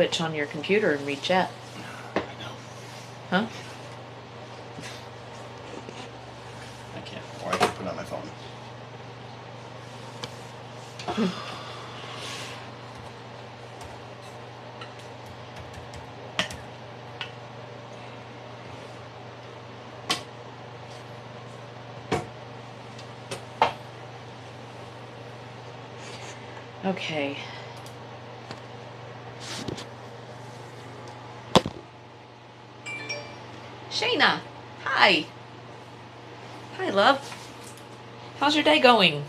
Twitch on your computer and read chat. I know. Huh? I can't. Or I can put it on my phone. Okay. Shayna, hi. Hi, love. How's your day going?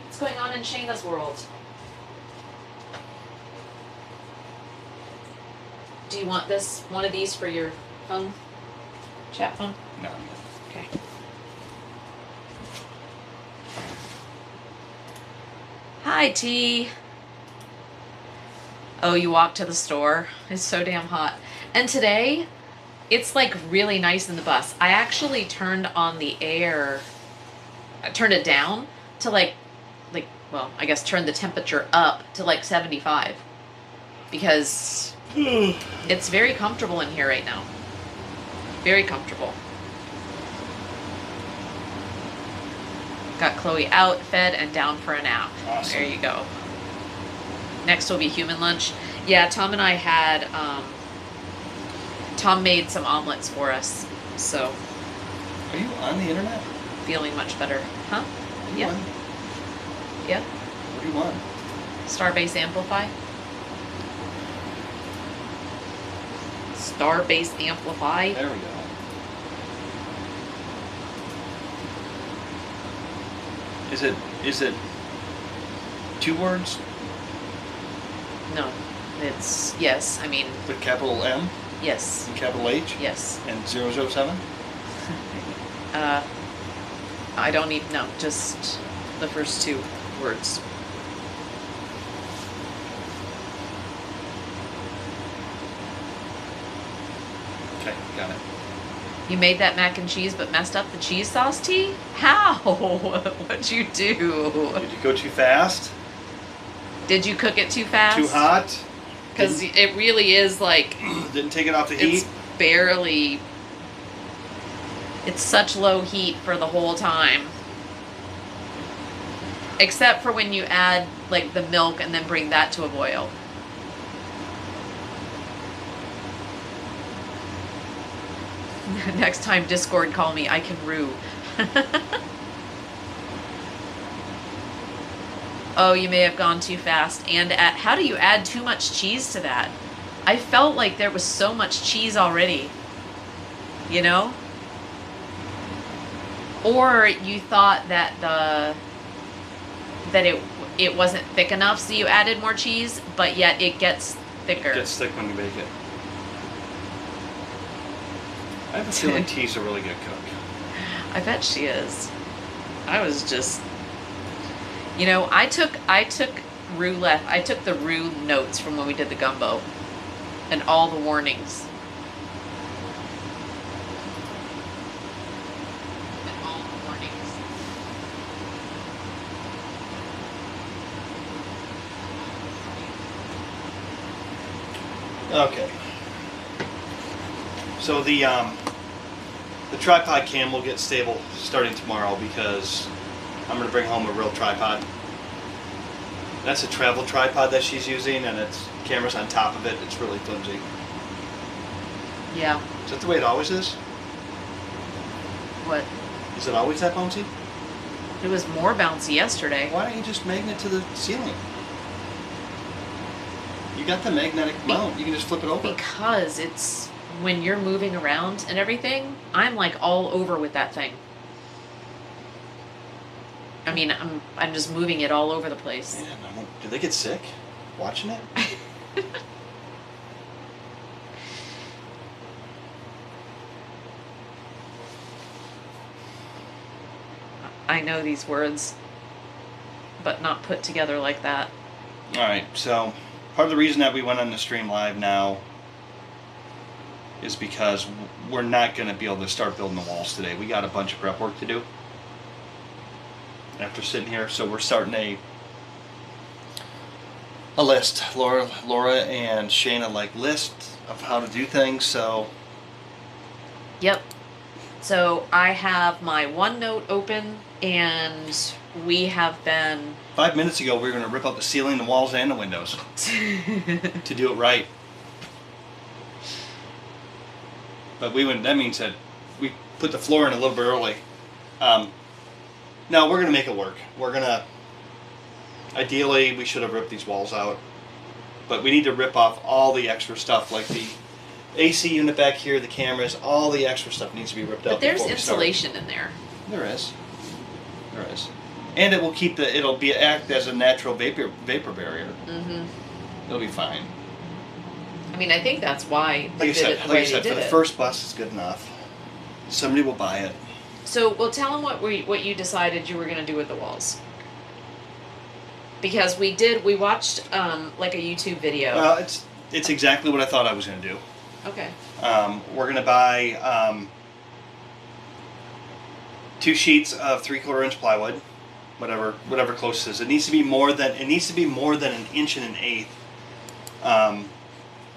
What's going on in Shayna's world? Do you want one of these for your phone? Chat phone? No. Okay. Hi, T. Oh, you walked to the store? It's so damn hot. And today, it's like really nice in the bus. I actually turned on the air. I turned it down to well, I guess turned the temperature up to like 75. Because it's very comfortable in here right now. Very comfortable. Got Chloe out, fed, and down for a nap. Awesome. There you go. Next will be human lunch. Yeah, Tom and I had, Tom made some omelets for us, so. Are you on the internet? Feeling much better. Huh? What do you Yeah. want? Yeah. What do you want? Starbase Amplify. Starbase Amplify. There we go. Is it 2 words No, it's, yes, I mean, with capital M yes, and capital H yes. and 007? I don't even know, just the first 2 words. Okay, got it. You made that mac and cheese but messed up the cheese sauce, Tea? How? What'd you do? Did you go too fast? Did you cook it too fast? Too hot? Because it really is like, Didn't take it off the heat? it's barely, it's such low heat for the whole time. Except for when you add like the milk and then bring that to a boil. Next time Discord call me, I can rue. Oh, you may have gone too fast. And how do you add too much cheese to that? I felt like there was so much cheese already. You know? Or you thought that it wasn't thick enough, so you added more cheese, but yet it gets thicker. It gets thick when you bake it. I have a feeling T's a really good cook. I bet she is. I was just, you know, I took the roux notes from when we did the gumbo, and all the warnings. And all the warnings. Okay. So the tripod cam will get stable starting tomorrow because I'm going to bring home a real tripod. That's a travel tripod that she's using, and it's camera's on top of it. It's really flimsy. Yeah. Is that the way it always is? What? Is it always that bouncy? It was more bouncy yesterday. Why don't you just magnet to the ceiling? You got the magnetic mount. You can just flip it over. Because it's, when you're moving around and everything, I'm like all over with that thing. I mean, I'm just moving it all over the place. Man, do they get sick watching it? I know these words, but not put together like that. Alright, so part of the reason that we went on the stream live now is because we're not going to be able to start building the walls today. We got a bunch of prep work to do after sitting here, so we're starting a a list. Laura and Shayna like lists of how to do things, so Yep. So I have my OneNote open, and we have been 5 minutes ago we were going to rip out the ceiling, the walls, and the windows to do it right. But that means that we put the floor in a little bit early. No, we're going to make it work. Ideally, we should have ripped these walls out. But we need to rip off all the extra stuff, like the AC unit back here, the cameras, all the extra stuff needs to be ripped out. But there's before we start. insulation in there. There is. And it will act as a natural vapor barrier. Mm-hmm. It'll be fine. I mean, I think that's why they Like did it the way they for did the it. first bus, it's good enough. Somebody will buy it. So, well, tell them what you decided you were going to do with the walls. Because we watched like a YouTube video. Well, it's exactly what I thought I was going to do. Okay. We're going to buy 2 sheets of 3/4 inch plywood, whatever close it is. It needs to be more than 1 inch and 1/8.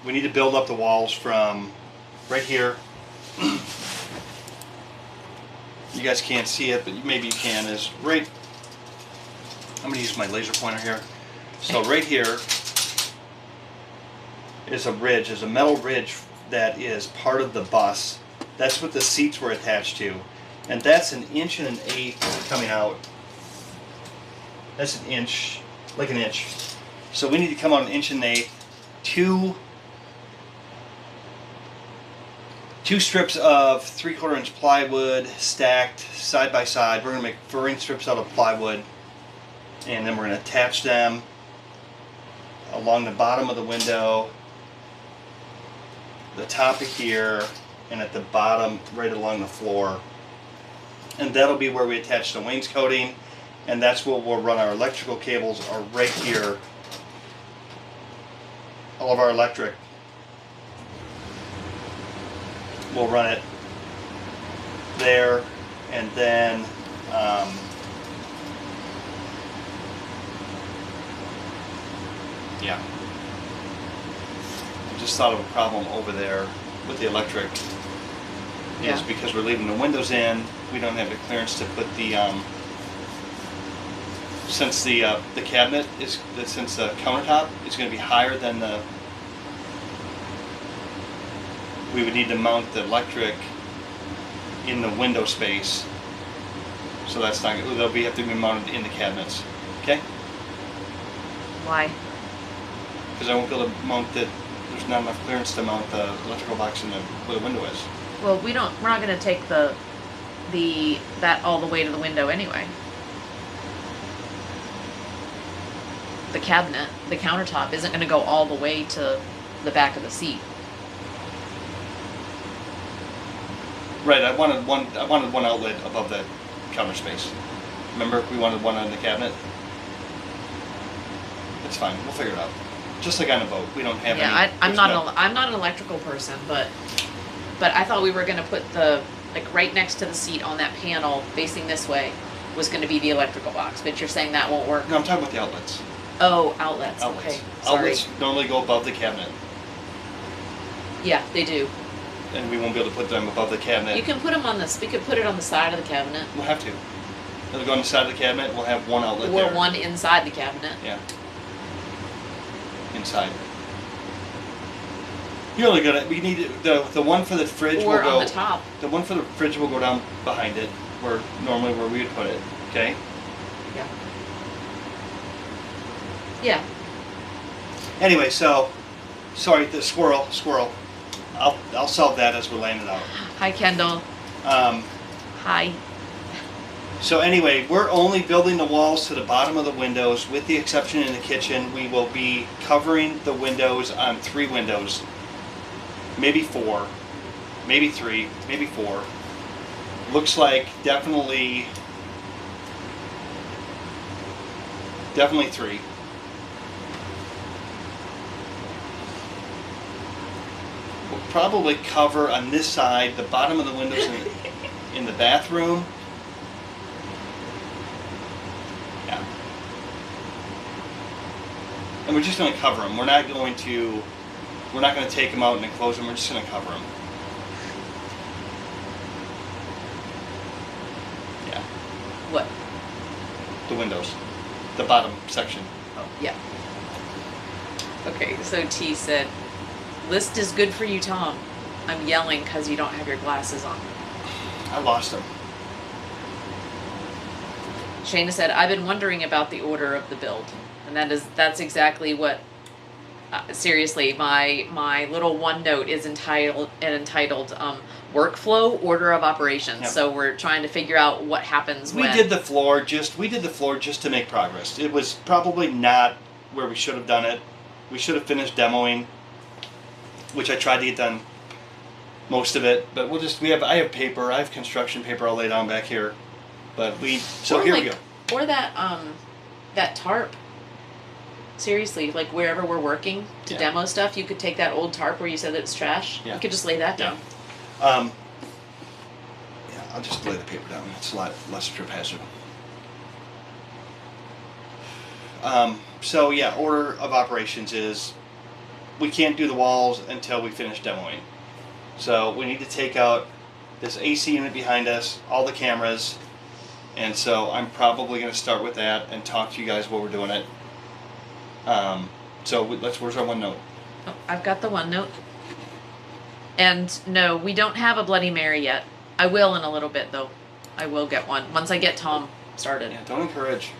We need to build up the walls from right here. You guys can't see it, but maybe you can. Is right. I'm going to use my laser pointer here. So right here is a ridge. There's a metal ridge that is part of the bus. That's what the seats were attached to. And that's 1 inch and 1/8 coming out. That's an inch, like an inch. So we need to come out 1 inch and 1/8. Two strips of 3/4 inch plywood stacked side by side. We're going to make furring strips out of plywood. And then we're going to attach them along the bottom of the window, the top of here, and at the bottom right along the floor. And that'll be where we attach the wainscoting, and that's where we'll run our electrical cables are right here. All of our electric, we'll run it there, and then yeah. I just thought of a problem over there with the electric. Yeah. Is because we're leaving the windows in, we don't have the clearance to put the since the cabinet since the countertop is going to be higher than we would need to mount the electric in the window space. So that's not they'll have to be mounted in the cabinets. Okay? Why? Because I won't be able to mount it. There's not enough clearance to mount the electrical box where the window is. Well, we're not going to take that all the way to the window anyway. The cabinet, the countertop isn't going to go all the way to the back of the seat. Right, I wanted one outlet above the counter space. Remember, we wanted one on the cabinet? It's fine, we'll figure it out. Just like on a boat, we don't have any. I'm not an electrical person, but I thought we were going to put right next to the seat on that panel facing this way was going to be the electrical box, but you're saying that won't work? No, I'm talking about the outlets. Oh, outlets. Okay, sorry. Outlets normally go above the cabinet, Yeah, they do. and we won't be able to put them above the cabinet. You can put them on this. We could put it on the side of the cabinet. We'll have to. It'll go on the side of the cabinet, we'll have one outlet there. Or one inside the cabinet. Yeah. Inside. You're only gonna. We need the one for the fridge Or will go. on the top. The one for the fridge will go down behind it, where we would put it. Okay. Yeah. Yeah. Anyway, so sorry, the squirrel. I'll solve that as we're laying it out. Hi, Kendall. Hi. So anyway, we're only building the walls to the bottom of the windows, with the exception in the kitchen. We will be covering the windows on 3 windows, maybe 4, maybe 3, maybe 4. Looks like definitely 3. We'll probably cover on this side the bottom of the windows in the bathroom. Yeah. And we're just going to cover them. We're not going to take them out and enclose them. We're just going to cover them. Yeah. What? The windows. The bottom section. Oh, yeah. Okay, so T said, list is good for you, Tom. I'm yelling because you don't have your glasses on. I lost them. Shayna said, I've been wondering about the order of the build. And that's exactly what, seriously, my little OneNote is entitled workflow order of operations. Yep. So we're trying to figure out what happens We when. did the floor just to make progress. It was probably not where we should have done it. We should have finished demoing, which I tried to get done most of it, but I have paper, I have construction paper I'll lay down back here. But here we go. Or that tarp. Seriously, like wherever we're working to demo stuff, you could take that old tarp where you said it's trash. Yeah. You could just lay that down. Yeah, I'll just lay the paper down. It's a lot less trip hazard. So yeah, order of operations is we can't do the walls until we finish demoing. So we need to take out this AC unit behind us, all the cameras, and so I'm probably going to start with that and talk to you guys while we're doing it. Where's our OneNote? Oh, I've got the OneNote. And no, we don't have a Bloody Mary yet. I will in a little bit though. I will get one once I get Tom started. Yeah, don't encourage.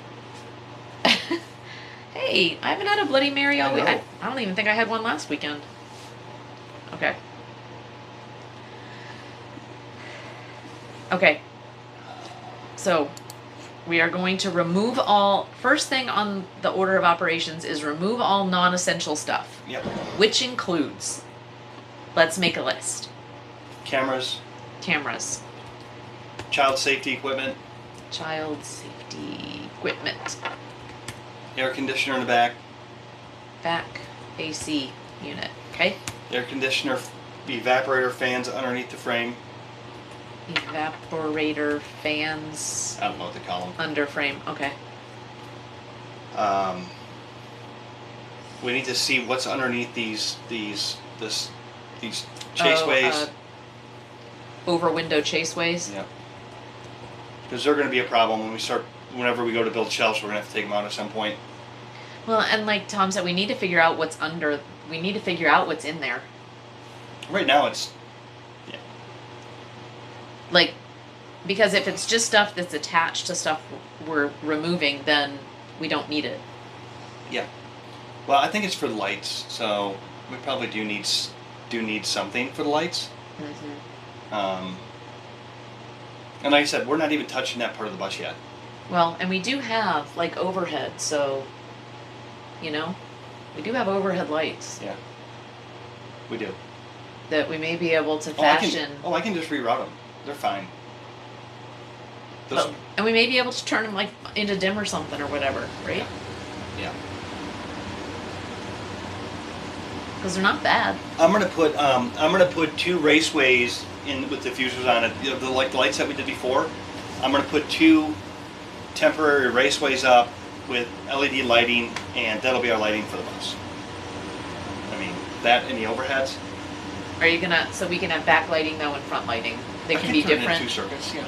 Hey, I haven't had a Bloody Mary all week. I don't even think I had one last weekend. Okay. Okay. So, we are going to remove all... First thing on the order of operations is remove all non-essential stuff. Yep. Which includes... Let's make a list. Cameras. Child safety equipment. Child safety equipment. Air conditioner in the back. Back AC unit. Okay. Air conditioner, evaporator fans underneath the frame. Evaporator fans. I don't know what they call them. Under frame. Okay. We need to see what's underneath these chaseways. Over window chaseways. Yeah. Because they're going to be a problem whenever we go to build shelves. We're going to have to take them out at some point. Well, and like Tom said, we need to figure out what's under. We need to figure out what's in there. Right now, it's like, because if it's just stuff that's attached to stuff we're removing, then we don't need it. Yeah. Well, I think it's for the lights, so we probably do need something for the lights. Mm-hmm. And like I said, we're not even touching that part of the bus yet. Well, and we do have like overhead, so we do have overhead lights. Yeah. We do. That we may be able to fashion. I can just reroute them. They're fine. And we may be able to turn them like into dim or something or whatever, right? Yeah. Because they're not bad. I'm gonna put 2 raceways in with diffusers on it. The lights that we did before. I'm gonna put 2 temporary raceways up with LED lighting, and that'll be our lighting for the bus. I mean, that and the overheads. Are you gonna, so we can have backlighting though and front lighting? They can be different. 2 circuits, yeah.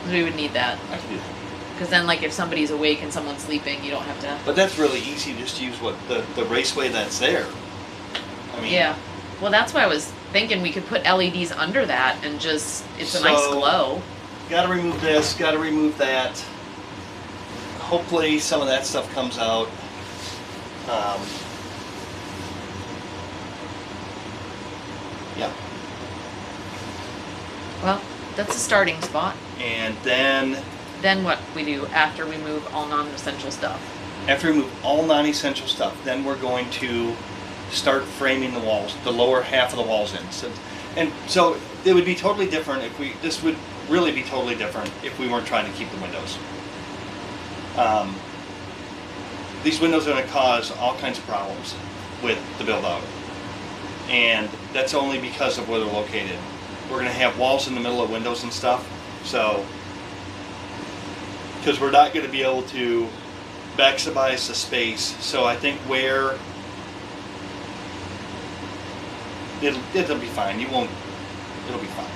We would need that. I can do that. Because then, like, if somebody's awake and someone's sleeping, you don't have to. But that's really easy. Just use the raceway that's there. I mean. Yeah. Well, that's why I was thinking we could put LEDs under that and just, it's a nice glow. Gotta remove this, gotta remove that. Hopefully some of that stuff comes out. Yeah. Well, that's a starting spot. And then what we do after we move all non-essential stuff. After we move all non-essential stuff, then we're going to start framing the walls, the lower half of the walls in. So it would be totally different this would really be totally different if we weren't trying to keep the windows. These windows are going to cause all kinds of problems with the build out. And that's only because of where they're located. We're going to have walls in the middle of windows and stuff. So, because we're not going to be able to maximize the space. So I think where it'll be fine. It'll be fine.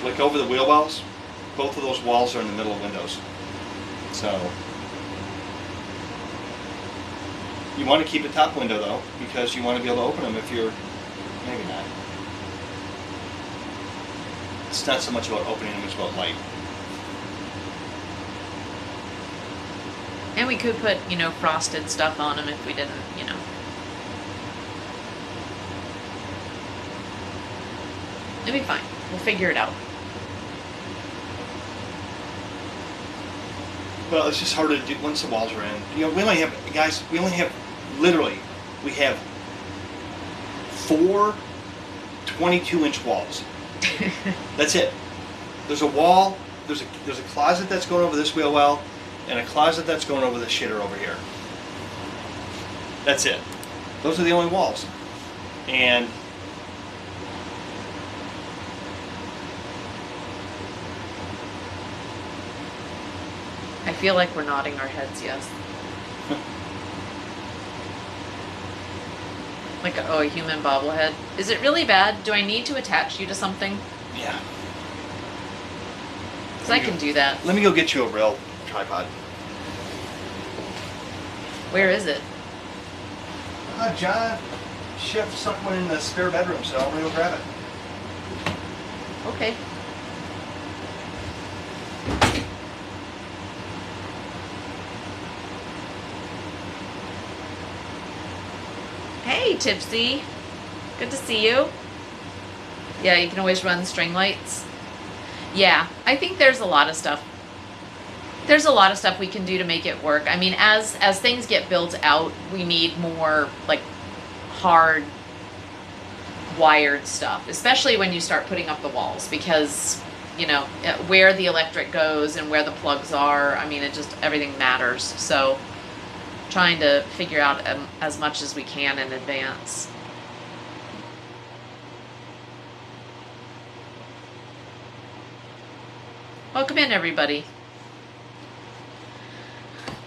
Look over the wheel wells. Both of those walls are in the middle of windows. So you want to keep a top window though, because you want to be able to open them if you're, maybe not. It's not so much about opening them, it's about light. And we could put, frosted stuff on them if we didn't, It'll be fine. We'll figure it out. Well, it's just harder to do once the walls are in. We only have, guys, literally, we have 4 22-inch walls. That's it. There's a wall, there's a closet that's going over this wheel well, and a closet that's going over the shitter over here. That's it. Those are the only walls. And I feel like we're nodding our heads, yes. Like, a human bobblehead. Is it really bad? Do I need to attach you to something? yeah. Because I can do that. Let me go get you a real tripod. Where is it? John shipped something in the spare bedroom, so I'm gonna go grab it. Okay. Hey, Tipsy. Good to see you. Yeah, you can always run string lights. Yeah, I think there's a lot of stuff. There's a lot of stuff we can do to make it work. I mean, as things get built out, we need more like hard wired stuff, especially when you start putting up the walls, because where the electric goes and where the plugs are, I mean, everything matters. So trying to figure out as much as we can in advance. Welcome in, everybody.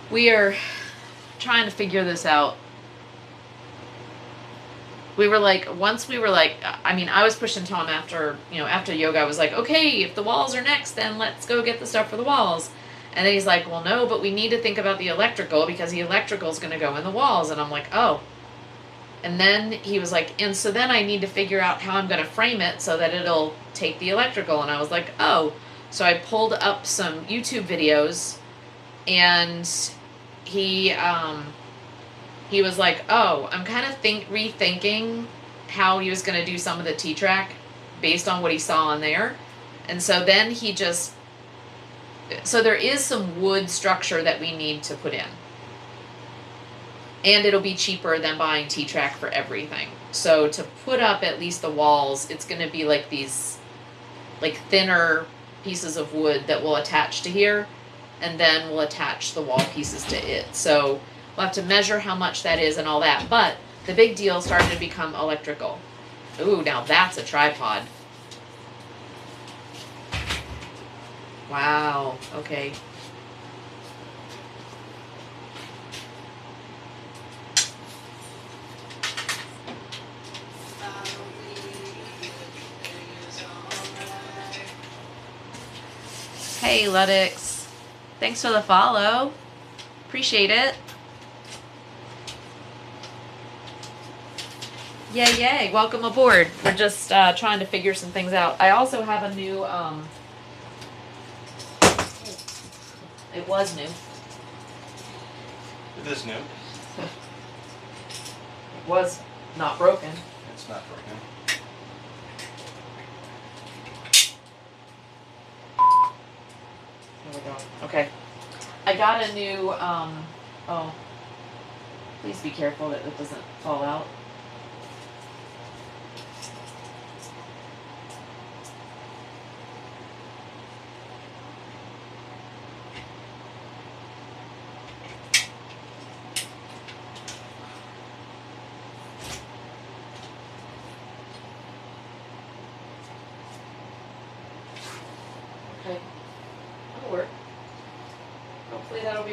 We are trying to figure this out. Once we were like, I mean, I was pushing Tom after yoga. I was like, okay, if the walls are next, then let's go get the stuff for the walls. And then he's like, well, no, but we need to think about the electrical, because the electrical is going to go in the walls. And I'm like, oh. And then he was like, and so then I need to figure out how I'm going to frame it so that it'll take the electrical. And I was like, oh. So I pulled up some YouTube videos, and he was like, oh, I'm kind of rethinking how he was going to do some of the T-track based on what he saw on there. And so then so there is some wood structure that we need to put in. And it'll be cheaper than buying T-track for everything. So to put up at least the walls, it's going to be like these thinner pieces of wood that will attach to here, and then we'll attach the wall pieces to it. So we'll have to measure how much that is and all that. But the big deal started to become electrical. Ooh, now that's a tripod. Wow, okay. Hey, Ludix. Thanks for the follow. Appreciate it. Yay, yay. Welcome aboard. We're just trying to figure some things out. I also have a new, it was new. It is new. It was not broken. It's not broken. There we go. Okay. I got a new, oh. Please be careful that it doesn't fall out.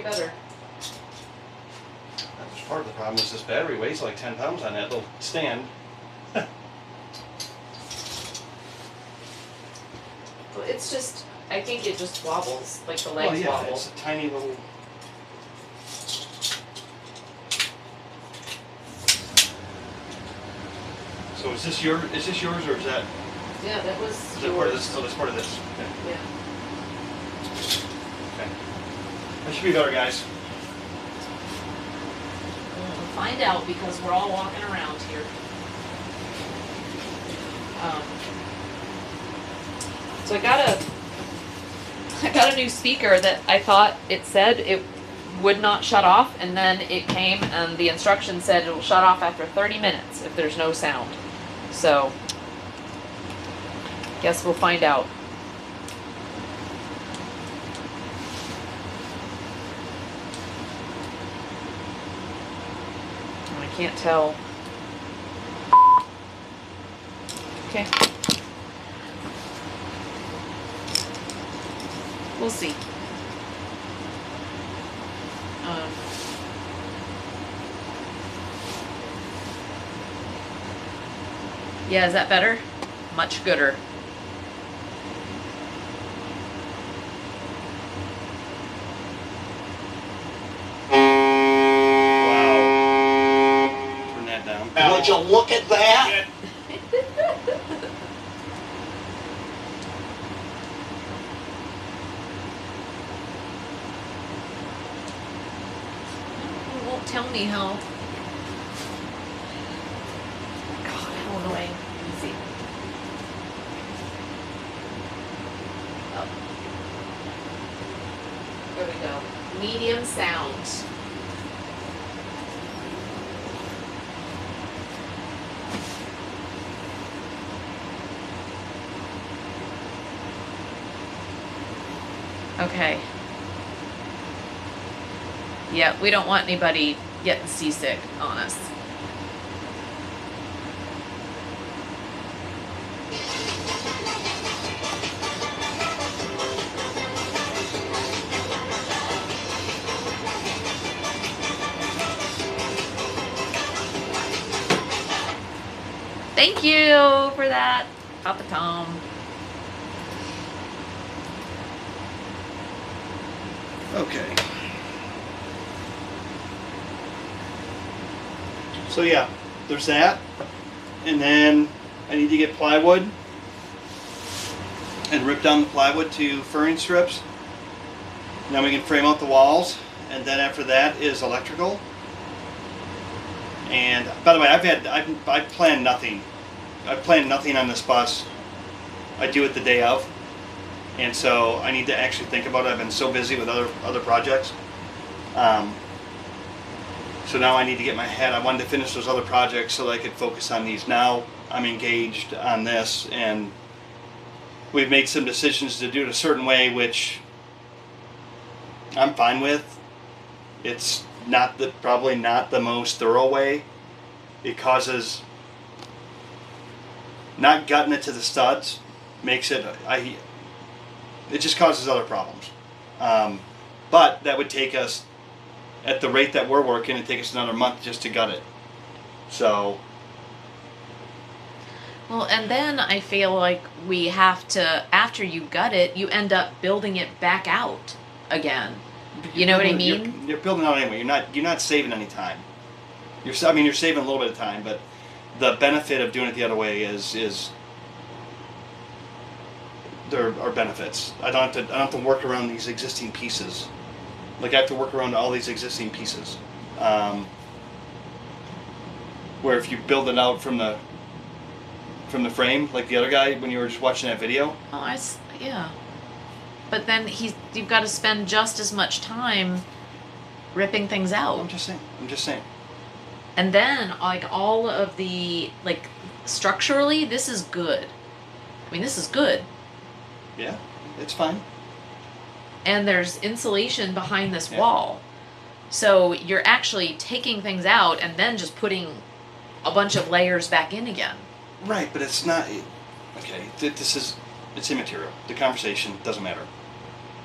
better. That was part of the problem. Is this battery weighs like 10 pounds on that little stand. It's just, I think it just wobbles, like the legs Well, yeah, wobble. it's a tiny little. So is this yours or is that? Yeah, that was Is that part of this? Oh, that's part of this. Okay. Yeah. Okay. That should be better, guys. We'll find out because we're all walking around here. So I got a new speaker that I thought it said it would not shut off, and then it came and the instructions said it will shut off after 30 minutes if there's no sound. So, guess we'll find out. I can't tell. Okay. We'll see. Yeah, is that better? Much gooder. Wow. Turn that down. Would you look at that? It won't tell me how. God, how annoying. Let me see. Oh. There we go. Medium sound. Okay. Yeah, we don't want anybody getting seasick on us. Thank you for that, Papa Tom. Okay. So yeah, there's that. And then I need to get plywood and rip down the plywood to furring strips. And then we can frame out the walls. And then after that is electrical. And by the way, I've planned nothing. I've planned nothing on this bus. I do it the day of. And so I need to actually think about it. I've been so busy with other projects. So now I need to get my head. I wanted to finish those other projects so that I could focus on these. Now I'm engaged on this, and we've made some decisions to do it a certain way, which I'm fine with. It's probably not the most thorough way. It causes, not gutting it to the studs makes it, it just causes other problems. But that would take us, at the rate that we're working, it'd take us another month just to gut it. So. Well, and then I feel like we have to, after you gut it, you end up building it back out again. You know what I mean? You're building out anyway. You're not saving any time. You're saving a little bit of time, but the benefit of doing it the other way is there are benefits. I don't have to work around these existing pieces. Like I have to work around all these existing pieces. Where if you build it out from the frame, like the other guy when you were just watching that video. Oh, yeah. But then you've got to spend just as much time ripping things out. I'm just saying. And then, like, all of the, like, structurally, this is good. I mean, this is good. Yeah, it's fine. And there's insulation behind this wall. So you're actually taking things out and then just putting a bunch of layers back in again. Right, but it's not... Okay, it's immaterial. The conversation doesn't matter.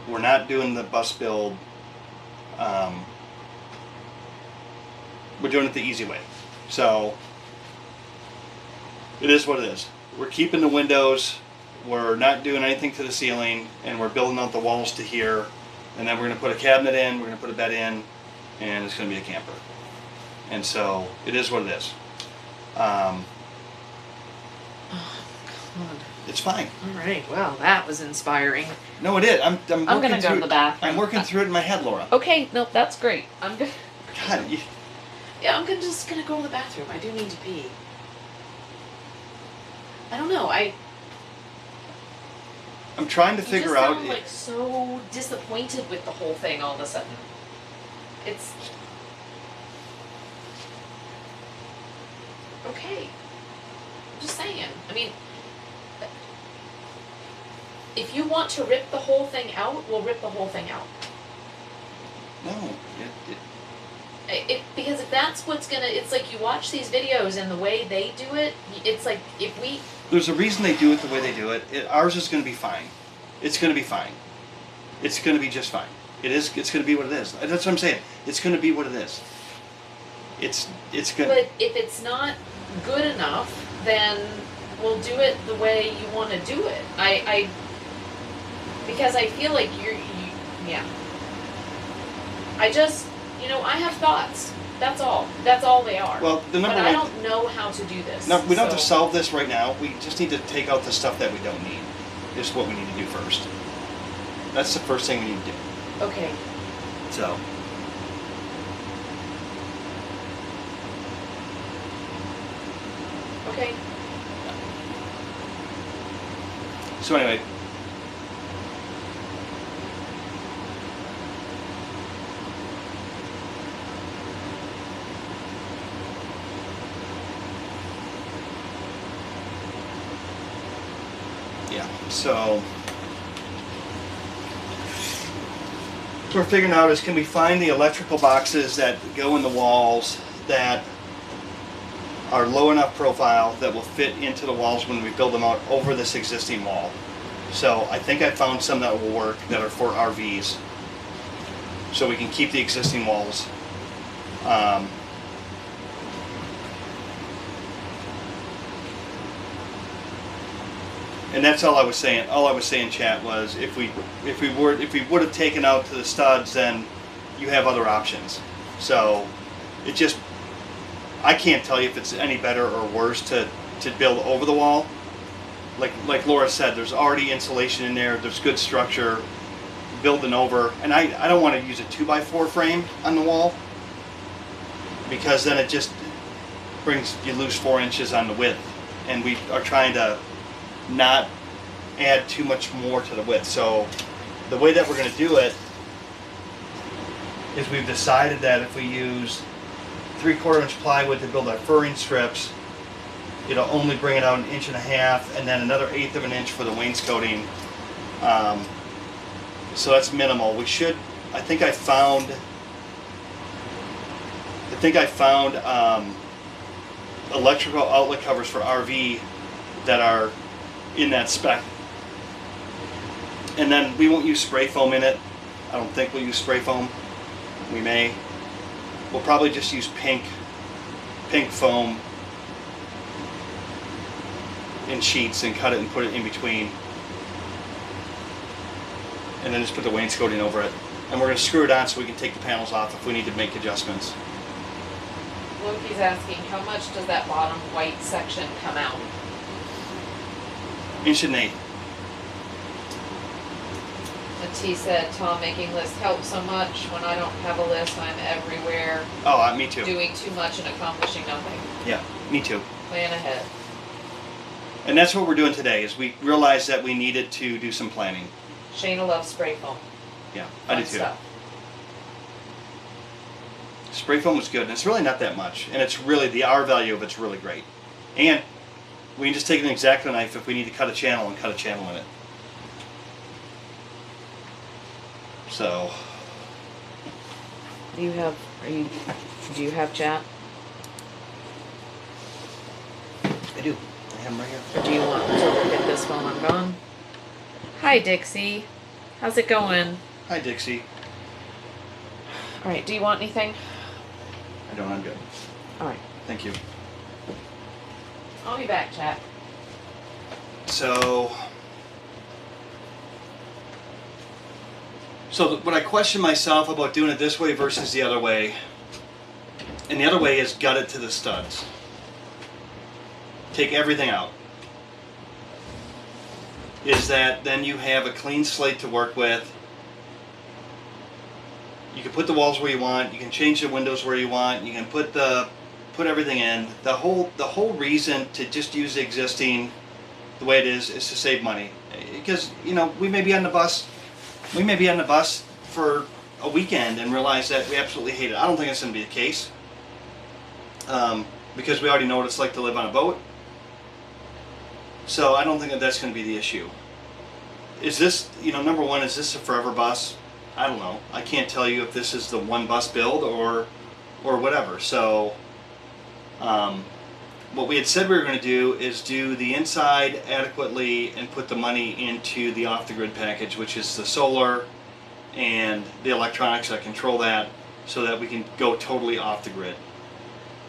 We're not doing the bus build We're doing it the easy way. So it is what it is. We're keeping the windows. We're not doing anything to the ceiling, and we're building out the walls to here. And then we're going to put a cabinet in. We're going to put a bed in, and it's going to be a camper. And so it is what it is. Oh, God. It's fine. All right. Well, that was inspiring. No, it is. I'm I'm working gonna go through to the bathroom. I'm working through it in my head, Laura. Okay. No, that's great. I'm good. God, Yeah, just gonna go to the bathroom. I do need to pee. I don't know. I'm trying to You figure just out. sound like so disappointed with the whole thing all of a sudden. It's okay. I'm just saying. I mean, if you want to rip the whole thing out, we'll rip the whole thing out. No, Because if that's what's gonna, it's like you watch these videos and the way they do it, it's like if we. there's a reason they do it the way they do it. Ours is going to be fine. It's going to be fine. It's going to be just fine. It's going to be what it is. That's what I'm saying. It's going to be what it is. It's good. But if it's not good enough, then we'll do it the way you want to do it. Because I feel like yeah. I just, I have thoughts. That's all. That's all they are. Well, the number but I one. don't know how to do this. No, we don't have to so- solve this right now. We just need to take out the stuff that we don't need. Is what we need to do first. That's the first thing we need to do. Okay. So. Okay. So anyway. Yeah, so what we're figuring out is, can we find the electrical boxes that go in the walls that are low enough profile that will fit into the walls when we build them out over this existing wall. So I think I found some that will work that are for RVs. So we can keep the existing walls. And that's all I was saying. All I was saying, chat, was if we would have taken out to the studs, then you have other options. So it just, I can't tell you if it's any better or worse to build over the wall. Like Laura said, there's already insulation in there. There's good structure. Building over, and I don't want to use a 2x4 frame on the wall, because then it just you lose 4 inches on the width, and we are trying to not add too much more to the width. So the way that we're going to do it is, we've decided that if we use 3/4 inch plywood to build our furring strips, it'll only bring it out 1.5 inches, and then another 1/8 of an inch for the wainscoting. So that's minimal. We should, I think I found electrical outlet covers for RV that are in that spec. And then we won't use spray foam in it. I don't think we'll use spray foam. We may. We'll probably just use pink foam in sheets and cut it and put it in between. And then just put the wainscoting over it. And we're going to screw it on so we can take the panels off if we need to make adjustments. Loki's asking, how much does that bottom white section come out? 1.8 inches. The T said, Tom, making lists helps so much. When I don't have a list, I'm everywhere. Oh, me too. Doing too much and accomplishing nothing. Yeah, me too. Plan ahead. And that's what we're doing today, is we realized that we needed to do some planning. Shayna loves spray foam. Yeah, I do Fun too. stuff. Spray foam was good, and it's really not that much. And it's really, the R value of it's really great. And we can just take an X-Acto knife if we need to cut a channel and cut a channel in it. So. Do you have chat? I do. I have them right here. Or do you want to look at this while I'm gone? Hi, Dixie. How's it going? Hi, Dixie. All right. Do you want anything? I don't. I'm good. All right. Thank you. I'll be back, chat. So when I question myself about doing it this way versus the other way, and the other way is gut it to the studs. Take everything out. Is that then you have a clean slate to work with. You can put the walls where you want. You can change the windows where you want. You can put everything in. The whole reason to just use the existing the way it is to save money, because we may be on the bus for a weekend and realize that we absolutely hate it. I don't think it's going to be the case, because we already know what it's like to live on a boat. So I don't think that that's going to be the issue. Is this, number one, is this a forever bus? I don't know. I can't tell you if this is the one bus build or whatever. So what we had said we were going to do is do the inside adequately and put the money into the off-the-grid package, which is the solar and the electronics that control that, so that we can go totally off the grid.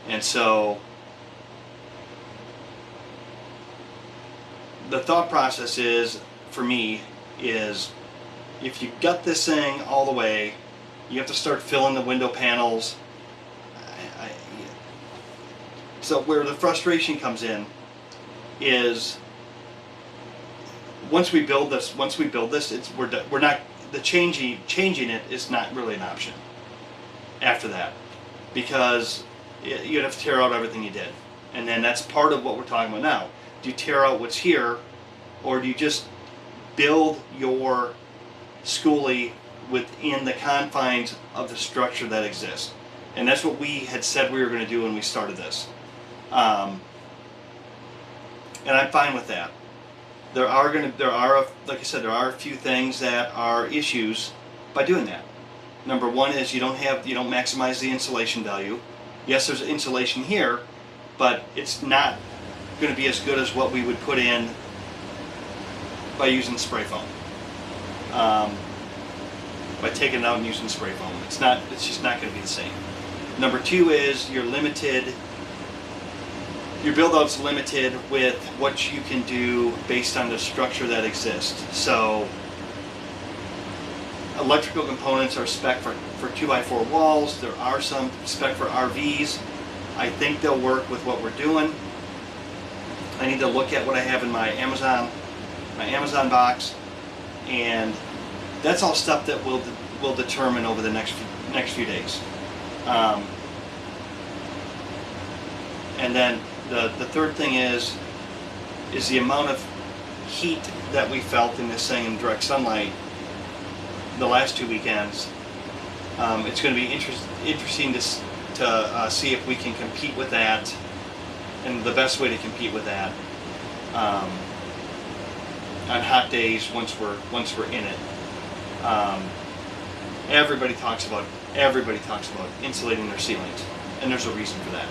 And so the thought process is, for me, is if you gut this thing all the way, you have to start filling the window panels. So where the frustration comes in is once we build this, we're not, the changing it is not really an option after that, because you'd have to tear out everything you did, and then that's part of what we're talking about now. Do you tear out what's here, or do you just build your schoolie within the confines of the structure that exists? And that's what we had said we were going to do when we started this. And I'm fine with that. Like I said, there are a few things that are issues by doing that. Number one is you don't maximize the insulation value. Yes, there's insulation here, but it's not going to be as good as what we would put in by using spray foam. By taking it out and using spray foam, it's just not going to be the same. Number two is you're limited. Your build-out's limited with what you can do based on the structure that exists. So electrical components are spec for 2x4 walls. There are some spec for RVs. I think they'll work with what we're doing. I need to look at what I have in my Amazon box, and that's all stuff that we'll determine over the next few days. And then the third thing is the amount of heat that we felt in this thing in direct sunlight the last 2 weekends. It's going to be interesting to see if we can compete with that, and the best way to compete with that on hot days once we're in it. Everybody talks about insulating their ceilings, and there's a reason for that.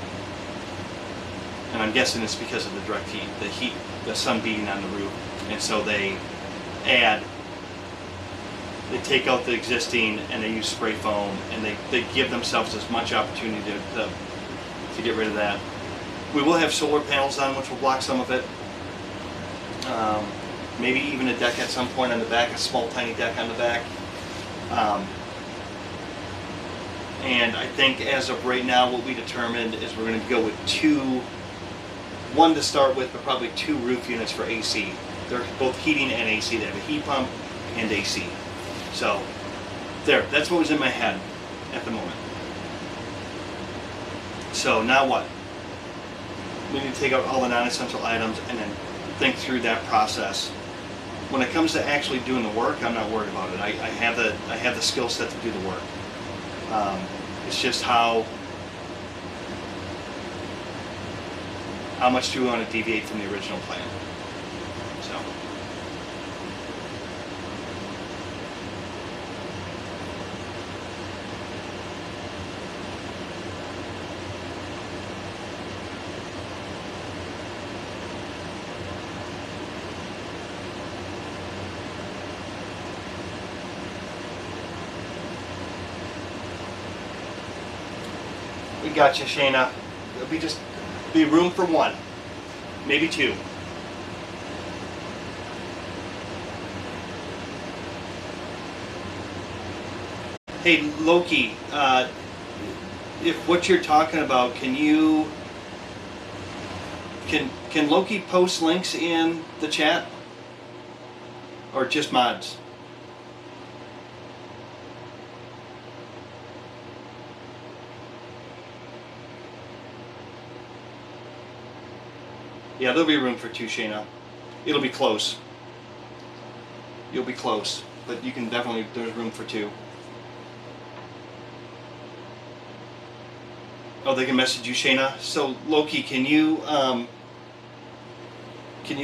And I'm guessing it's because of the direct heat, the sun beating on the roof, and so they take out the existing and they use spray foam, and they give themselves as much opportunity to get rid of that. We will have solar panels on, which will block some of it. Maybe even a deck at some point on the back, a small tiny deck on the back. And I think as of right now, what we determined is we're going to go with one to start with, but probably 2 roof units for AC. They're both heating and AC. They have a heat pump and AC. So that's what was in my head at the moment. So now what? We need to take out all the non-essential items and then think through that process. When it comes to actually doing the work, I'm not worried about it. I have the skill set to do the work. It's just how much do we want to deviate from the original plan. So. We got you, Shayna. There'll be room for one, maybe two. Hey Loki, if what you're talking about, can Loki post links in the chat, or just mods? Yeah, there'll be room for two, Shayna. It'll be close. You'll be close, but you can definitely, there's room for two. Oh, they can message you, Shayna. So Loki, can you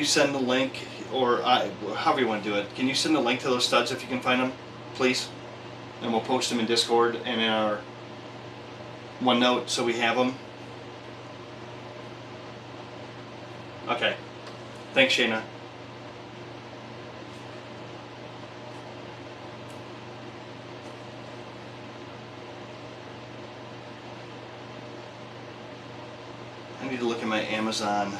send the link, or however you want to do it? Can you send the link to those studs if you can find them, please? And we'll post them in Discord and in our OneNote so we have them. Okay. Thanks, Shayna. I need to look at my Amazon.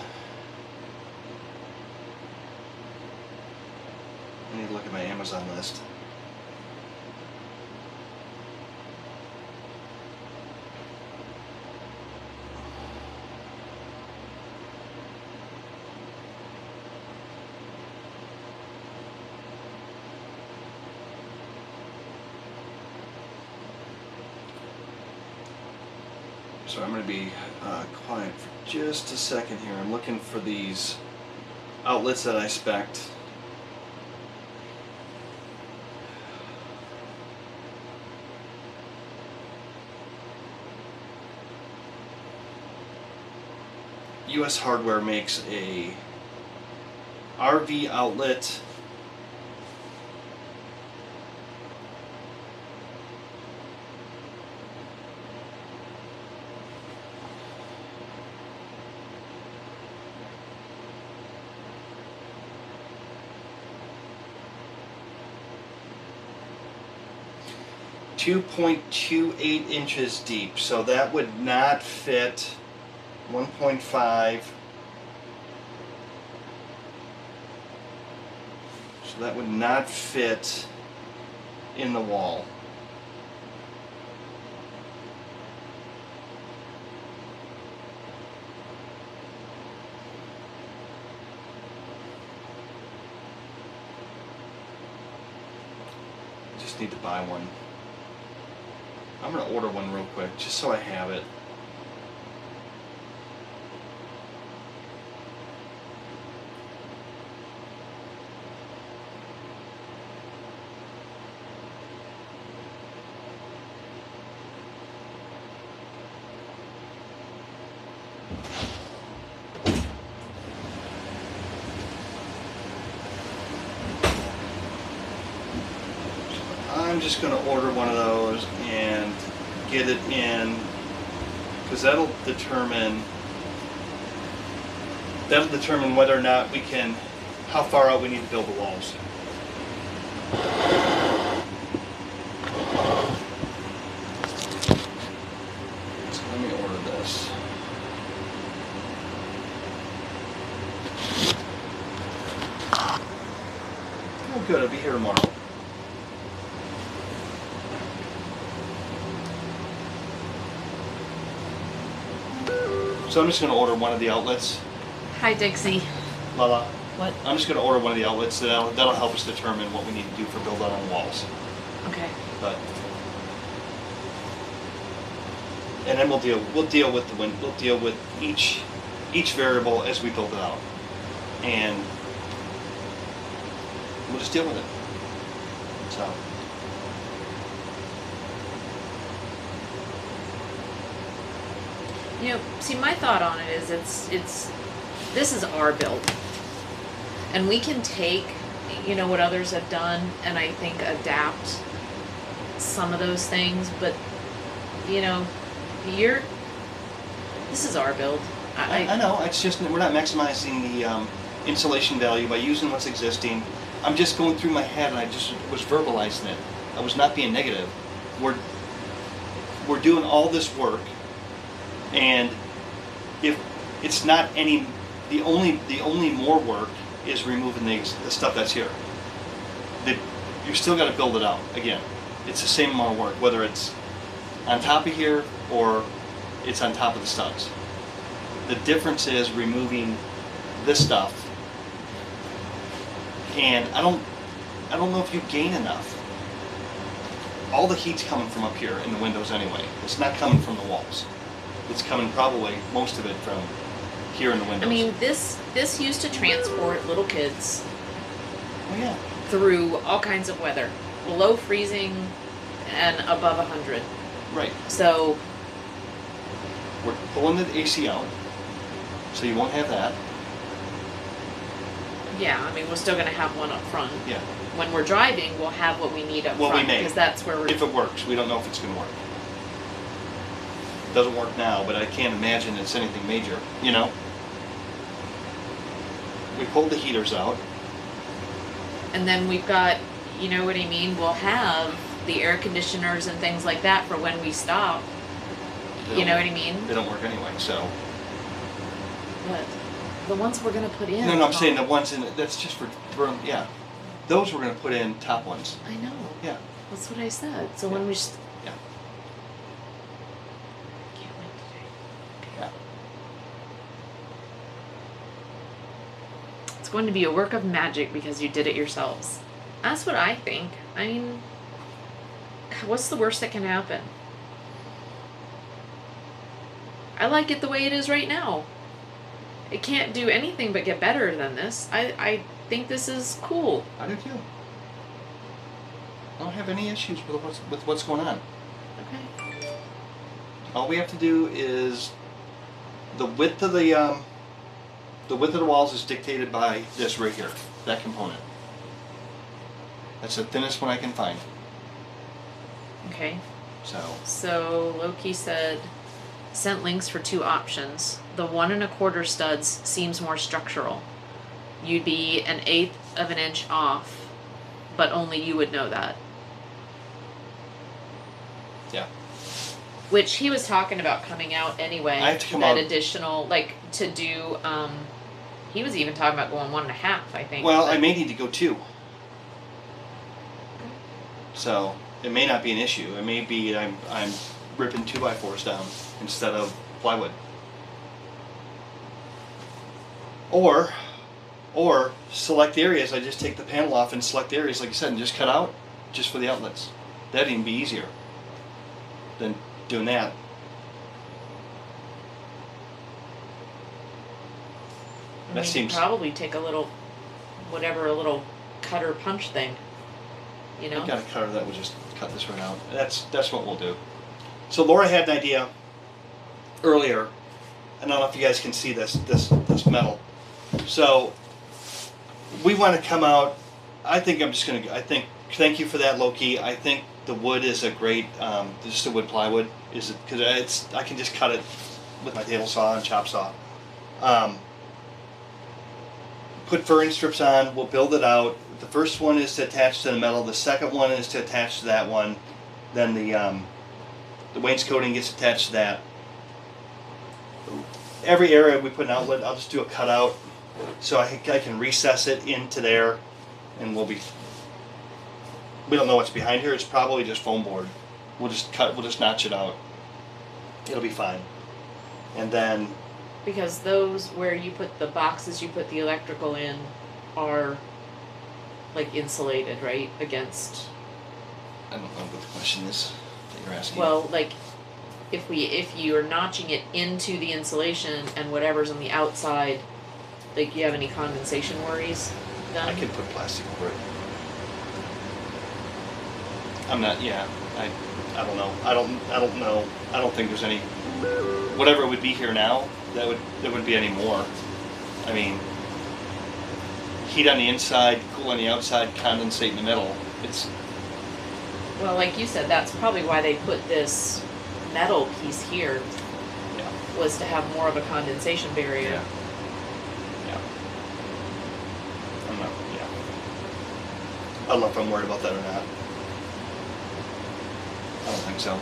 I need to look at my Amazon list. So I'm going to be quiet for just a second here. I'm looking for these outlets that I spec'd. US Hardware makes a RV outlet . 2.28 inches deep, so that would not fit 1.5. So that would not fit in the wall. Just need to buy one. I'm going to order one real quick, just so I have it. I'm just going to order one of those and get it in, because that'll determine whether or not we can, how far out we need to build the walls. So let me order this. Oh good, it'll be here tomorrow. So I'm just going to order one of the outlets. Hi, Dixie. Lala. What? I'm just going to order one of the outlets. That'll help us determine what we need to do for build out on walls. Okay. But and then we'll deal with each variable as we build it out, and we'll just deal with it. So. You know, see, my thought on it is this is our build. And we can take, you know, what others have done and I think adapt some of those things, but, you know, this is our build. I know, it's just, we're not maximizing the insulation value by using what's existing. I'm just going through my head and I just was verbalizing it. I was not being negative. We're doing all this work And if it's not any, the only more work is removing the stuff that's here. You still got to build it out again. It's the same amount of work, whether it's on top of here or it's on top of the studs. The difference is removing this stuff, and I don't know if you gain enough. All the heat's coming from up here in the windows anyway. It's not coming from the walls. It's coming probably most of it from here in the windows. I mean, this used to transport little kids oh yeah, through all kinds of weather, below freezing and above 100. right. So We're pulling the AC out, so you won't have that. yeah, I mean, we're still gonna have one up front. Yeah. When we're driving, we'll have what we need up Well, we front may. because that's where we're. If it works, we don't know if it's going to work. It doesn't work now, but I can't imagine it's anything major, you know? We pulled the heaters out. And then we've got, you know what I mean? We'll have the air conditioners and things like that for when we stop. They You know don't- what I mean? They don't work anyway, so. But the ones we're gonna put in. No, I'm saying the ones in, that's just for yeah. Those we're going to put in top ones. I know. Yeah. That's what I said. So Yeah. when we Yeah. can't wait today. Yeah. It's going to be a work of magic because you did it yourselves. That's what I think. I mean, what's the worst that can happen? I like it the way it is right now. It can't do anything but get better than this. I think this is cool. I do too. I don't have any issues with what's going on. Okay. All we have to do is the width of the walls is dictated by this right here, that component. That's the thinnest one I can find. Okay. So Loki said, sent links for 2 options. The 1 1/4 studs seems more structural. You'd be 1/8 of an inch off, but only you would know that. yeah, Which he was talking about coming out anyway. I have to come that out- additional, like, to do, he was even talking about going 1 1/2, I think. well, but- I may need to go 2. So it may not be an issue. It may be I'm ripping 2x4s down instead of plywood. Or select areas. I just take the panel off and select areas, like you said, and just cut out just for the outlets. That'd even be easier than doing that. I That mean, seems- probably take a little little cutter punch thing. You know? I've got a cutter that would just cut this right out. That's what we'll do. So Laura had an idea earlier. I don't know if you guys can see this metal. So we want to come out. I think thank you for that, Loki. I think the wood is a great, just the wood plywood is because I can just cut it with my table saw and chop saw. Put furring strips on. We'll build it out. The first one is to attach to the metal. The second one is to attach to that one. Then the wainscoting gets attached to that. Every area we put an outlet, I'll just do a cutout so I can recess it into there, and we don't know what's behind here. It's probably just foam board. We'll just notch it out. It'll be fine. And then Because those where you put the boxes you put the electrical in are like insulated, right? Against, I don't know what the question is that you're asking. well, like if you are notching it into the insulation and whatever's on the outside, like, you have any condensation worries then? I could put plastic over it. I'm not. Yeah. I don't know. I don't know. I don't think there's any. Whatever would be here now, there wouldn't be any more. I mean, heat on the inside, cool on the outside, condensate in the middle. It's Well, like you said, that's probably why they put this metal piece here, yeah. was to have more of a condensation barrier. Yeah. Yeah. I'm not. Yeah. I don't know if I'm worried about that or not. I don't think so.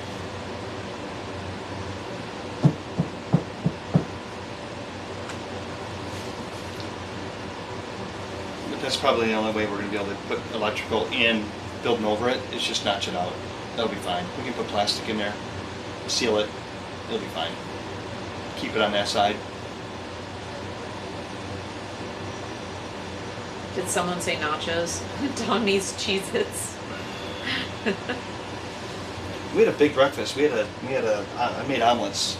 That's probably the only way we're gonna be able to put electrical in building over it, is just notch it out. That'll be fine. We can put plastic in there, seal it, it'll be fine. Keep it on that side. Did someone say nachos? Don needs Cheez-Its. We had a big breakfast. I made omelets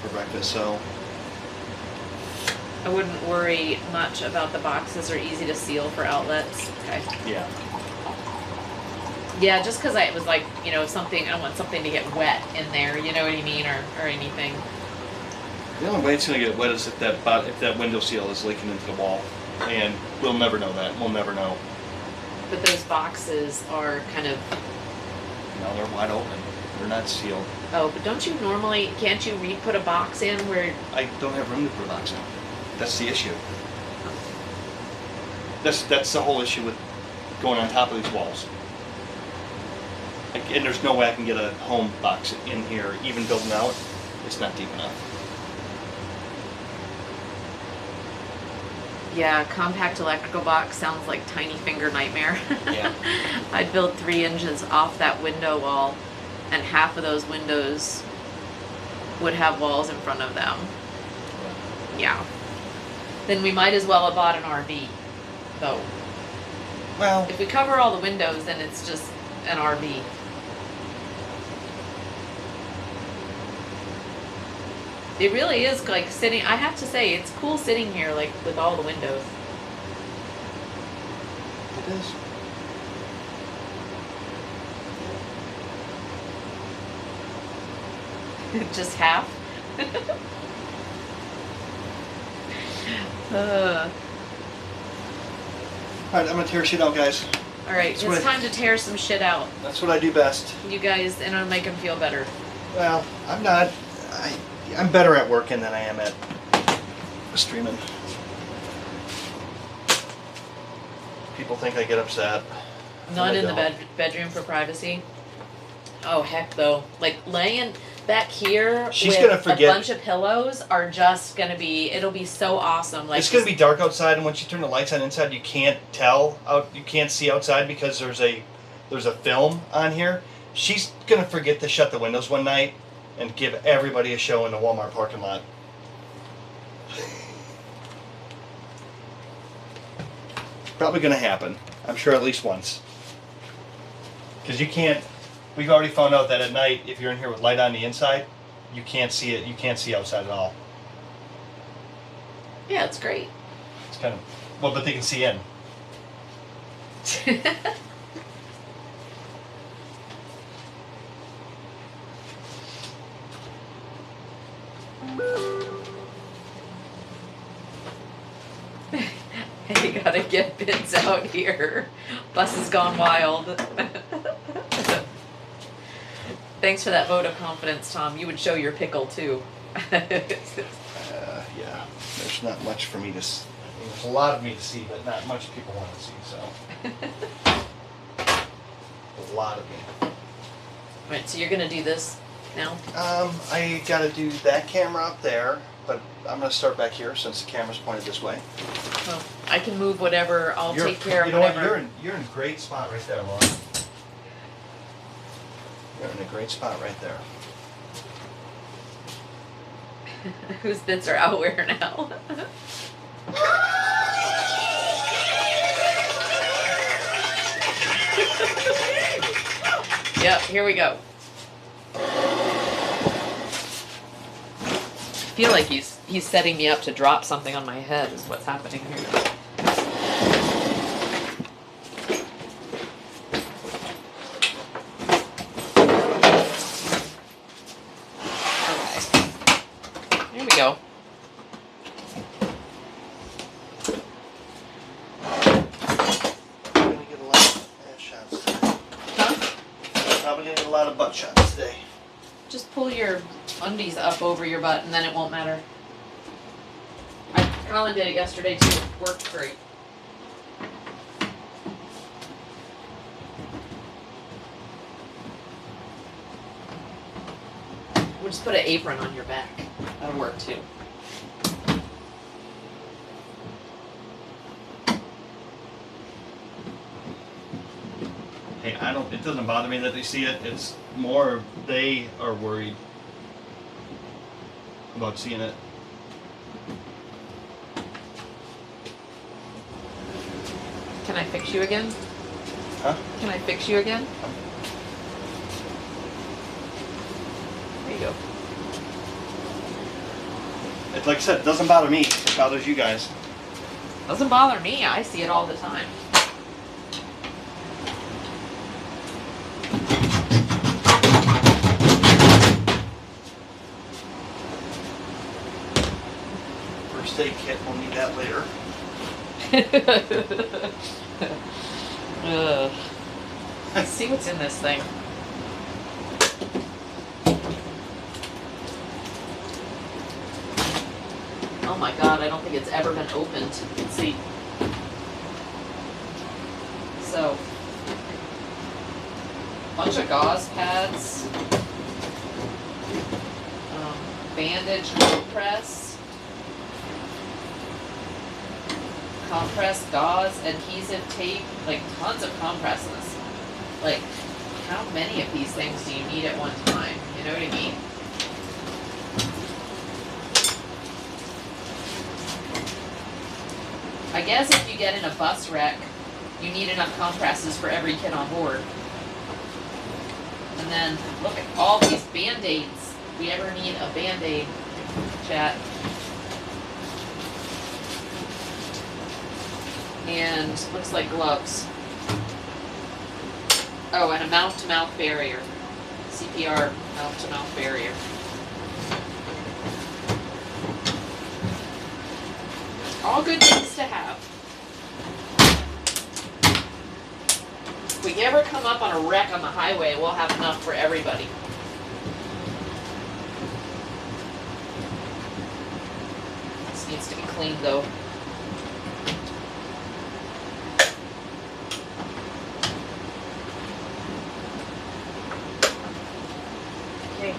for breakfast, so. I wouldn't worry much about the boxes. Are easy to seal for outlets. Okay. Yeah. Yeah, just because I was like, you know, something, I don't want something to get wet in there, you know what I mean, or anything. The only way it's gonna get wet is if that window seal is leaking into the wall, and we'll never know that. We'll never know. But those boxes are kind of, No, they're wide open. They're not sealed. oh, but don't you normally, can't you put a box in where, I don't have room to put a box in. That's the issue. That's the whole issue with going on top of these walls. And there's no way I can get a home box in here, even building out. It's not deep enough. yeah, compact electrical box sounds like tiny finger nightmare. Yeah. I'd build 3 inches off that window wall, and half of those windows would have walls in front of them. Yeah. Then we might as well have bought an RV, though. Well, If we cover all the windows, then it's just an RV. It really is like sitting, I have to say, it's cool sitting here like with all the windows. it is. Just half. All right, I'm gonna tear shit out, guys. All right, That's it's what- time to tear some shit out. That's what I do best. You guys, and it'll make them feel better. Well, I'm not. I'm better at working than I am at streaming. People think I get upset. None I in the don't. bedroom for privacy. Oh heck though, like laying back here She's with gonna forget- a bunch of pillows are just gonna be. It'll be so awesome. Like It's gonna be dark outside, and once you turn the lights on inside, you can't tell out. You can't see outside because there's a film on here. She's gonna forget to shut the windows one night and give everybody a show in the Walmart parking lot. Probably gonna happen. I'm sure at least once. Because you can't. We've already found out that at night, if you're in here with light on the inside, you can't see it. You can't see outside at all. Yeah, it's great. It's kind of well, but they can see in. You gotta get bits out here. Bus has gone wild. Thanks for that vote of confidence, Tom. You would show your pickle too. Yeah, there's not much for me to. There's a lot of me to see, but not much people want to see. So, a lot of me. Right, so you're gonna do this now? I got to do that camera up there, but I'm gonna start back here since the camera's pointed this way. Well, I can move whatever. I'll take care of You know what? whatever. You're in a great spot right there, Laura. You're in a great spot right there. Whose bits are out where now? Yep, here we go. I feel like he's setting me up to drop something on my head is what's happening here. Okay. Here we go. Probably gonna get a lot of ass shots today. Huh? Probably gonna get a lot of butt shots today. Just pull your undies up over your butt and then it won't matter. Colin did it yesterday too. It worked great. We'll just put an apron on your back. That'll work too. Hey, it doesn't bother me that they see it. It's more they are worried about seeing it. Can I fix you again? Huh? Can I fix you again? There you go. It's like I said, it doesn't bother me. It bothers you guys. Doesn't bother me. I see it all the time. First aid kit, we'll need that later. Ugh. Let's see what's in this thing. Oh my god, I don't think it's ever been opened. Let's see. So, bunch of gauze pads, bandage compress, gauze, adhesive tape, like tons of compresses. Like, how many of these things do you need at one time? You know what I mean? I guess if you get in a bus wreck, you need enough compresses for every kid on board. And then, look at all these Band-Aids. If we ever need a Band-Aid, chat. And looks like gloves. Oh, and a mouth-to-mouth barrier. CPR mouth-to-mouth barrier. All good things to have. If we ever come up on a wreck on the highway, we'll have enough for everybody. This needs to be cleaned though. Okay.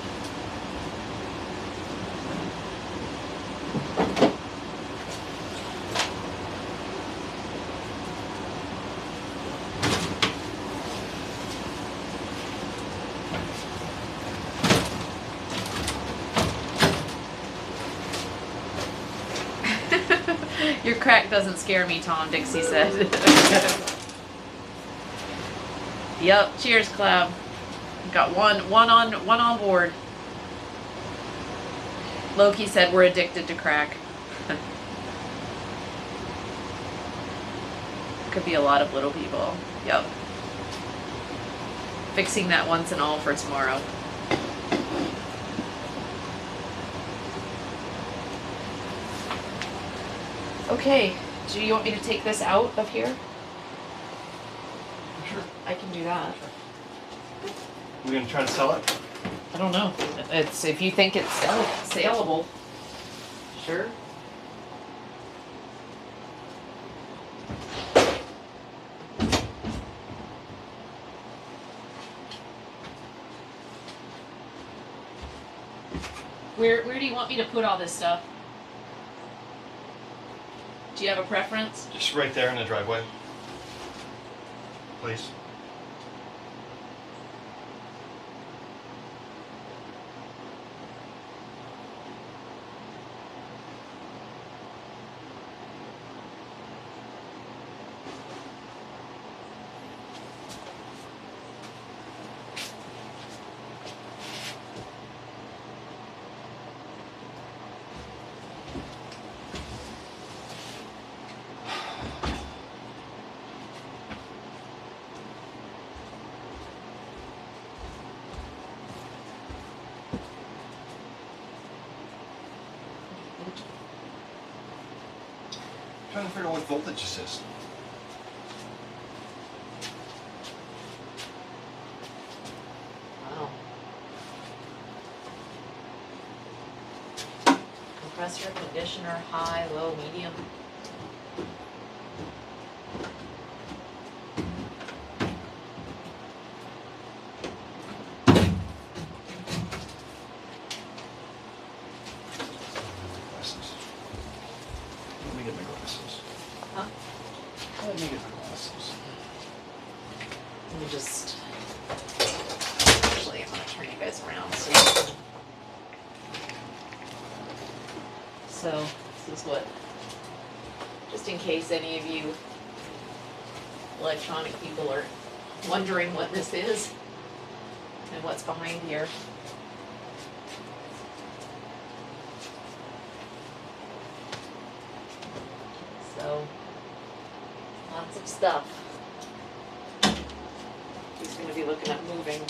Your crack doesn't scare me, Tom, Dixie said. Yep, cheers, Cloud. Got one on board. Loki said we're addicted to crack. Could be a lot of little people. Yep. Fixing that once and all for tomorrow. Okay, do you want me to take this out of here? Sure. I can do that. We're gonna try to sell it? I don't know. It's if you think it's saleable. Sure. Where do you want me to put all this stuff? Do you have a preference? Just right there in the driveway. Please. Trying to figure out what voltage this is. Wow. Compressor, conditioner, high, low, medium. Glasses. Let me get my glasses. Huh? Let me get my glasses. Let me just, actually, I'm gonna turn you guys around so you can. So, this is what, just in case any of you electronic people are wondering what this is and what's behind here. So, lots of stuff. He's going to be looking at moving.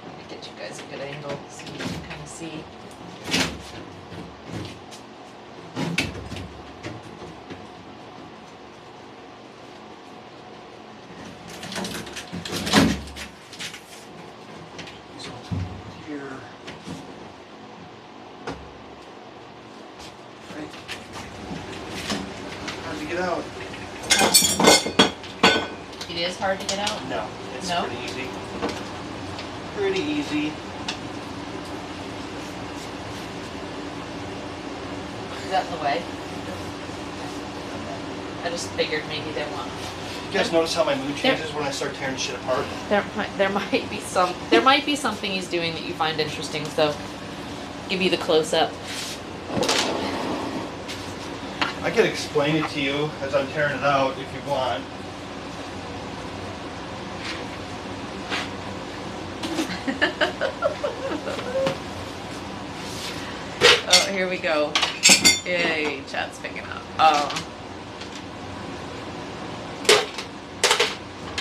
Let me get you guys a good angle so you can kind of see. Here. Right. Hard to get out. It is hard to get out. No, it's No? pretty easy. Pretty easy. Is that in the way? I just figured maybe they want. You guys notice how my mood changes when I start tearing shit apart? There might be something he's doing that you find interesting. So, give you the close up. I could explain it to you as I'm tearing it out if you want. Oh, here we go. Yay, chat's picking up. Oh.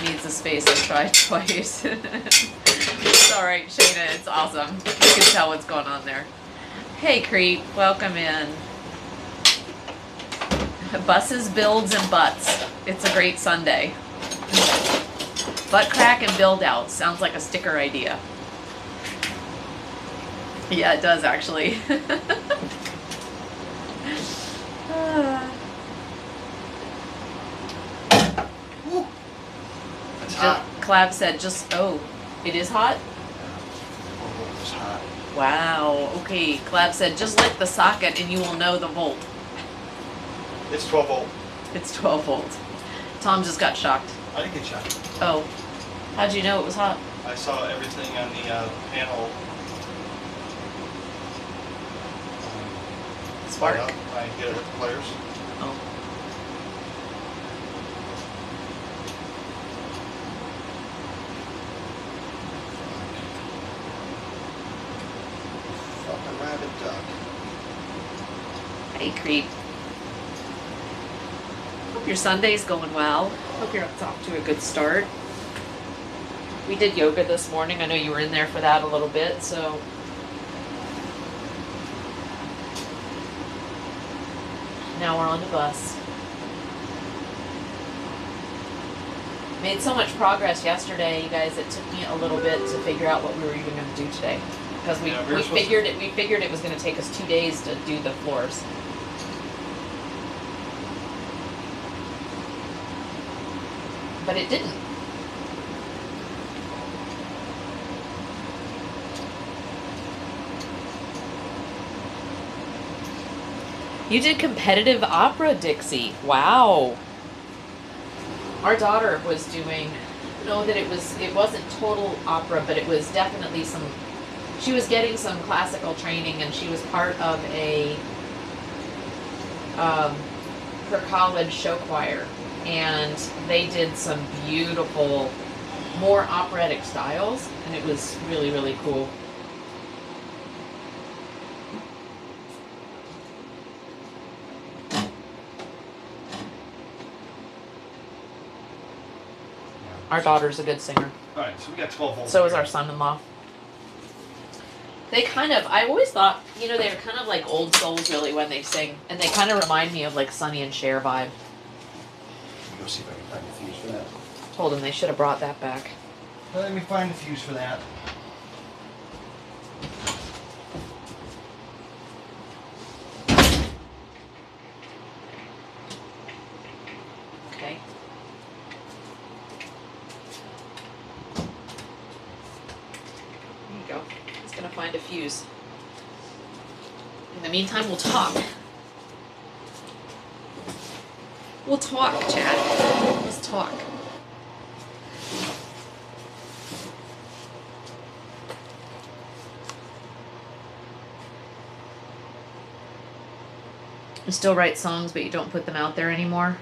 Needs a space. I tried twice. It's alright, Shayna. It's awesome. You can tell what's going on there. Hey, Creep. Welcome in. Buses, builds, and butts. It's a great Sunday. Butt crack and build out. Sounds like a sticker idea. Yeah, it does actually. Woo. It's hot. Clav said oh, it is hot? Oh, it's hot. Wow, okay. Clav said just lick the socket and you will know the volt. It's 12 volt. It's 12 volt. Tom just got shocked. I didn't get shocked. Oh, how'd you know it was hot? I saw everything on the panel. Spark. light up. I hit it with the pliers. Oh. Fucking rabbit duck. Hey, Creep. Hope your Sunday's going well. Hope you're off to a good start. We did yoga this morning. I know you were in there for that a little bit, so. Now we're on the bus. Made so much progress yesterday, you guys, it took me a little bit to figure out what we were even going to do today. Because we figured it was going to take us 2 days to do the floors. But it didn't. You did competitive opera, Dixie. Wow. Our daughter was doing, know that it wasn't total opera, but it was definitely she was getting some classical training, and she was part of her college show choir. And they did some beautiful, more operatic styles, and it was really, really cool. Our daughter's a good singer. Alright, so we got 12 volts. So is our son-in-law. They I always thought, they were kind of like old souls really when they sing. And they kind of remind me of like Sonny and Cher vibe. Go see if I can find the fuse for that. Told them they should have brought that back. Let me find the fuse for that. Okay. fuse. In the meantime, we'll talk. We'll talk, Chad. Let's talk. You still write songs, but you don't put them out there anymore?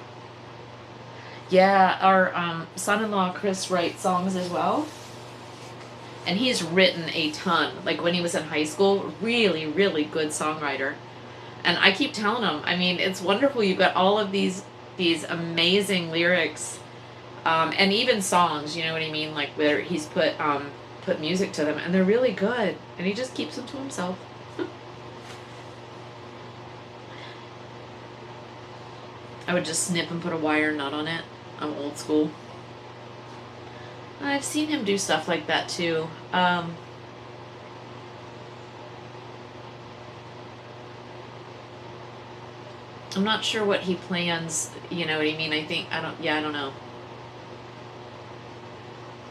Yeah, our son-in-law Chris writes songs as well. And he's written a ton. Like when he was in high school, really, really good songwriter. And I keep telling him, I mean, it's wonderful. You've got all of these amazing lyrics, and even songs. You know what I mean? Like where he's put music to them, and they're really good. And he just keeps them to himself. I would just snip and put a wire nut on it. I'm old school. I've seen him do stuff like that too. I'm not sure what he plans, you know what I mean? I don't know.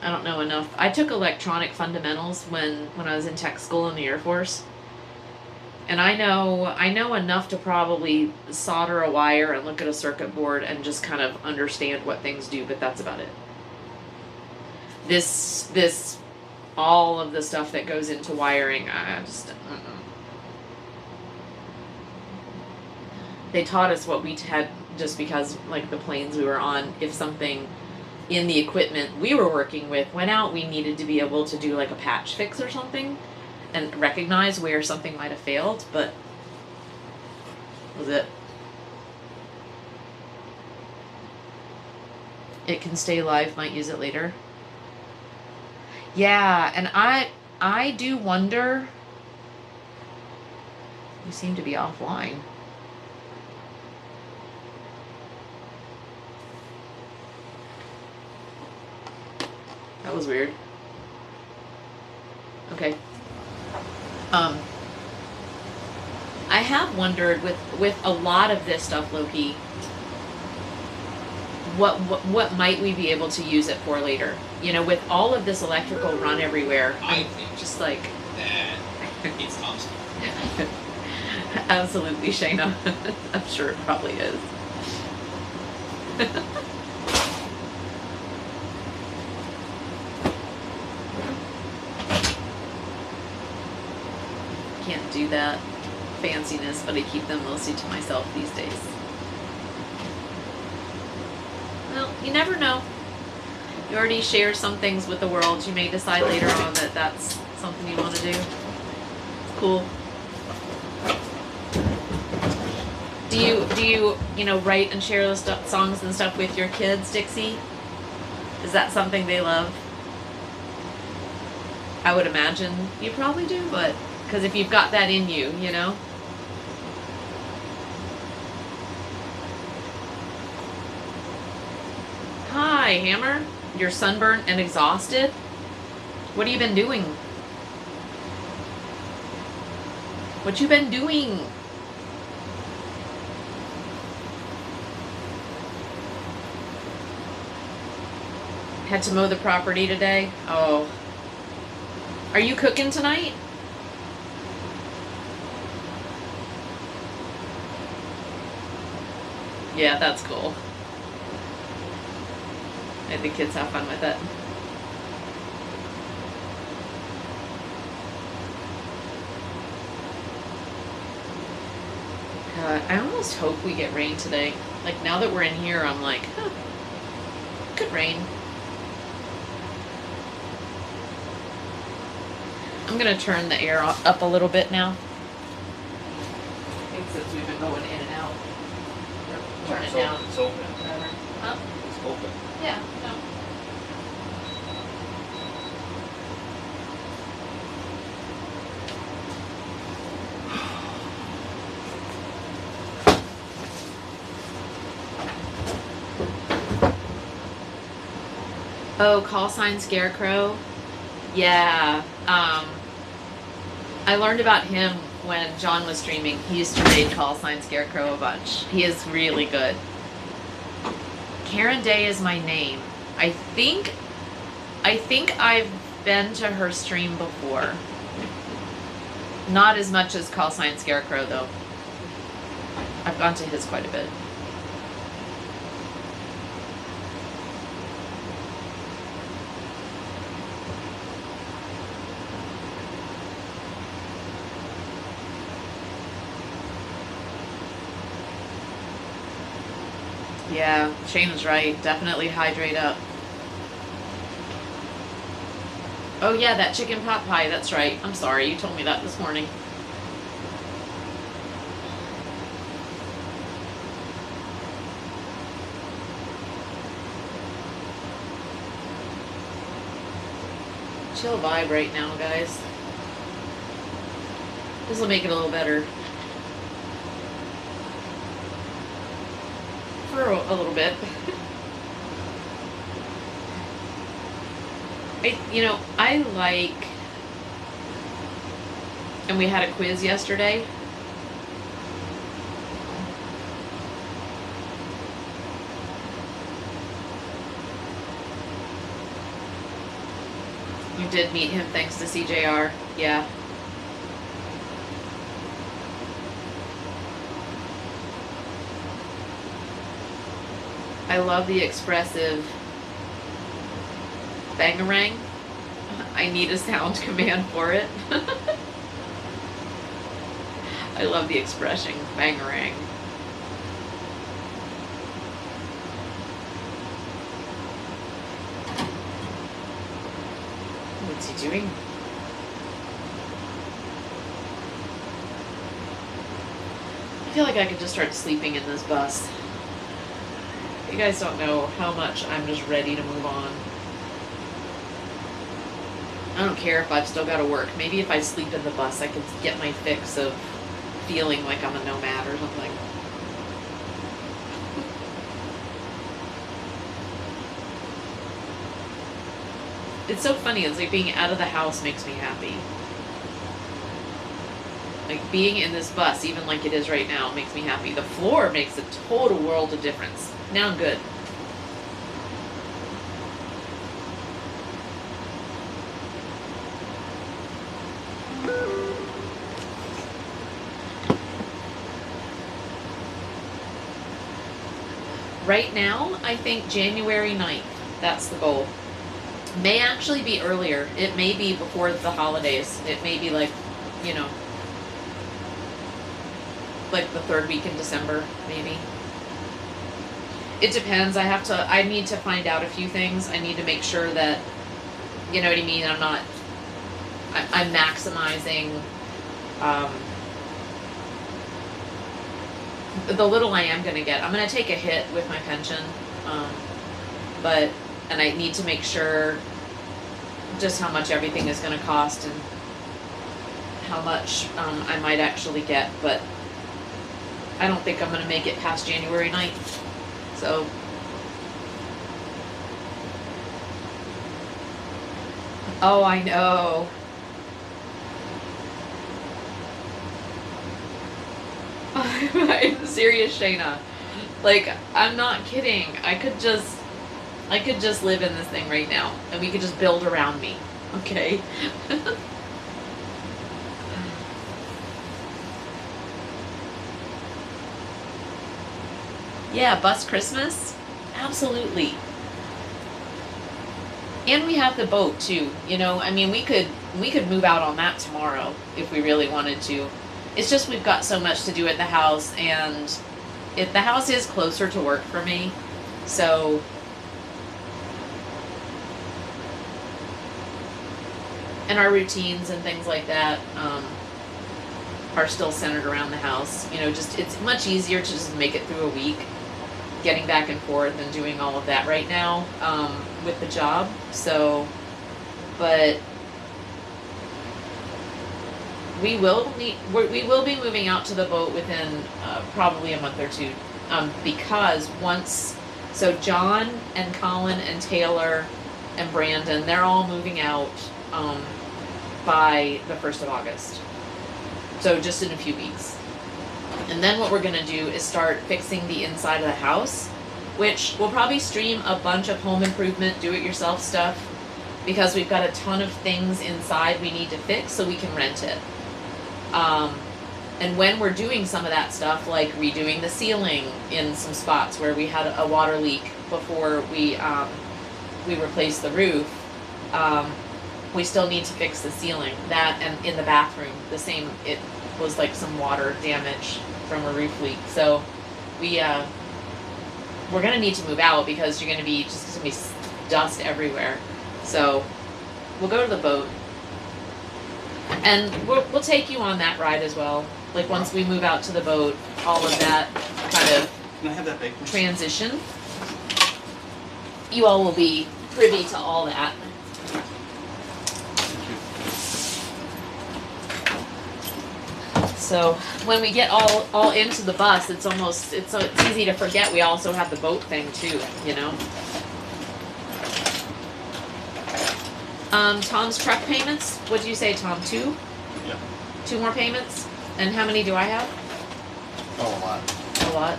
I don't know enough. I took electronic fundamentals when I was in tech school in the Air Force. And I know enough to probably solder a wire and look at a circuit board and just kind of understand what things do, but that's about it. This all of the stuff that goes into wiring, I just don't know. They taught us what we had just because, like the planes we were on, if something in the equipment we were working with went out, we needed to be able to do like a patch fix or something and recognize where something might have failed, but that was it. It can stay live, might use it later. Yeah, and I do wonder. You seem to be offline. That was weird. Okay. I have wondered with a lot of this stuff, Loki, what might we be able to use it for later? You know, with all of this electrical run everywhere. I think just like that it's constant. Absolutely, Shayna. I'm sure it probably is. Can't do that fanciness, but I keep them mostly to myself these days. Well, you never know. You already share some things with the world. You may decide later on that that's something you want to do. It's cool. Do you know, write and share those songs and stuff with your kids, Dixie? Is that something they love? I would imagine you probably do, but because if you've got that in you, you know. Hi, Hammer. You're sunburnt and exhausted? What have you been doing? What you been doing? Had to mow the property today? Oh. Are you cooking tonight? Yeah, that's cool. I think kids have fun with it. God, I almost hope we get rain today. Like, now that we're in here, I'm like, huh, could rain. I'm gonna turn the air up a little bit now. I think since we've been going in and out. Turn it down. It's open. Whatever. Huh? It's open. Yeah, no. Oh, call sign Scarecrow? Yeah. I learned about him when John was streaming. He used to raid call sign Scarecrow a bunch. He is really good. Karen Day is my name. I think I've been to her stream before. Not as much as Call Sign Scarecrow, though. I've gone to his quite a bit. Yeah, Shane was right. Definitely hydrate up. Oh yeah, that chicken pot pie, that's right. I'm sorry, you told me that this morning. Chill vibe right now, guys. This will make it a little better. For a little bit. I like, and we had a quiz yesterday. You did meet him thanks to CJR, yeah. I love the expressive bangarang. I need a sound command for it. I love the expression bangarang. What's he doing? I feel like I could just start sleeping in this bus. You guys don't know how much I'm just ready to move on. I don't care if I've still got to work. Maybe if I sleep in the bus, I can get my fix of feeling like I'm a nomad or something. It's so funny. It's like being out of the house makes me happy. Like being in this bus, even like it is right now, makes me happy. The floor makes a total world of difference. Now I'm good. Right now, I think January 9th. That's the goal. May actually be earlier. It may be before the holidays. It may be like, like the third week in December, maybe. It depends. I need to find out a few things. I need to make sure that, you know what I mean? I'm maximizing, the little I am going to get. I'm going to take a hit with my pension, and I need to make sure just how much everything is going to cost and how much I might actually get, but I don't think I'm going to make it past January 9th. So, oh, I know. I'm serious, Shayna. Like, I'm not kidding. I could just live in this thing right now, and we could just build around me. Okay? Yeah, bus Christmas? Absolutely. And we have the boat too, I mean, we could move out on that tomorrow if we really wanted to. It's just we've got so much to do at the house, and the house is closer to work for me, so and our routines and things like that are still centered around the house. Just it's much easier to just make it through a week, getting back and forth and doing all of that right now with the job. So, but we will be moving out to the boat within probably a month or two, because so John and Colin and Taylor and Brandon, they're all moving out by the 1st of August. So just in a few weeks. And then what we're going to do is start fixing the inside of the house, which will probably stream a bunch of home improvement, do-it-yourself stuff, because we've got a ton of things inside we need to fix so we can rent it. And when we're doing some of that stuff, like redoing the ceiling in some spots where we had a water leak before we replaced the roof, we still need to fix the ceiling. That, and in the bathroom, the same. It was like some water damage from a roof leak. So we're gonna need to move out because you're gonna be dust everywhere. So we'll go to the boat, and we'll take you on that ride as well. Like once we move out to the boat, all of that kind of Can I have that bacon? transition, you all will be privy to all that. So when we get all into the bus, it's easy to forget we also have the boat thing too, you know. Tom's truck payments. What do you say, Tom? 2? Yeah. 2 more payments. And how many do I have? Oh, a lot. A lot.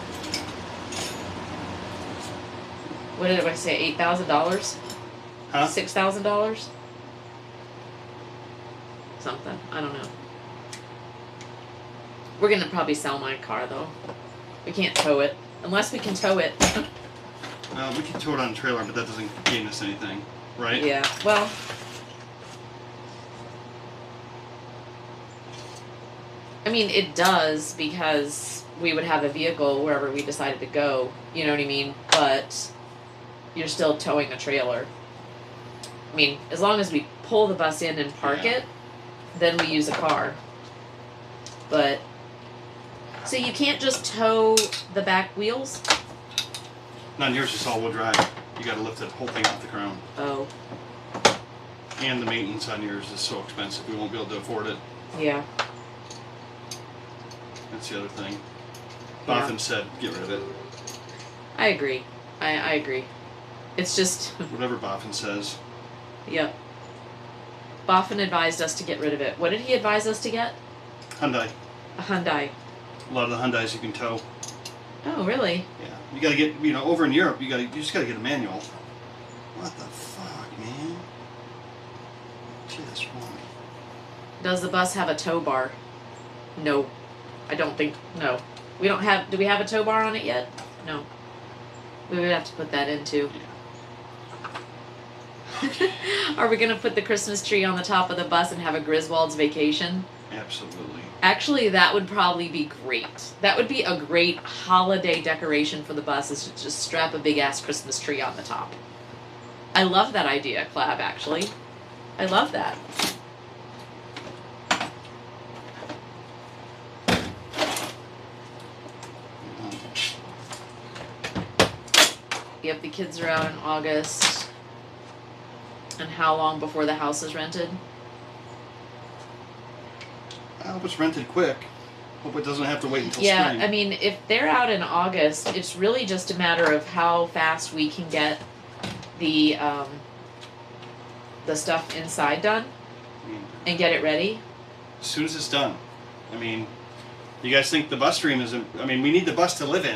What did I say? $8,000? Huh? $6,000? Something. I don't know. We're gonna probably sell my car though. We can't tow it. Unless we can tow it. We can tow it on a trailer, but that doesn't gain us anything, right? Yeah. Well. I mean, it does because we would have a vehicle wherever we decided to go. You know what I mean? But you're still towing a trailer. I mean, as long as we pull the bus in and park it, then we use a car. But so you can't just tow the back wheels? Not yours, it's all-wheel drive. You got to lift that whole thing off the ground. Oh, And the maintenance on yours is so expensive, we won't be able to afford it. yeah. That's the other thing. Yeah. Botham said, get rid of it. I agree. I agree. It's just, Whatever Boffin says. yep. Boffin advised us to get rid of it. What did he advise us to get? Hyundai. A Hyundai. A lot of the Hyundais you can tow. Oh, really? Yeah. You gotta get, over in Europe, you just gotta get a manual. What the fuck, man? Just one. Does the bus have a tow bar? No. I don't think, no. We don't have, do we have a tow bar on it yet? No. We would have to put that in too. Are we gonna put the Christmas tree on the top of the bus and have a Griswold's vacation? Absolutely. Actually, that would probably be great. That would be a great holiday decoration for the bus, is to just strap a big ass Christmas tree on the top. I love that idea, Clab, actually. I love that. Yep, the kids are out in August. And how long before the house is rented? I hope it's rented quick. Hope it doesn't have to wait until Yeah, spring. I mean, if they're out in August, it's really just a matter of how fast we can get the stuff inside done I mean, and get it ready. as soon as it's done. I mean, you guys think the bus stream isn't... I mean, we need the bus to live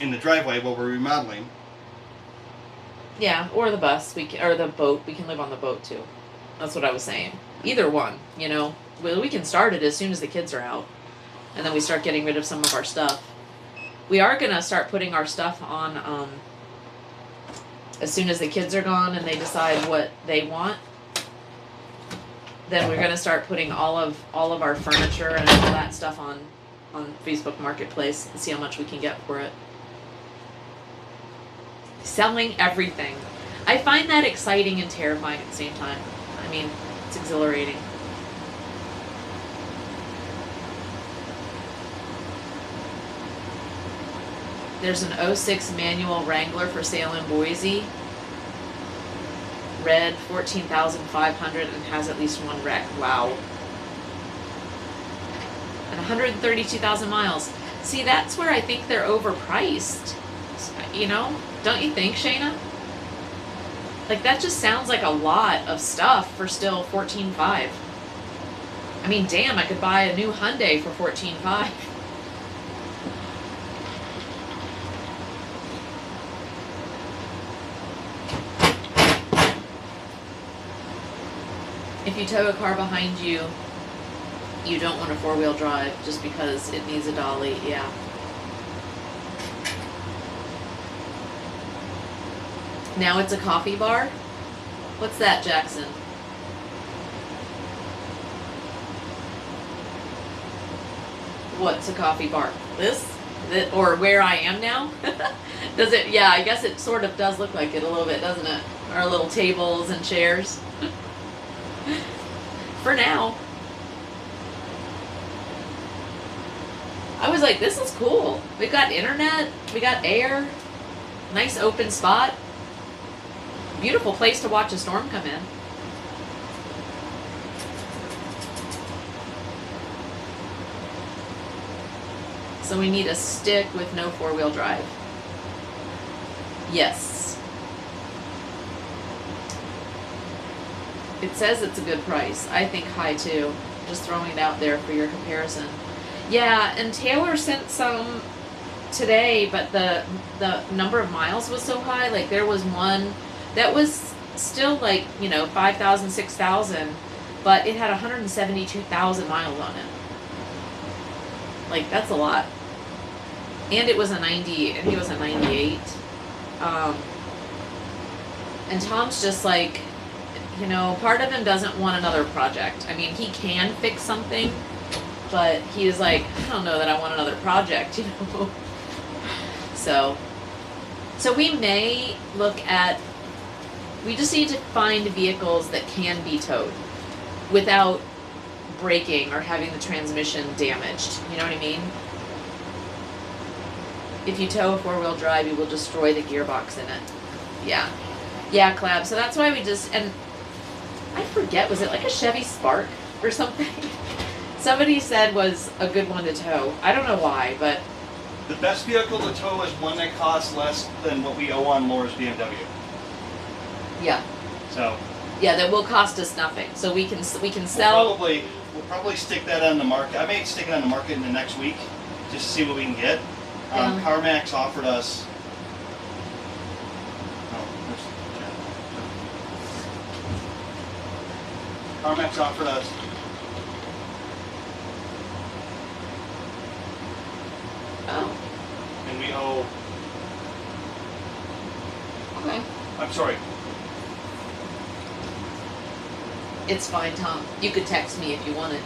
in the driveway while we're remodeling. Yeah, or the bus, or the boat. We can live on the boat too. That's what I was saying. Either one, you know. We can start it as soon as the kids are out, and then we start getting rid of some of our stuff. We are gonna start putting our stuff on as soon as the kids are gone and they decide what they want. Then we're gonna start putting all of our furniture and all that stuff on Facebook Marketplace and see how much we can get for it. Selling everything. I find that exciting and terrifying at the same time. I mean, it's exhilarating. There's an 06 manual Wrangler for sale in Boise. Red, 14,500 and has at least one wreck. Wow. And 132,000 miles. See, that's where I think they're overpriced. You know? Don't you think, Shayna? Like, that just sounds like a lot of stuff for still 14.5. I mean, damn, I could buy a new Hyundai for 14.5. If you tow a car behind you, You don't want a 4-wheel drive just because it needs a dolly, yeah. Now it's a coffee bar? What's that, Jackson? What's a coffee bar? This? Or where I am now? Does it? Yeah, I guess it sort of does look like it a little bit, doesn't it? Our little tables and chairs. For now. I was like, this is cool. We got internet, we got air, nice open spot. Beautiful place to watch a storm come in. So we need a stick with no 4-wheel drive. Yes. It says it's a good price. I think high too. Just throwing it out there for your comparison. Yeah, and Taylor sent some today, but the number of miles was so high. Like there was one that was still like, 5,000, 6,000, but it had 172,000 miles on it. Like that's a lot. And it was a 90, and he was a 98. And Tom's just like, part of him doesn't want another project. I mean, he can fix something, but he is like, I don't know that I want another project, So we may look at, we just need to find vehicles that can be towed without breaking or having the transmission damaged. You know what I mean? If you tow a 4-wheel drive, you will destroy the gearbox in it. Yeah. Yeah, Clab. So that's why we just, and I forget, was it like a Chevy Spark or something? Somebody said was a good one to tow. I don't know why, but. The best vehicle to tow is one that costs less than what we owe on Laura's BMW. Yeah. So. Yeah, that will cost us nothing. So we can sell. We'll probably stick that on the market. I may stick it on the market in the next week, just to see what we can get. Yeah. CarMax offered us. CarMax offered us. Oh. And we owe. Okay. I'm sorry. It's fine, Tom. You could text me if you wanted.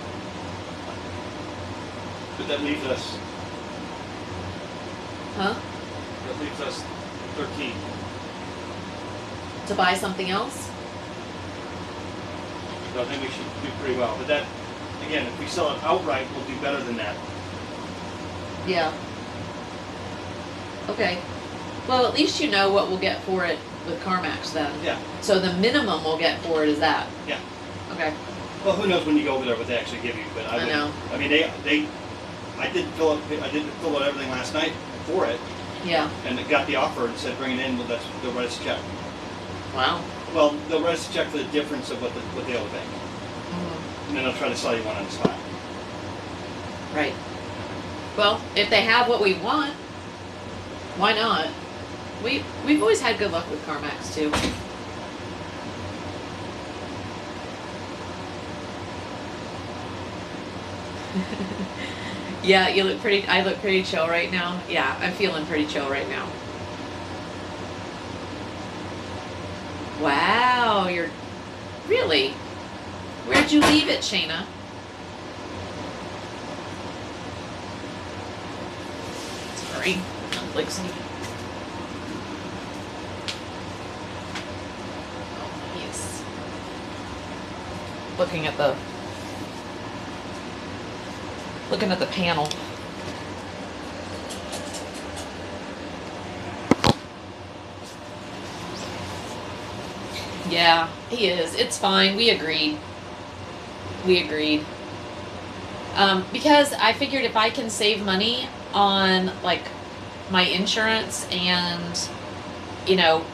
But that leaves us. Huh? That leaves us 13. To buy something else? So I think we should do pretty well. But that, again, if we sell it outright, we'll do better than that. Yeah. Okay. Well, at least you know what we'll get for it with CarMax then. Yeah. So the minimum we'll get for it is that. Yeah. Okay. Well, who knows when you go over there what they actually give you? But I know. I mean, I did fill out everything last night for it, Yeah. and it got the offer and said bring it in. Well, they'll write us a check. Wow. Well, they'll write us a check for the difference of what they owe the bank, Mhm. and then they'll try to sell you one on the spot. Right. Well, if they have what we want, why not? We've always had good luck with CarMax too. Yeah, I look pretty chill right now. Yeah, I'm feeling pretty chill right now. Wow, you're really? Where'd you leave it, Shayna? Sorry. Like some. Oh, he's looking at the panel. Yeah, he is. It's fine. We agreed. Because I figured if I can save money on like my insurance and no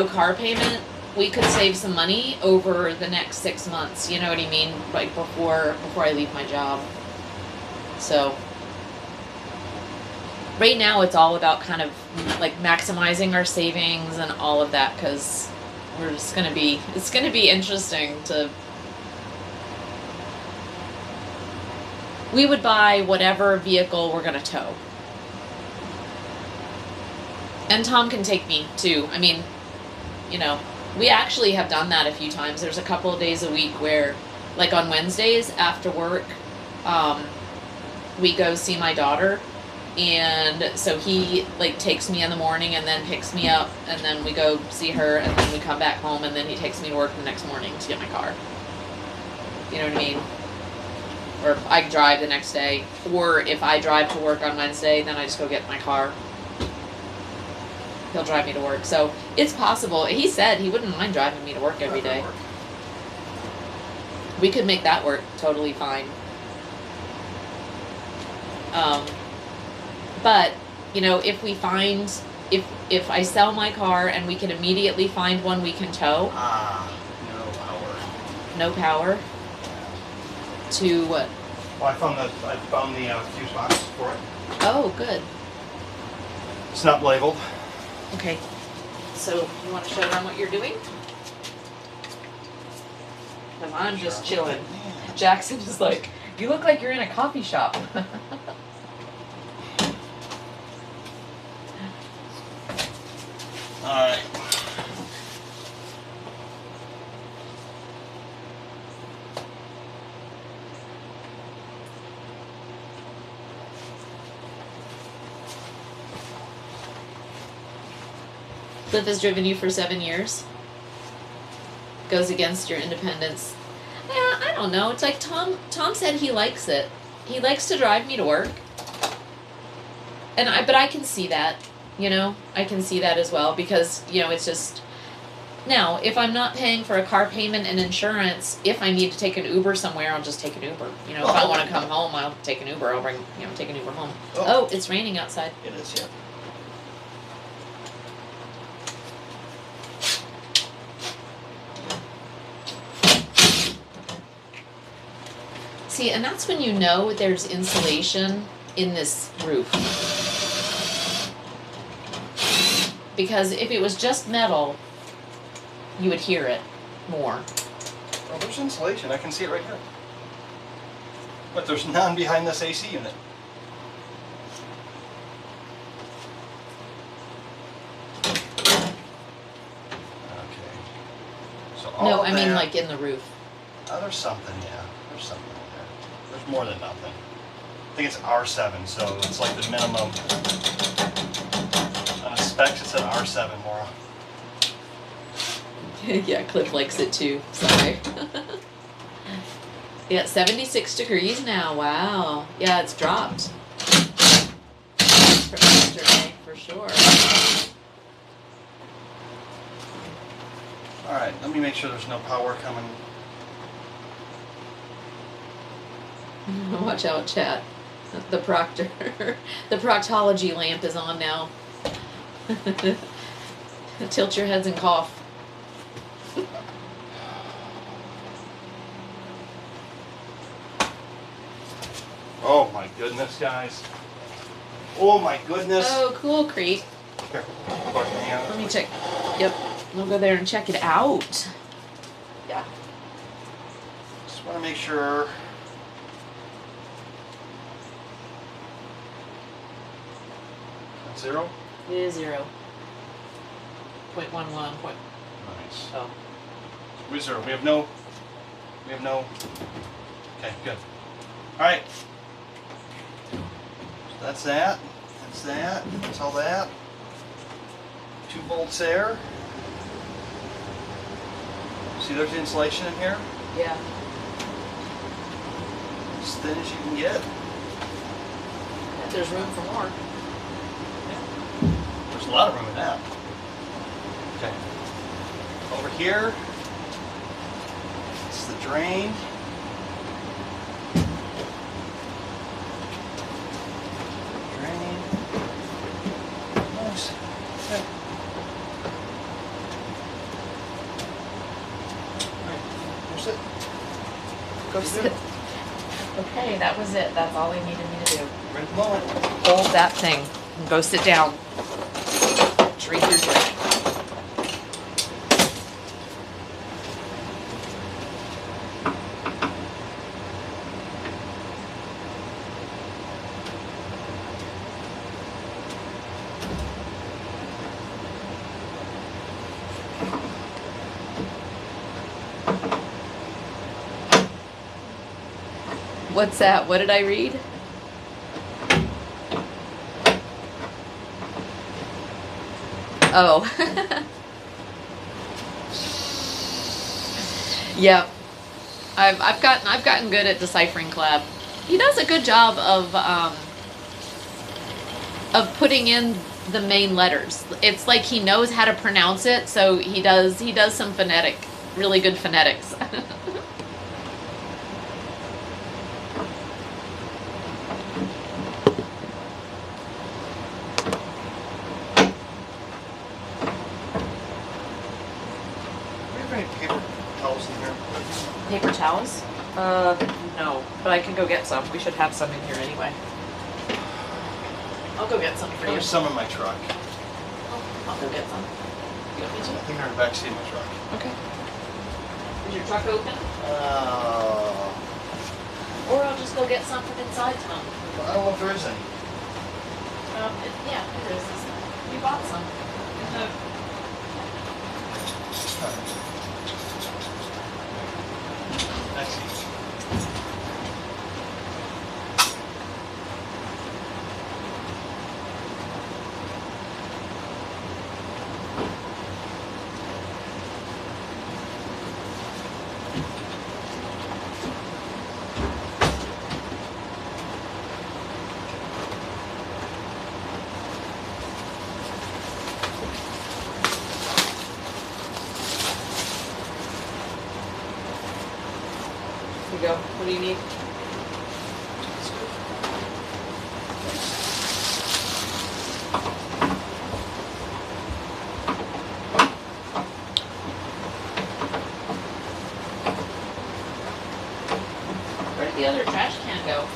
car payment, we could save some money over the next 6 months. You know what I mean? Like before I leave my job. So right now it's all about kind of like maximizing our savings and all of that, because it's going to be interesting to we would buy whatever vehicle we're gonna tow. And Tom can take me too. I mean, you know, we actually have done that a few times. There's a couple of days a week where, like on Wednesdays after work, we go see my daughter. And so he like takes me in the morning and then picks me up, and then we go see her, and then we come back home, and then he takes me to work the next morning to get my car. You know what I mean? Or I drive the next day. Or if I drive to work on Wednesday, then I just go get my car. He'll drive me to work. So it's possible. He said he wouldn't mind driving me to work every day. We could make that work totally fine. But, you know, if we find, if I sell my car and we can immediately find one we can tow. No power. No power. To what? Well, I found the fuse box for it. Oh, good. It's not labeled. Okay. So you want to show them what you're doing? Because I'm just chilling. Jackson is like, you look like you're in a coffee shop. All right. Cliff has driven you for 7 years. Goes against your independence. Yeah, I don't know. It's like Tom said he likes it. He likes to drive me to work. But I can see that, you know. I can see that as well because, you know, it's just now, if I'm not paying for a car payment and insurance, if I need to take an Uber somewhere, I'll just take an Uber. You know, if I want to come home, I'll take an Uber. I'll take an Uber home. Oh, it's raining outside. It is, yeah. See, and that's when you know there's insulation in this roof. Because if it was just metal, you would hear it more. Well, there's insulation. I can see it right here. But there's none behind this AC unit. Okay. So all No, of I mean that- like in the roof. Oh, there's something, yeah. There's something in there. There's more than nothing. I think it's R7, so it's like the minimum. On the specs, it said R7, Laura. Yeah, Cliff likes it too. Sorry. Yeah, 76 degrees now. Wow. Yeah, it's dropped. From yesterday, for sure. All right, let me make sure there's no power coming. Watch out, chat. The proctor. The proctology lamp is on now. Tilt your heads and cough. Oh my goodness, guys. Oh my goodness. Oh, cool, Creep. Here, put my hand Let up. me check. Yep. We'll go there and check it out. Yeah. Just want to make sure. That's 0? It is 0. 0.11. Nice. Oh. We're 0. We have no. Okay, good. All right. So that's that. That's that. That's all that. 2 bolts there. See, there's insulation in here. Yeah. As thin as you can get. There's room for more. There's a lot of room in that. Okay. Over here, it's the drain. Drain. Nice. Okay. Alright, there's it. Goes through. Okay, that was it. That's all they needed me to do. Right at the moment. Hold that thing and go sit down. Drink your drink. What's that? What did I read? Oh. Yep. I've gotten good at deciphering Clab. He does a good job of putting in the main letters. It's like he knows how to pronounce it, so he does some really good phonetics. Do we have any paper towels in here? Paper towels? No, but I can go get some. We should have some in here anyway. I'll go get some for you. There's some in my truck. I'll go get some. You want me I to? think they're in the back seat of my truck. Okay. Is your truck open? Or I'll just go get some from inside town. I don't know if there is any. Yeah, there is. You bought some. I see. Here you go. What do you need? Where did the other trash can go?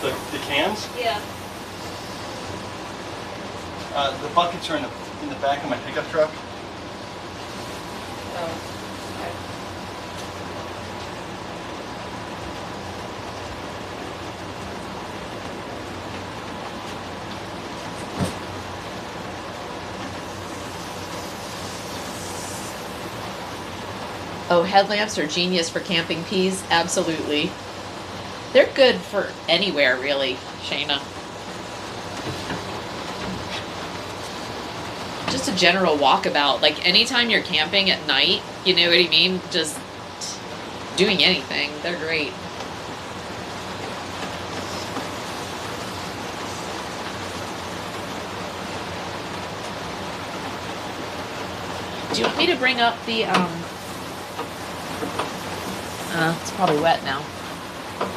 The cans? Yeah. The buckets are in the back of my pickup truck. Oh. Okay. Oh, headlamps are genius for camping peas. Absolutely. They're good for anywhere, really, Shayna. Just a general walkabout. Like, anytime you're camping at night, you know what I mean? Just doing anything. They're great. Do you want me to bring up the, it's probably wet now.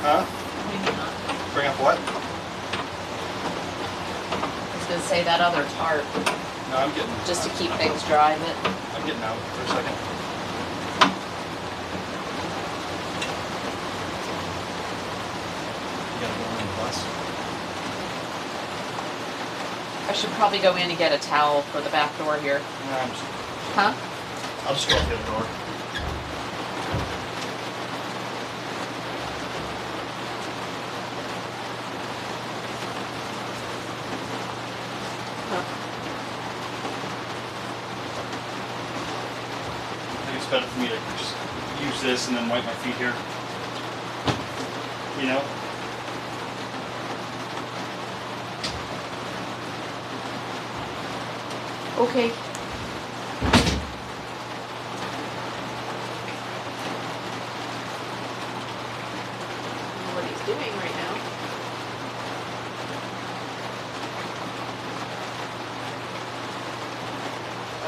Huh? Maybe not. Bring up what? I was gonna say that other tarp, No, I'm getting. just to keep things dry, but I'm getting out for a second. You gotta go on the bus. I should probably go in and get a towel for the back door here. No, Huh? I'll just go out the other door. I think it's better for me to just use this and then wipe my feet here. You know? Okay. What he's doing right now.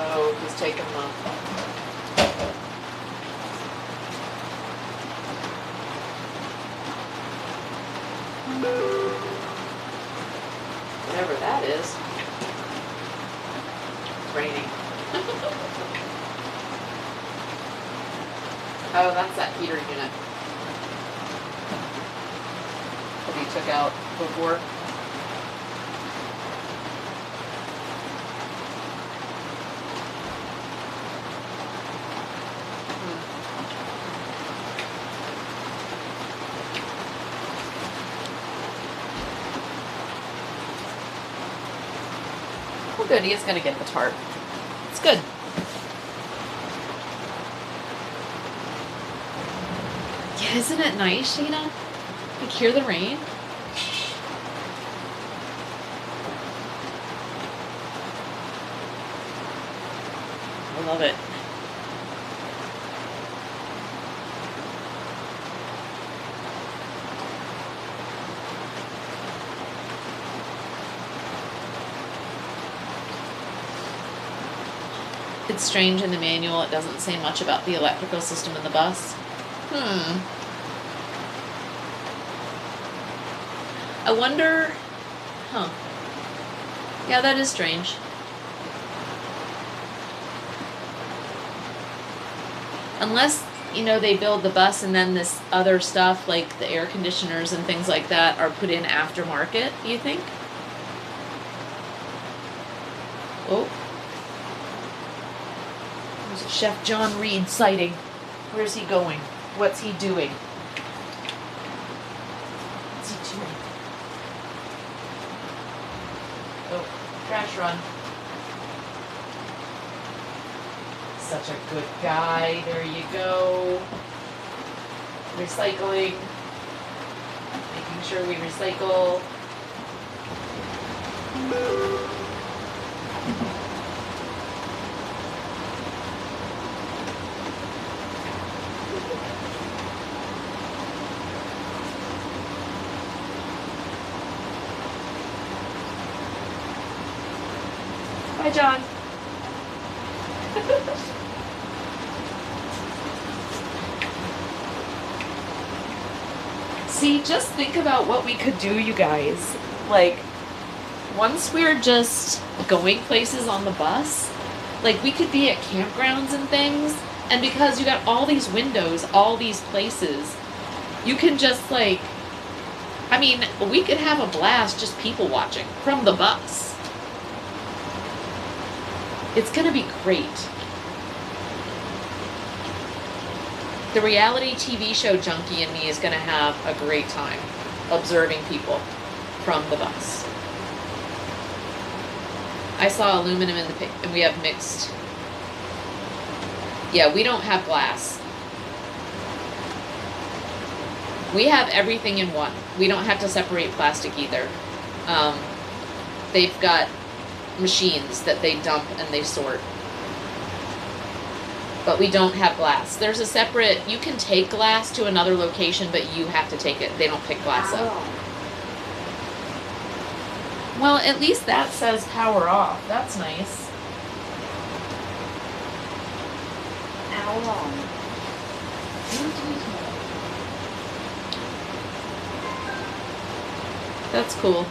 Oh, he's taking the. Whatever that is. It's raining. Oh, that's that heater unit that he took out before. Well, good. He is going to get the tarp. It's good. Yeah, isn't it nice, Sheena? Like, hear the rain? I love it. It's strange in the manual, it doesn't say much about the electrical system in the bus. I wonder, yeah, that is strange. Unless, they build the bus and then this other stuff, like the air conditioners and things like that, are put in aftermarket, you think? Oh. There's a Chef John Reed sighting. Where's he going? What's he doing? What's he doing? Oh, trash run. Such a good guy. There you go. Recycling. Making sure we recycle. Bye, John. See, just think about what we could do, you guys. Like, once we're just going places on the bus, like, we could be at campgrounds and things, and because you got all these windows, all these places, you can just, like, I mean, we could have a blast just people watching from the bus. It's gonna be great. The reality TV show junkie in me is gonna have a great time observing people from the bus. I saw aluminum in the pic, and we have mixed. Yeah, we don't have glass. We have everything in one. We don't have to separate plastic either. They've got machines that they dump and they sort. But we don't have glass. There's a separate, you can take glass to another location, but you have to take it. They don't pick glass up. Well, at least that says power off. That's nice. How long? That's cool.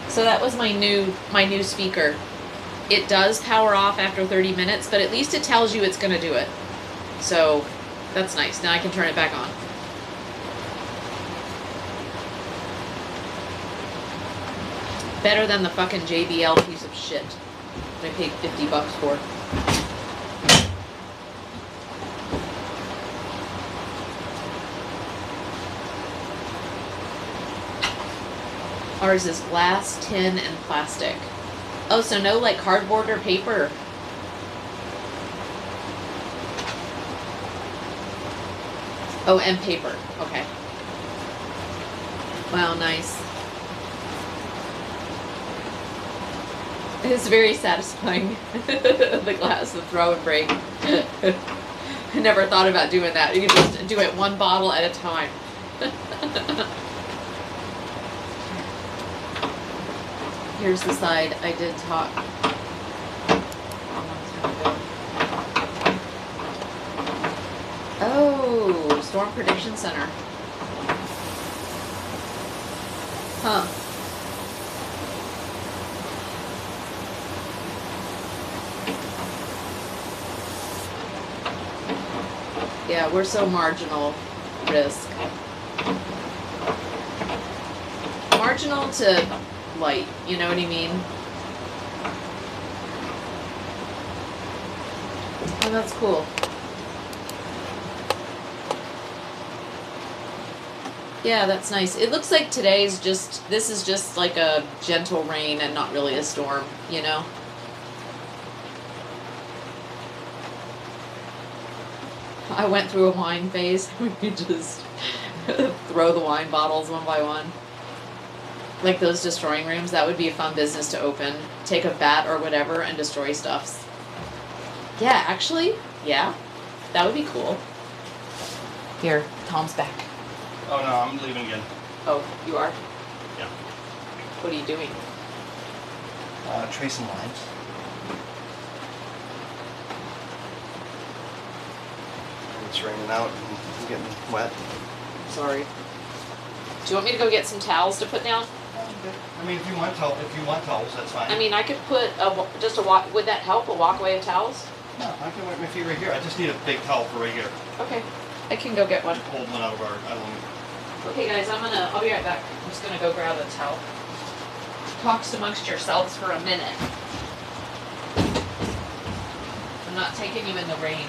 So that was my new speaker. It does power off after 30 minutes, but at least it tells you it's going to do it. So that's nice. Now I can turn it back on. Better than the fucking JBL piece of shit that I paid $50 for. Ours is glass, tin, and plastic. Oh, so no like cardboard or paper. Oh, and paper. Okay. Wow, nice. It's very satisfying. The glass, the throw and break. I never thought about doing that. You can just do it one bottle at a time. Here's the side I did talk. Oh, Storm Prediction Center. Huh. Yeah, we're so marginal risk. Marginal to light, you know what I mean? Oh, that's cool. Yeah, that's nice. It looks like this is just like a gentle rain and not really a storm, you know? I went through a wine phase. We just throw the wine bottles one by one. Like those destroying rooms, that would be a fun business to open. Take a bat or whatever and destroy stuffs. Yeah, actually, yeah, that would be cool. Here, Tom's back. Oh no, I'm leaving again. Oh, you are? Yeah. What are you doing? Tracing lines. It's raining out and I'm getting wet. Sorry. Do you want me to go get some towels to put down? I mean, if you want towels, that's fine. I mean, I could put just a walk. Would that help? A walkway of towels? No, I can wipe my feet right here. I just need a big towel for right here. Okay, I can go get one. Hold one out of our. Okay, guys, I'll be right back. I'm just gonna go grab a towel. Talk amongst yourselves for a minute. I'm not taking you in the rain.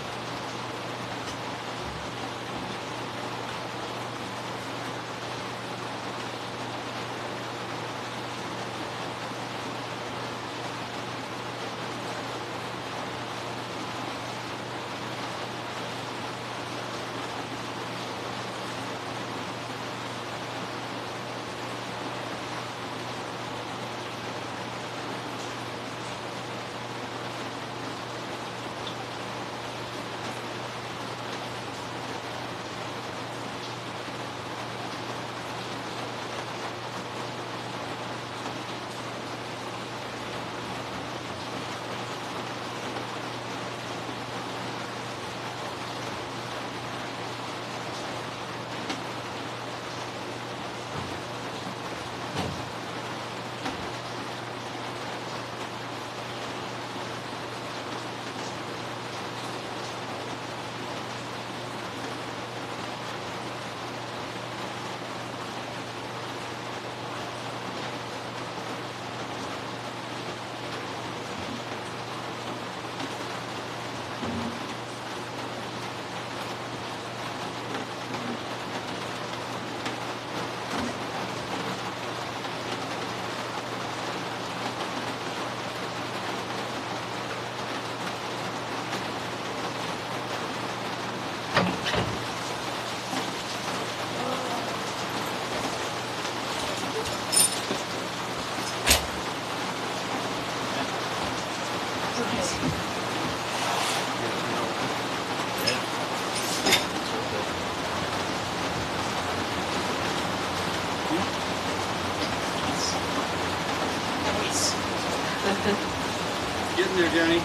Getting there, Johnny.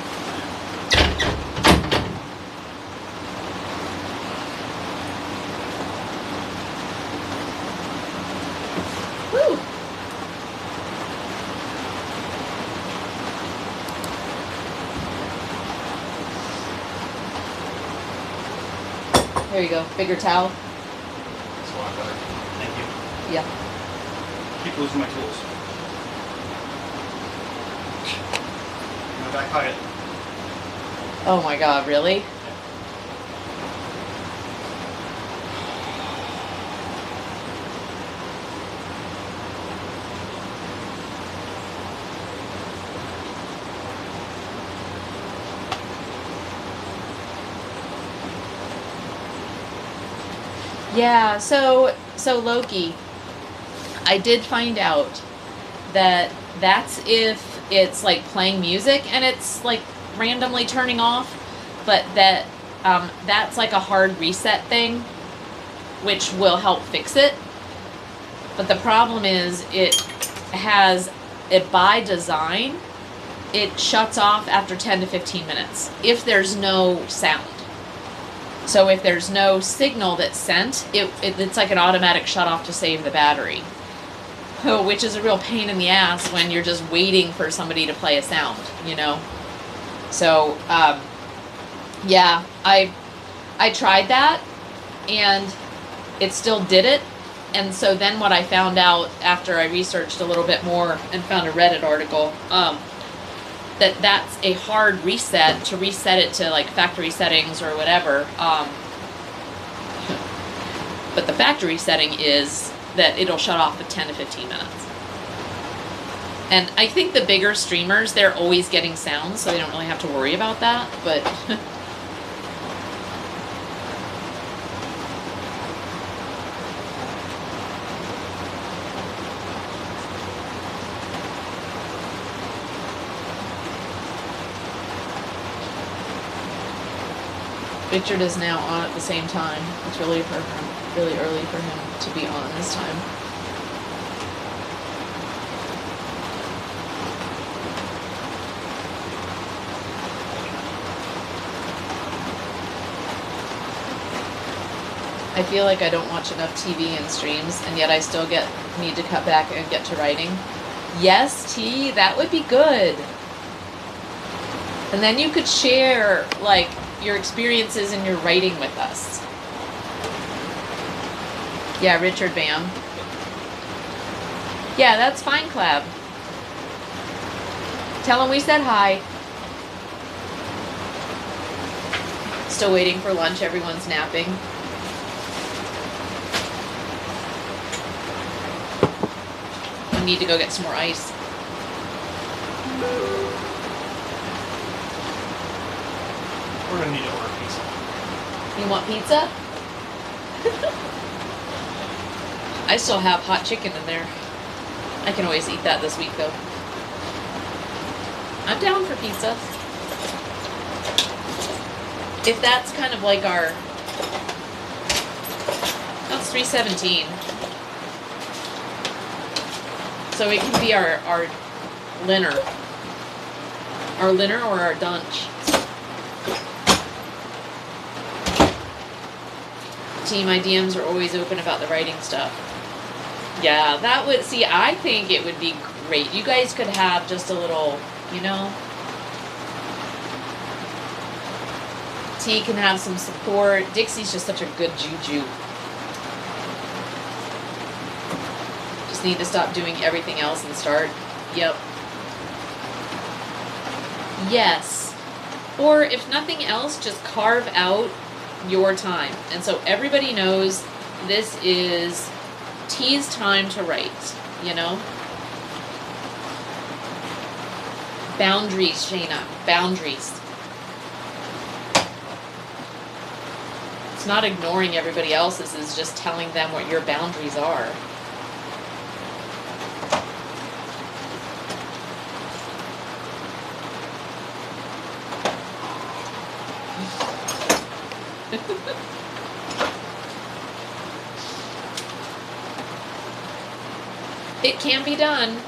Woo! There you go. Bigger towel. That's a lot better. Thank you. Yeah. Keep losing my tools. My back pocket. Oh my god, really? Yeah, so Loki, I did find out that that's if it's like playing music and it's like randomly turning off, but that's like a hard reset thing, which will help fix it. But the problem is by design, it shuts off after 10 to 15 minutes if there's no sound. So if there's no signal that's sent, it's like an automatic shut off to save the battery. Which is a real pain in the ass when you're just waiting for somebody to play a sound, you know? So, yeah, I tried that and it still did it. And so then what I found out after I researched a little bit more and found a Reddit article, that's a hard reset to reset it to like factory settings or whatever. But the factory setting is that it'll shut off at 10 to 15 minutes. And I think the bigger streamers, they're always getting sounds, so they don't really have to worry about that, but Richard is now on at the same time. It's really really early for him to be on this time. I feel like I don't watch enough TV and streams, and yet I still need to cut back and get to writing. Yes, T, that would be good. And then you could share, like, your experiences in your writing with us. Yeah, Richard Bam. Yeah, that's fine, Clab. Tell him we said hi. Still waiting for lunch, everyone's napping. I need to go get some more ice. We're gonna need to order pizza. You want pizza? I still have hot chicken in there. I can always eat that this week though. I'm down for pizza. If that's kind of like our... That's $3.17. So it can be our dinner. Our dinner or our lunch. My DMs are always open about the writing stuff. Yeah, that would, see, I think it would be great. You guys could have just a little, you know. T can have some support. Dixie's just such a good juju. Just need to stop doing everything else and start. Yep. Yes. Or if nothing else, just carve out your time. And so everybody knows this is T's time to write, you know? Boundaries, Shayna. Boundaries. It's not ignoring everybody else's, it's just telling them what your boundaries are. It can be done.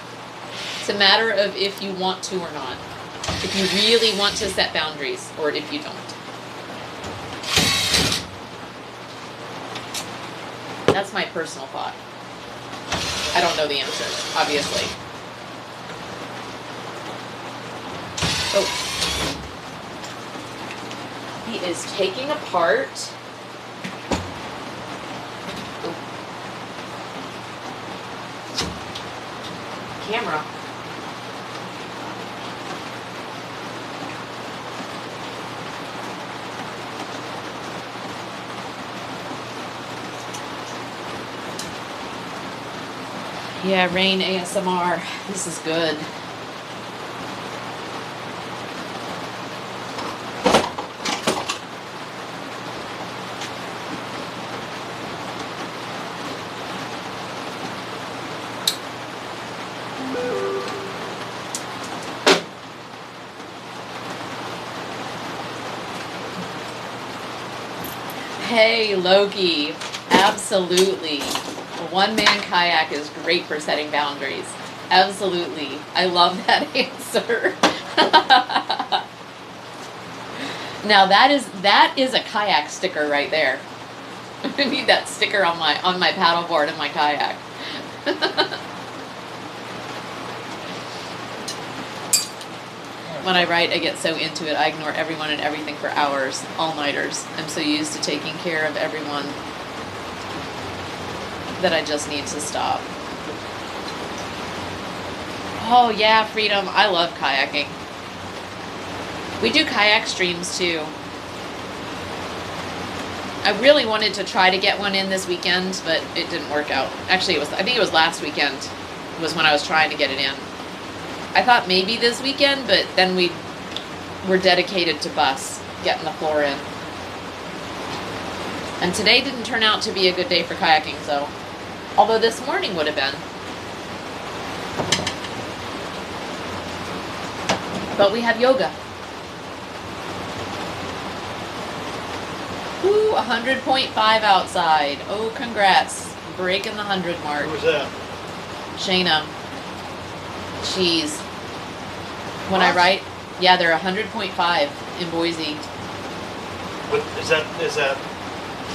It's a matter of if you want to or not. If you really want to set boundaries, or if you don't. That's my personal thought. I don't know the answer, obviously. Oh. He is taking apart. Camera. Yeah, Rain ASMR. This is good. Hey, Loki. Absolutely. A one-man kayak is great for setting boundaries. Absolutely. I love that answer. Now that is a kayak sticker right there. I need that sticker on my paddleboard and my kayak. When I write, I get so into it, I ignore everyone and everything for hours, all-nighters. I'm so used to taking care of everyone that I just need to stop. Oh yeah, Freedom, I love kayaking. We do kayak streams too. I really wanted to try to get one in this weekend, but it didn't work out. Actually, I think it was last weekend was when I was trying to get it in. I thought maybe this weekend, but then we were dedicated to bus, getting the floor in. And today didn't turn out to be a good day for kayaking, so. Although this morning would have been. But we have yoga. Woo! 100.5 outside. Oh, congrats. Breaking the 100 mark. Who was that? Shayna. Cheese. When I What? write, yeah, they're 100.5 in Boise. What, is that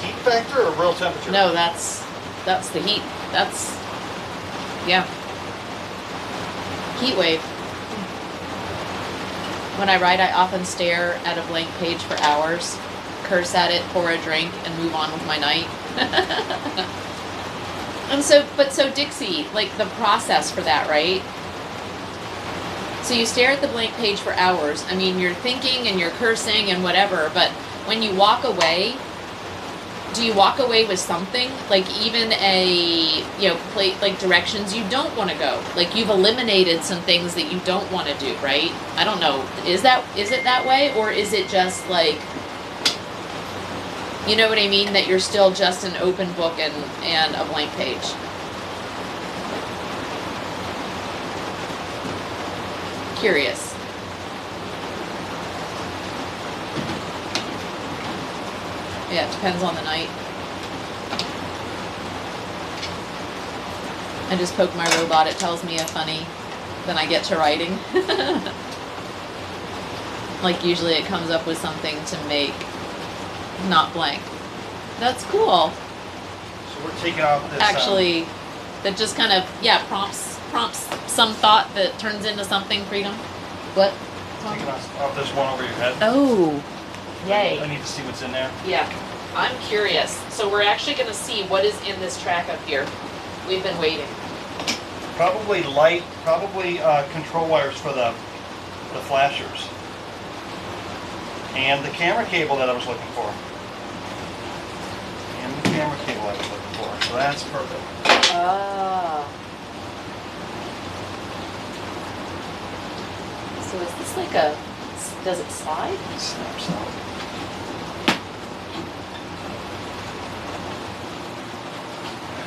heat factor or real temperature? No, that's the heat. That's, yeah. Heat wave. When I write, I often stare at a blank page for hours, curse at it, pour a drink, and move on with my night. And so Dixie, like the process for that, right? So you stare at the blank page for hours. I mean, you're thinking and you're cursing and whatever, but when you walk away, do you walk away with something? Like even like directions you don't want to go. Like you've eliminated some things that you don't want to do, right? I don't know. Is it that way, or is it just like, you know what I mean? That you're still just an open book and a blank page. Curious. Yeah, it depends on the night. I just poke my robot, it tells me a funny, then I get to writing. Like usually it comes up with something to make not blank. That's cool. So we're taking off this. Actually, that just kind of, yeah, prompts some thought that turns into something, Freedom. What? Taking off this one over your head. Oh, I yay. need to see what's in there. Yeah, I'm curious. So we're actually going to see what is in this track up here. We've been waiting. Probably light. Probably control wires for the flashers. And the camera cable that I was looking for. And the camera cable I was looking for. So that's perfect. Ah. So is this like a, does it slide? It snaps out.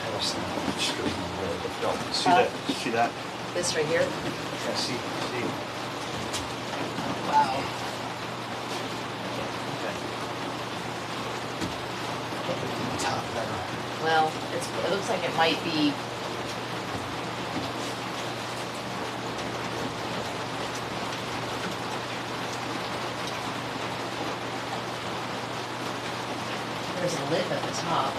It'll snap. It just goes in the middle of the belt. See that? See that? This right here? Yeah, see. Wow. Top better. Well, it looks like it might be. There's a lip at the top.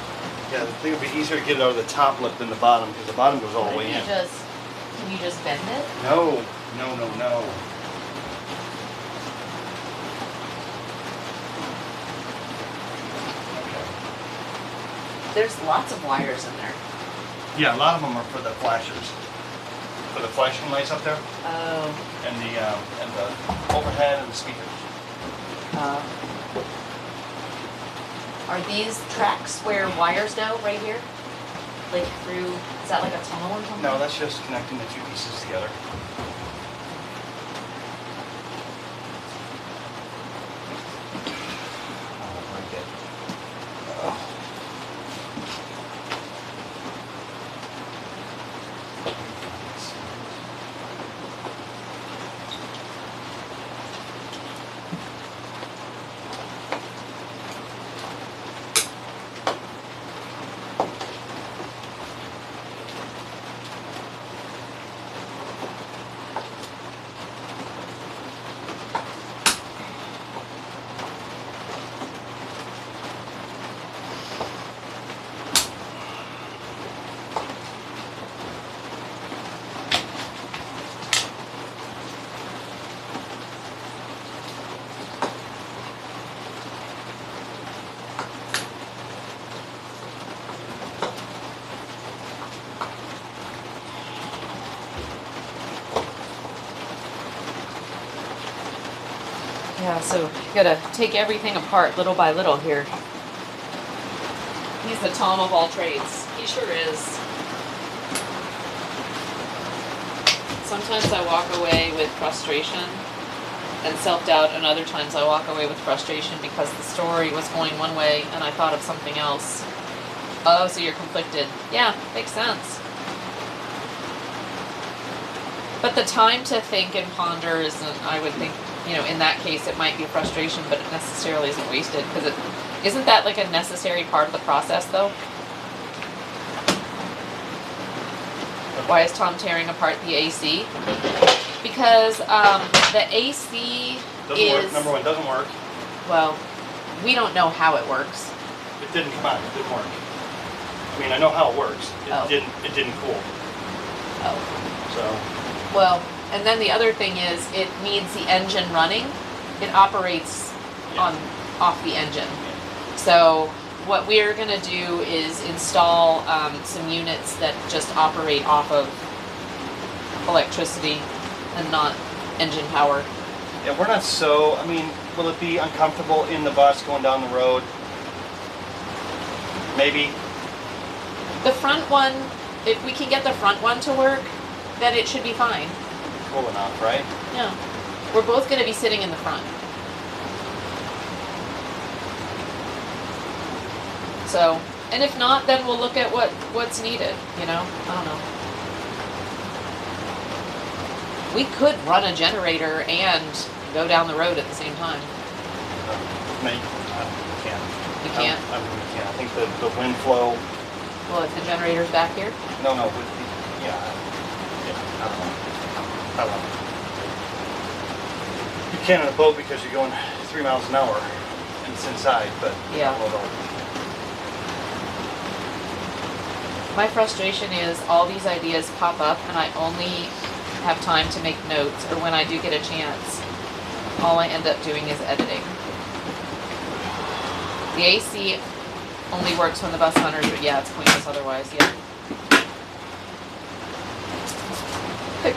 Yeah, I think it'd be easier to get it out of the top lip than the bottom because the bottom goes all the way in. Can you just bend it? No. There's lots of wires in there. Yeah, a lot of them are for the flashers. For the flashing lights up there, Oh. and the overhead and the speakers. Are these tracks where wires go right here? Like through, is that like a tunnel or something? No, that's just connecting the two pieces together. Yeah, so you gotta take everything apart little by little here. He's the Tom of all trades. He sure is. Sometimes I walk away with frustration and self-doubt, and other times I walk away with frustration because the story was going one way and I thought of something else. Oh, so you're conflicted. Yeah, makes sense. But the time to think and ponder isn't, I would think, in that case it might be frustration, but it necessarily isn't wasted because Isn't that like a necessary part of the process, though? Why is Tom tearing apart the AC? Because the AC Doesn't is, work. Number one, doesn't work. well, we don't know how it works. It didn't come on. It didn't work. I mean, I know how it works. It Oh. didn't. It didn't cool. Oh. So Well, and then the other thing is it needs the engine running. It operates Yeah. off the engine. So what we're gonna do is install some units that just operate off of electricity and not engine power. yeah, we're not so. I mean, will it be uncomfortable in the bus going down the road? Maybe. The front one, if we can get the front one to work, then it should be fine. Cool enough, right? Yeah. We're both gonna be sitting in the front. So, and if not, then we'll look at what's needed, you know? I don't know. We could run a generator and go down the road at the same time. No, you can't. You can't? I really can't. I think the wind flow. Well, if the generator's back here? No, yeah. I don't know. I don't know. You can in a boat because you're going 3 miles an hour and it's inside, but Yeah. I don't know. My frustration is all these ideas pop up and I only have time to make notes, or when I do get a chance, all I end up doing is editing. The AC only works when the bus hunters, but yeah, it's pointless otherwise, yeah.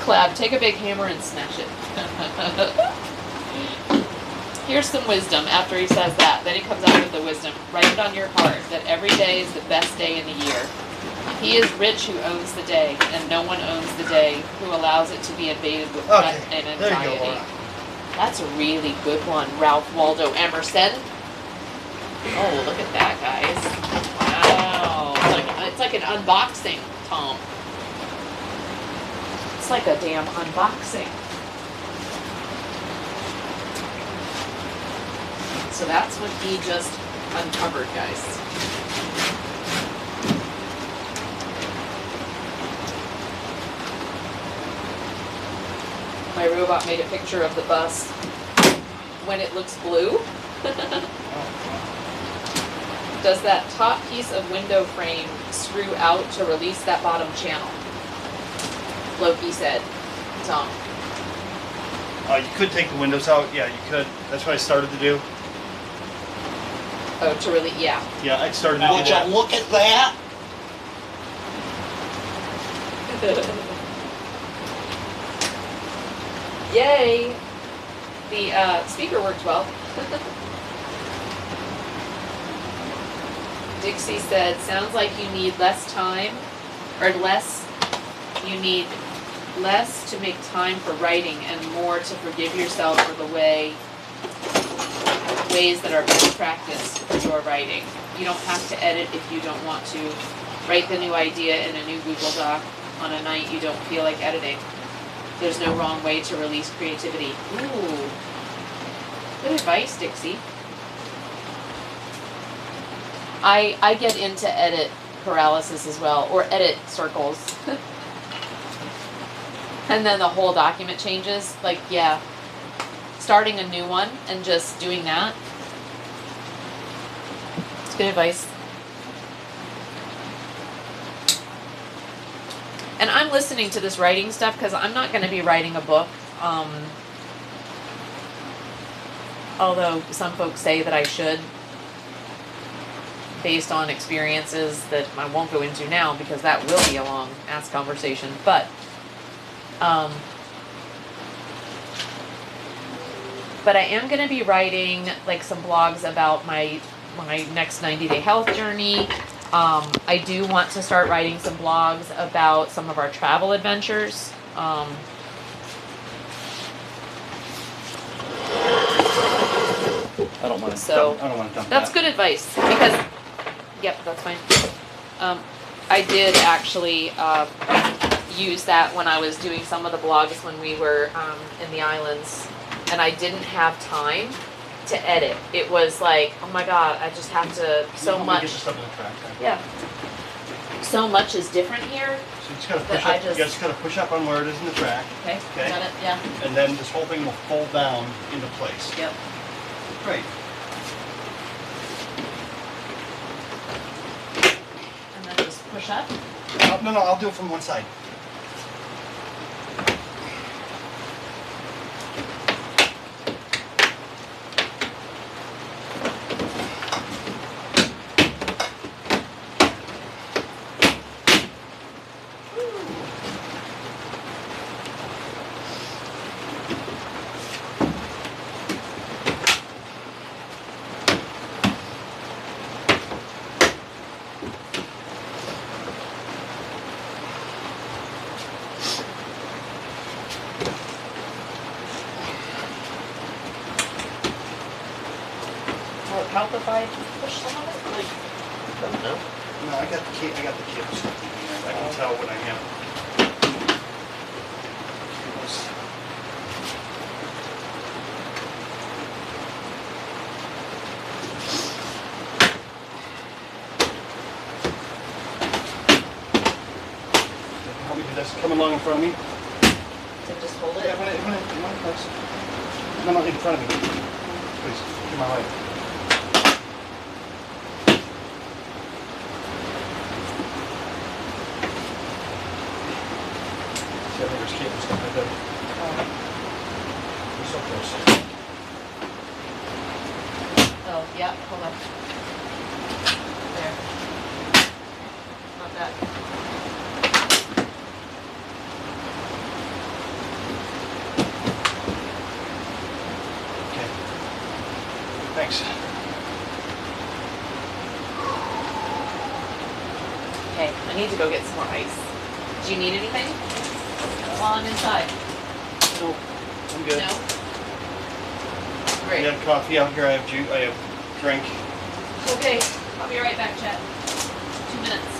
Clad, take a big hammer and smash it. Here's some wisdom after he says that. Then he comes out with the wisdom. Write it on your heart that every day is the best day in the year. He is rich who owns the day, and no one owns the day who allows it to be invaded with fret and there you go, anxiety. Laura. That's a really good one, Ralph Waldo Emerson. Oh, look at that, guys. Wow. It's like an unboxing, Tom. It's like a damn unboxing. So that's what he just uncovered, guys. My robot made a picture of the bus when it looks blue. Does that top piece of window frame screw out to release that bottom channel? Loki said. Tom. You could take the windows out. Yeah, you could. That's what I started to do. Oh, to really, yeah. Yeah, I started to Would do you that. look at that? Yay! The speaker worked well. Dixie said, sounds like you need less time, or less, you need less to make time for writing and more to forgive yourself for the ways that are best practice for your writing. You don't have to edit if you don't want to. Write the new idea in a new Google Doc on a night you don't feel like editing. There's no wrong way to release creativity. Ooh. Good advice, Dixie. I get into edit paralysis as well, or edit circles. And then the whole document changes. Like, yeah, starting a new one and just doing that. It's good advice. And I'm listening to this writing stuff because I'm not going to be writing a book. Although some folks say that I should, based on experiences that I won't go into now because that will be a long ass conversation. But I am going to be writing like some blogs about my next 90-day health journey. I do want to start writing some blogs about some of our travel adventures. I don't want to. So, I don't want to dump That's that. good advice because, yep, that's fine. I did actually use that when I was doing some of the blogs when we were in the islands, and I didn't have time to edit. It was like, oh my god, I just have to so Let me much. Get this up in the track. Then. Yeah. So much is different here. So you just gotta But push I up. just- You just gotta push up on where it is in the track, Okay. Okay. Got it. Yeah. and then this whole thing will fold down into place. Yep. Great. And then just push up. No, I'll do it from one side. Will it help if I push some of it? Like, No? No, I got the key. I got the cables. I can tell when I have cables. Help me do this. Come along in front of me. to just hold it. Yeah, when it close. No, in front of me. Please, to my right. See, I think there's cables stuck right there. We're so close. Oh, yeah, hold on. There. Not that. Okay. Thanks. Okay, I need to go get some more ice. Do you need anything while I'm inside? No, I'm good. No? You Great. have coffee out here. I have juice. I have drink. Okay, I'll be right back, Chet. 2 minutes.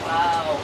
Wow.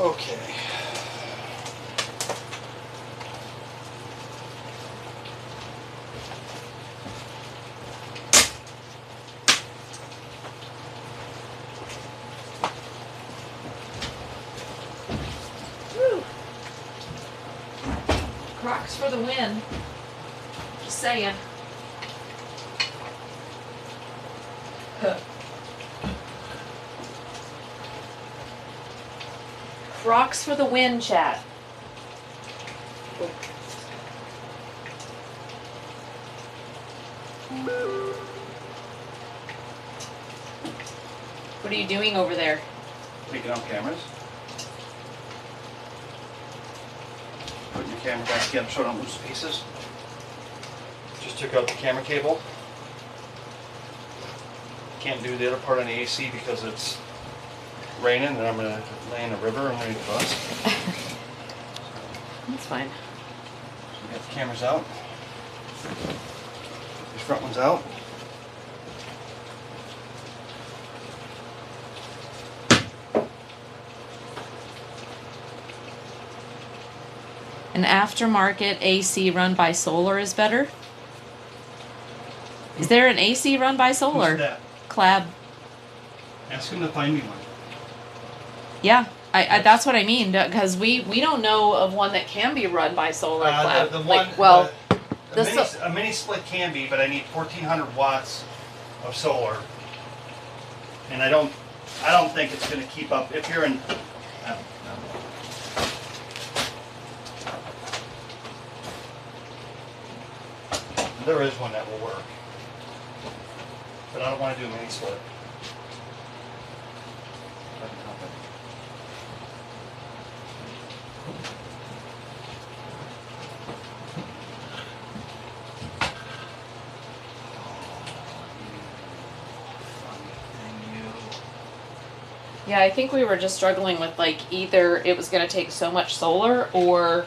Okay. Woo. Crocs for the win. Just saying. Crocs for the win, chat. What are you doing over there? Picking up cameras. Putting your camera back together so I don't lose pieces. Just took out the camera cable. Can't do the other part on the AC because it's raining, and I'm gonna lay in the river and ready to bust. That's fine. So we got the cameras out. These front ones out. An aftermarket AC run by solar is better? Is there an AC run by solar? Who's that? Clab. Ask him to find me one. Yeah, I that's what I mean, because we don't know of one that can be run by solar. Clab. The one, like, well, a mini split can be, but I need 1,400 watts of solar, and I don't think it's going to keep up. If you're in, there is one that will work, but I don't want to do a mini split. Doesn't help it. yeah, I think we were just struggling with like either it was going to take so much solar or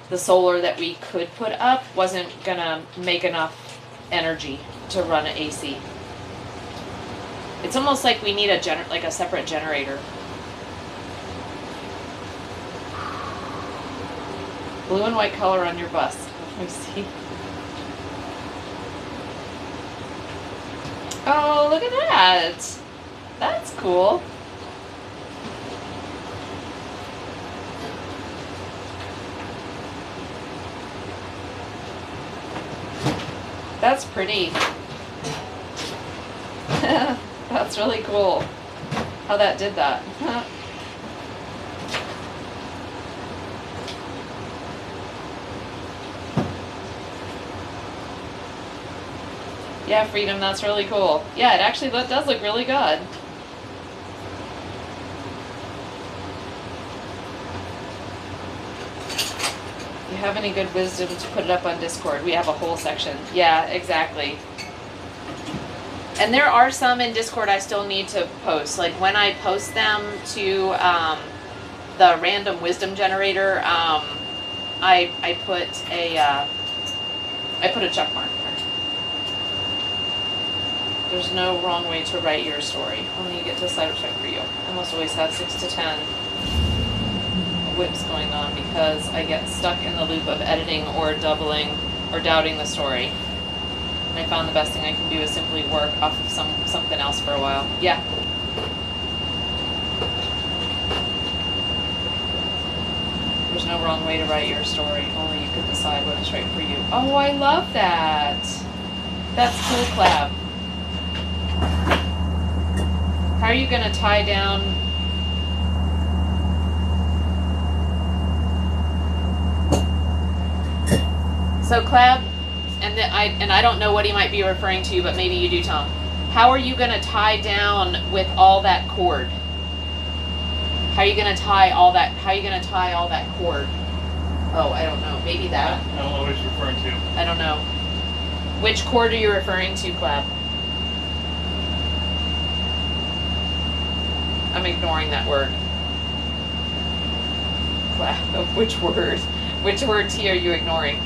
the solar that we could put up wasn't going to make enough energy to run an AC. It's almost like we need a separate generator. Blue and white color on your bus. Let me see. Oh, look at that. That's cool. That's pretty. That's really cool how that did that. Yeah, Freedom, that's really cool. Yeah, it actually does look really good. If you have any good wisdom to put it up on Discord, we have a whole section. Yeah, exactly. And there are some in Discord I still need to post. Like when I post them to the random wisdom generator, I put a check mark there. There's no wrong way to write your story. Only you get to decide what's right for you. I almost always have 6 to 10 whips going on because I get stuck in the loop of editing or doubling or doubting the story. And I found the best thing I can do is simply work off of something else for a while. Yeah. There's no wrong way to write your story. Only you can decide what is right for you. Oh, I love that. That's cool, Clab. How are you going to tie down... So, Clab, and I don't know what he might be referring to, but maybe you do, Tom. How are you going to tie down with all that cord? How are you going to tie all that? How are you going to tie all that cord? Oh, I don't know. Maybe that. I don't know what he's referring to. I don't know. Which cord are you referring to, Clab? I'm ignoring that word. Clab. Which word? Which word T are you ignoring?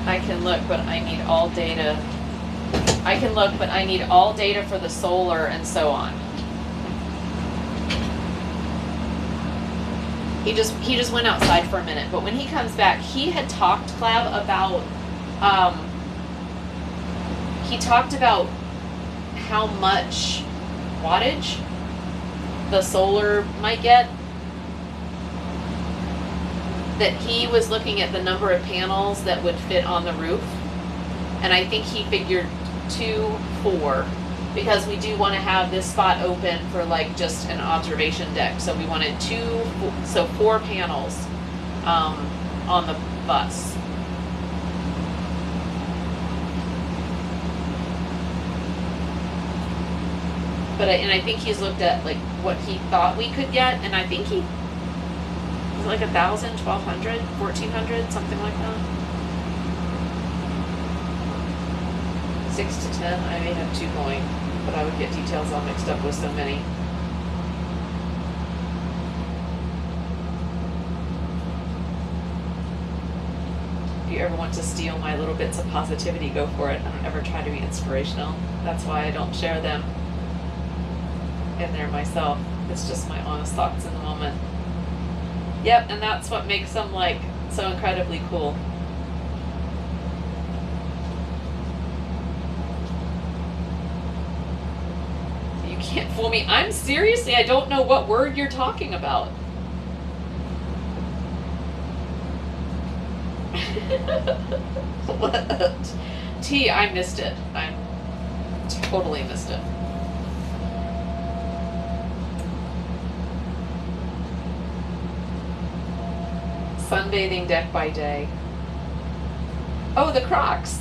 I can can look, but I need all data. I can look, but I need all data for the solar and so on. He just went outside for a minute, but when he comes back, he had talked, Clab, about he talked about how much wattage the solar might get. That he was looking at the number of panels that would fit on the roof, and I think he figured 2, 4, because we do want to have this spot open for like just an observation deck. So we wanted 4 panels on the bus. But I think he's looked at like what he thought we could get, and I think he was like 1,000, 1,200, 1,400, something like that. 6 to 10. I may have 2 going, but I would get details all mixed up with so many. If you ever want to steal my little bits of positivity, go for it. I don't ever try to be inspirational. That's why I don't share them in there myself. It's just my honest thoughts in the moment. Yep, and that's what makes them like so incredibly cool. You can't fool me. I'm seriously, I don't know what word you're talking about. What? T, I missed it. I totally missed it. Sunbathing deck by day. Oh, the Crocs.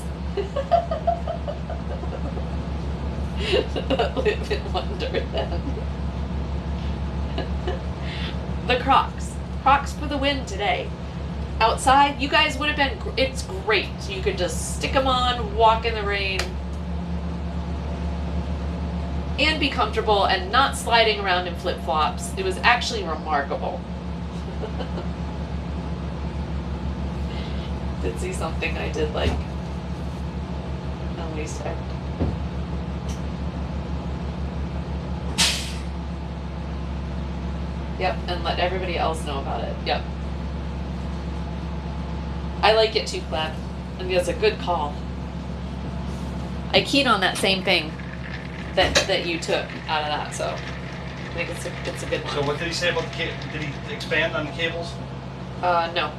Live in wonder then. The Crocs. Crocs for the win today. Outside, you guys would have been, it's great. You could just stick them on, walk in the rain, and be comfortable and not sliding around in flip-flops. It was actually remarkable. Did see something I did like at least. Yep, and let everybody else know about it. Yep. I like it too, Clap. I think that's a good call. I keyed on that same thing that you took out of that, so I think it's a good one. So what did he say about the cable? Did he expand on the cables? No.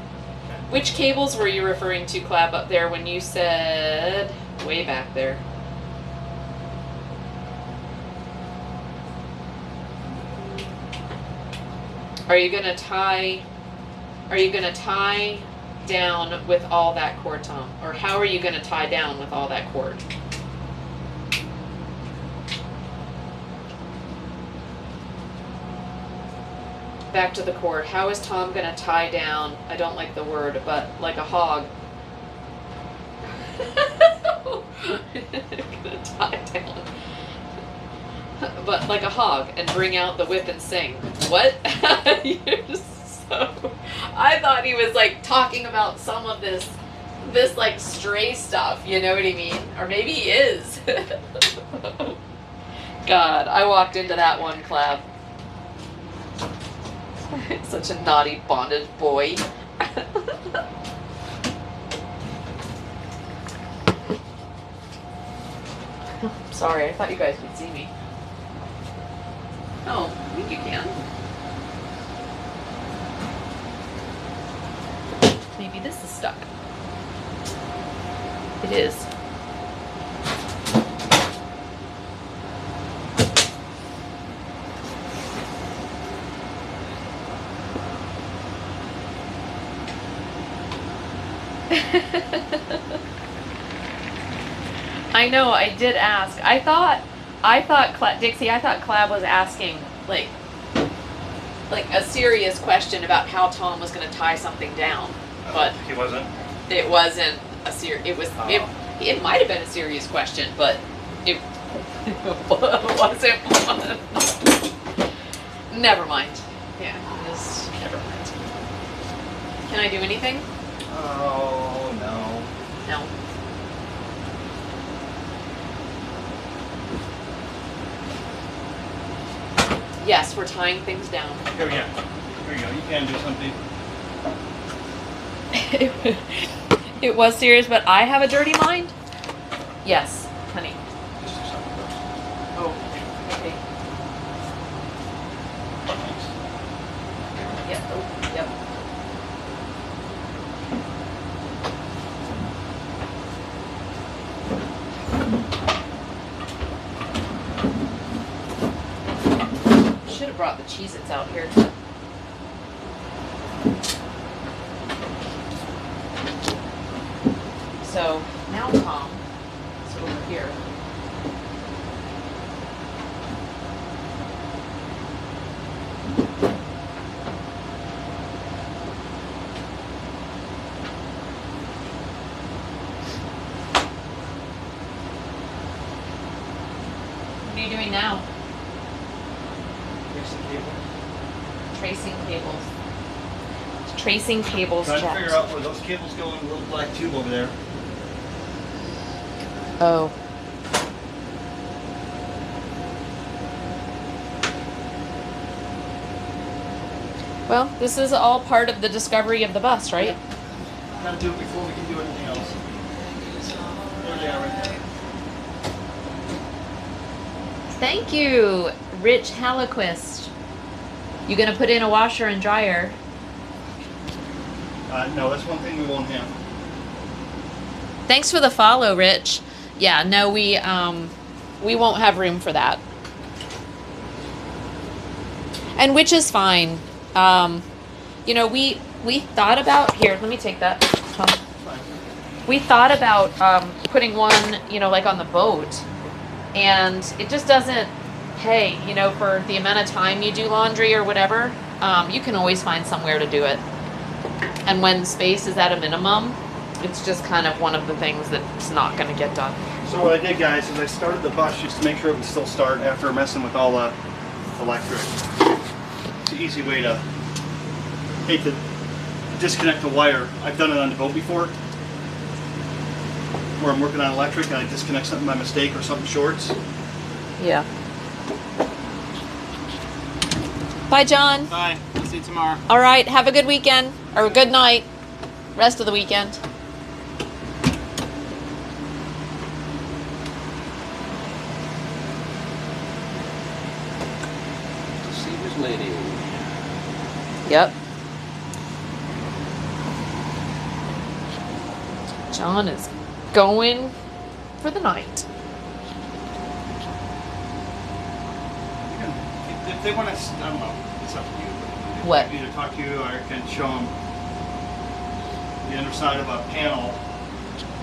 Which cables were you referring to, Clap, up there when you said way back there? Are you gonna tie down with all that cord, Tom? Or how are you gonna tie down with all that cord? Back to the cord. How is Tom gonna tie down, I don't like the word, but like a hog? Gonna tie down. But like a hog and bring out the whip and sing. What? You're just so... I thought he was like talking about some of this like stray stuff, you know what I mean? Or maybe he is. God, I walked into that one, Clab. Such a naughty bondage boy. Sorry, I thought you guys could see me. Oh, I think you can. Maybe this is stuck. It is. I know, I did ask. I thought Dixie, I thought Clab was asking like a serious question about how Tom was going to tie something down, but He wasn't? it wasn't a it was it might have been a serious question, but it wasn't one. Never mind. Yeah, just never mind. Can I do anything? Oh, no. No. Yes, we're tying things down. Here we go. Here you go. You can do something. It was serious, but I have a dirty mind. Yes, honey. Just do something. Oh, okay. Yep. Oh, yep. Should have brought the Cheez-Its out here. So now Tom is over here. What are you doing now? Here's the cable. Tracing cables. Tracing cables, Trying to Jack. figure out where those cables go in the little black tube over there. Oh. Well, this is all part of the discovery of the bus, right? Gotta do it before we can do anything else. There they are right there. Thank you, Rich Hallequist. You gonna put in a washer and dryer? No, that's one thing we won't have. Thanks for the follow, Rich. Yeah, no, we won't have room for that. And which is fine. You know, we thought about, here, let me take that. We thought about putting one, you know, like on the boat, and it just doesn't pay, you know, for the amount of time you do laundry or whatever. You can always find somewhere to do it. And when space is at a minimum, it's just kind of one of the things that's not going to get done. So what I did, guys, is I started the bus just to make sure it would still start after messing with all the electric. It's an easy way to hate to disconnect the wire. I've done it on the boat before, where I'm working on electric and I disconnect something by mistake or something shorts. Yeah. Bye, John. Bye. I'll see you tomorrow. All right, have a good weekend, or a good night, rest of the weekend. See who's lady. Yep. John is going for the night. If they want to, I don't know, it's up to you. What? Either talk to you or I can show them the underside of a panel.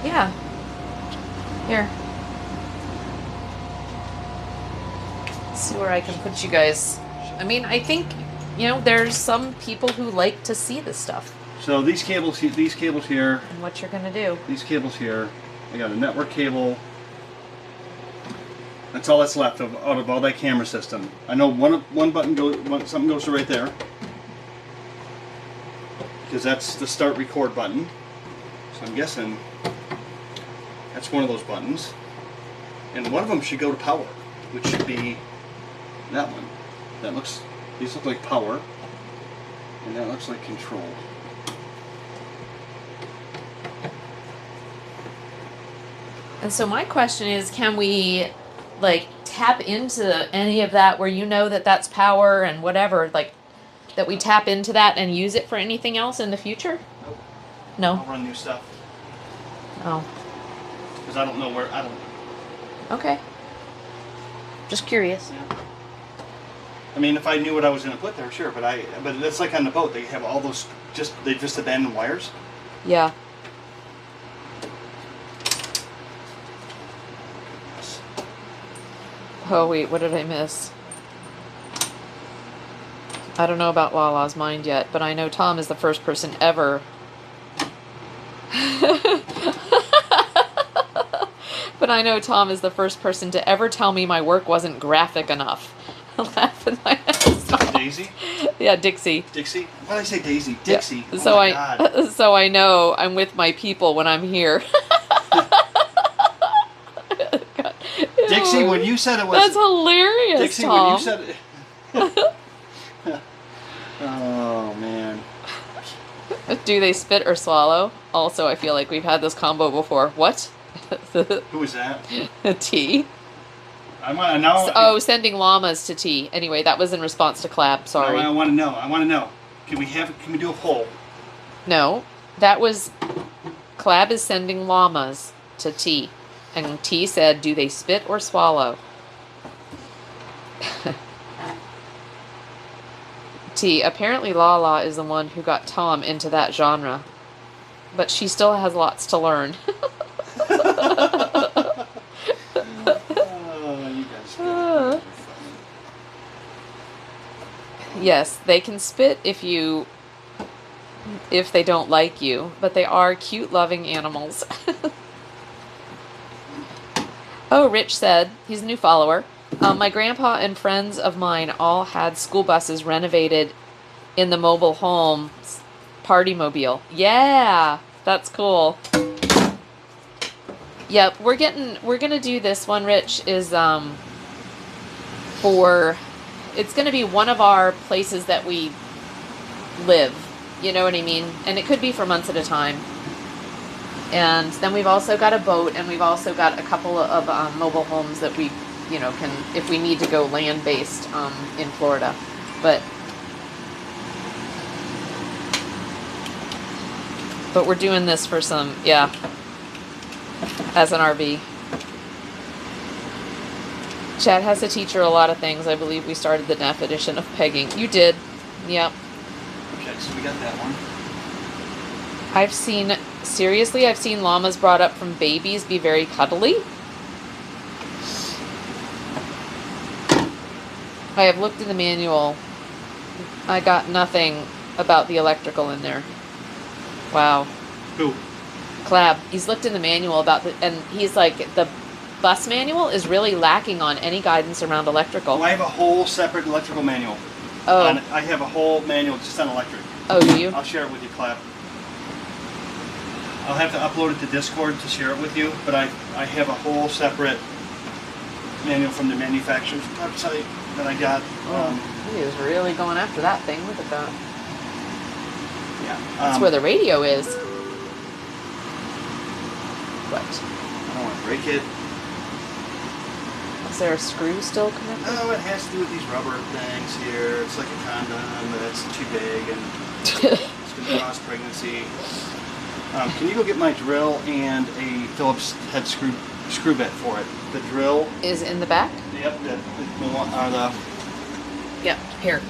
Yeah. Here. See where I can put you guys. I mean, I think, you know, there's some people who like to see this stuff So these cables here, and what you're gonna do. these cables here, I got a network cable. That's all that's left out of all that camera system. I know one button goes, something goes to right there, because that's the start record button. So I'm guessing that's one of those buttons, and one of them should go to power, which should be that one. These look like power, and that looks like control. And so my question is, can we like tap into any of that where you know that that's power and whatever, like that we tap into that and use it for anything else in the future? Nope. No. I'll run new stuff, Oh. because I don't know where, I don't know. Okay. Just curious. I mean, if I knew what I was going to put there, sure, but it's like on the boat, they have all those, they just abandoned wires. Yeah. Oh wait, what did I miss? I don't know about Lala's mind yet, but I know Tom is the first person ever. But I know Tom is the first person to ever tell me my work wasn't graphic enough. Laughing my ass off. Daisy? Yeah, Dixie. Dixie? Why did I say Daisy? Dixie. Yeah. Oh So my God. so I know I'm with my people when I'm here. God. Dixie, when you said it was... That's hilarious, Dixie, Tom. when you said it... Oh man. Do they spit or swallow? Also, I feel like we've had this combo before. What? Who is that? Tea. I want to know. Oh, sending llamas to tea. Anyway, that was in response to Clap. Sorry. I want to know. I want to know. Can we do a poll? No, that was Clab is sending llamas to T, and T said, "Do they spit or swallow?" T, apparently Lala is the one who got Tom into that genre, but she still has lots to learn. Oh, you guys. Yes, they can spit if they don't like you, but they are cute, loving animals. Oh, Rich said, he's a new follower. My grandpa and friends of mine all had school buses renovated in the mobile home party mobile. Yeah, that's cool. Yep, we're gonna do this one, Rich, is it's gonna be one of our places that we live. You know what I mean? And it could be for months at a time. And then we've also got a boat, and we've also got a couple of mobile homes that we, can, if we need to go land-based in Florida. But we're doing this for some, yeah, as an RV. Chad has to teach her a lot of things. I believe we started the definition of pegging. You did. Yep. Okay, so we got that one. I've seen llamas brought up from babies be very cuddly. I have looked in the manual. I got nothing about the electrical in there. Wow. Who? Clab. He's looked in the manual and he's like, the bus manual is really lacking on any guidance around electrical. Well, I have a whole separate electrical manual. Oh. I have a whole manual just on electric. Oh, do you? I'll share it with you, Clap. I'll have to upload it to Discord to share it with you, but I have a whole separate manual from the manufacturer's website that I got. He is really going after that thing. Look at that. Yeah. That's where the radio is. What? I don't want to break it. Is there a screw still connected? Oh, it has to do with these rubber things here. It's like a condom, but it's too big and it's going to cause pregnancy. Can you go get my drill and a Phillips head screw bit for it? The drill Is in the back? Yep. Yep. Here.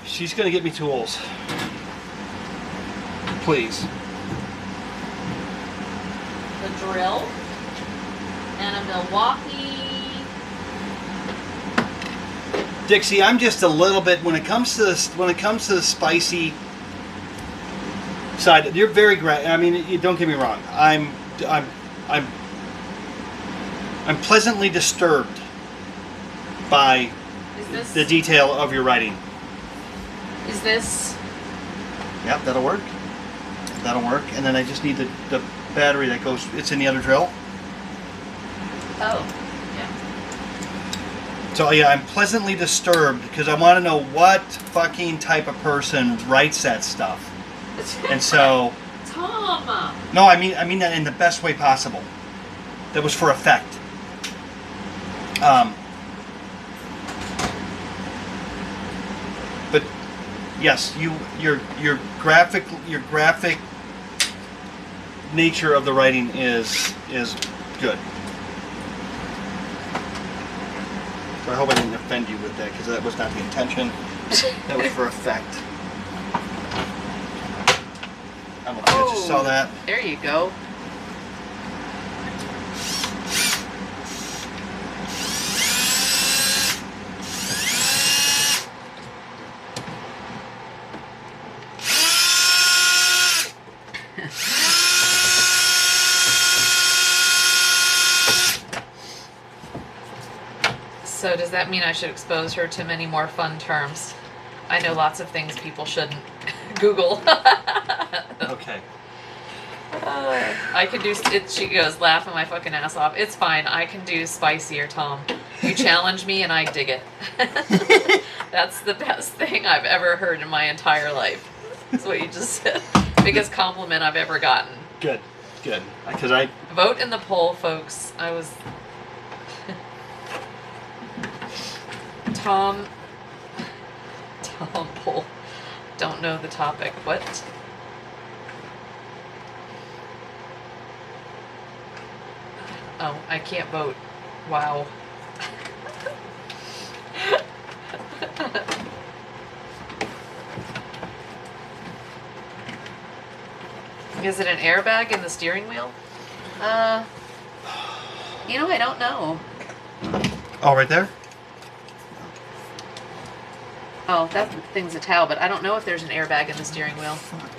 She's going to get me tools. Please. The drill and a Milwaukee. Dixie, I'm just a little bit when it comes to the spicy side. You're very great. I mean, you don't get me wrong. I'm pleasantly disturbed by the detail of your writing. Is this? Yep, that'll work. That'll work. And then I just need the battery that goes. It's in the other drill. Oh. So yeah, I'm pleasantly disturbed because I want to know what fucking type of person writes that stuff. And so, Tom. no, I mean that in the best way possible. That was for effect. But yes, your graphic nature of the writing is good. So I hope I didn't offend you with that because that was not the intention. That was for effect. I don't know if you guys just saw that. There you go. So does that mean I should expose her to many more fun terms? I know lots of things people shouldn't Google. Okay. I can do it. She goes laughing my fucking ass off. It's fine. I can do spicier, Tom. You challenge me and I dig it. That's the best thing I've ever heard in my entire life. That's what you just said. Biggest compliment I've ever gotten. Good, good. Because I Vote in the poll, folks. I was... Tom poll. Don't know the topic. What? Oh, I can't vote. Wow. Is it an airbag in the steering wheel? You know, I don't know. oh, right there. Oh, that thing's a towel, but I don't know if there's an airbag in the steering wheel. Fuck.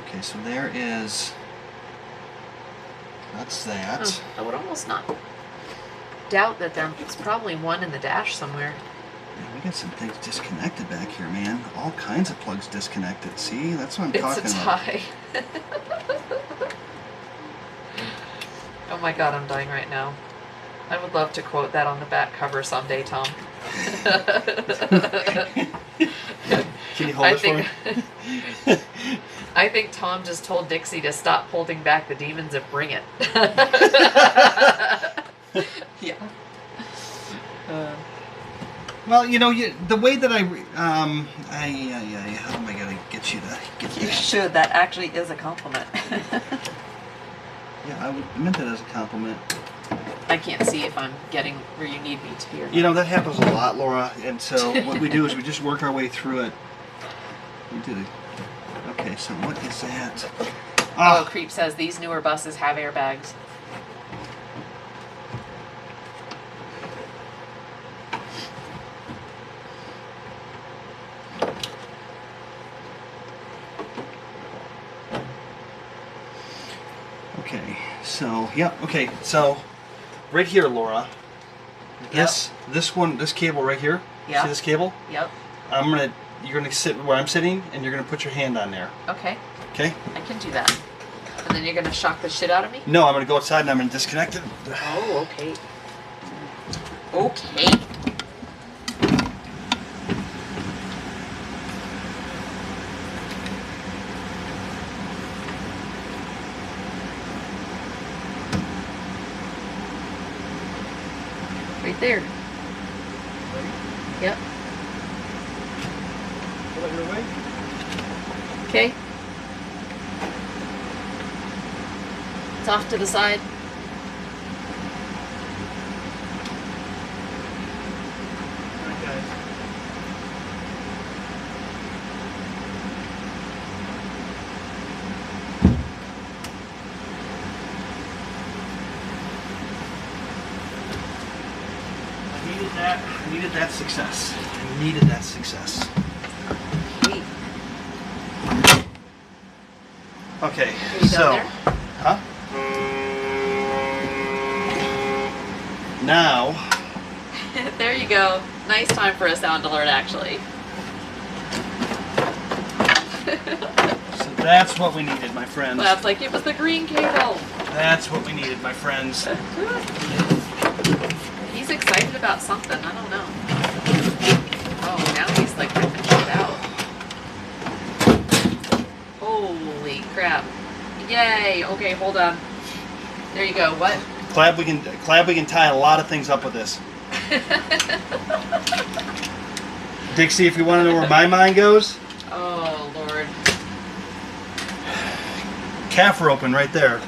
Okay, so there is. That's that. Oh, I would almost not doubt that there's probably one in the dash somewhere. Yeah, we got some things disconnected back here, man. All kinds of plugs disconnected. See, that's what I'm It's talking a about. tie. Oh my god, I'm dying right now. I would love to quote that on the back cover someday, Tom. Can you hold this for me? I think Tom just told Dixie to stop holding back the demons and bring it. Yeah. Well, you know, the way that how am I gonna get you to get You that? should. That actually is a compliment. Yeah, I meant that as a compliment. I can't see if I'm getting where you need me to be or not. You know, that happens a lot, Laura. And so what we do is we just work our way through it. We did it. Okay, so what is that? Oh, Creep says these newer buses have airbags. Okay, so okay, so right here, Laura. This cable right here. Yeah. See this cable? Yep. You're gonna sit where I'm sitting, and you're gonna put your hand on there. Okay. Okay? I can do that. And then you're gonna shock the shit out of me? No, I'm gonna go outside and I'm gonna disconnect it. Oh, okay. Okay. Right there. Yep. Pull it your way. Okay. It's off to the side. All right, guys. I needed that success. I needed that success. Hey, Okay, are you so, done there? huh? Now, There you go. Nice time for a sound alert, actually. so that's what we needed, my friends. That's like it was the green cable. That's what we needed, my friends. He's excited about something. I don't know. Oh, now he's like ripping shit out. Holy crap. Yay. Okay, hold on. There you go. What? Glad we can tie a lot of things up with this. Dixie, if you want to know where my mind goes, Oh, Lord. calf roping right there.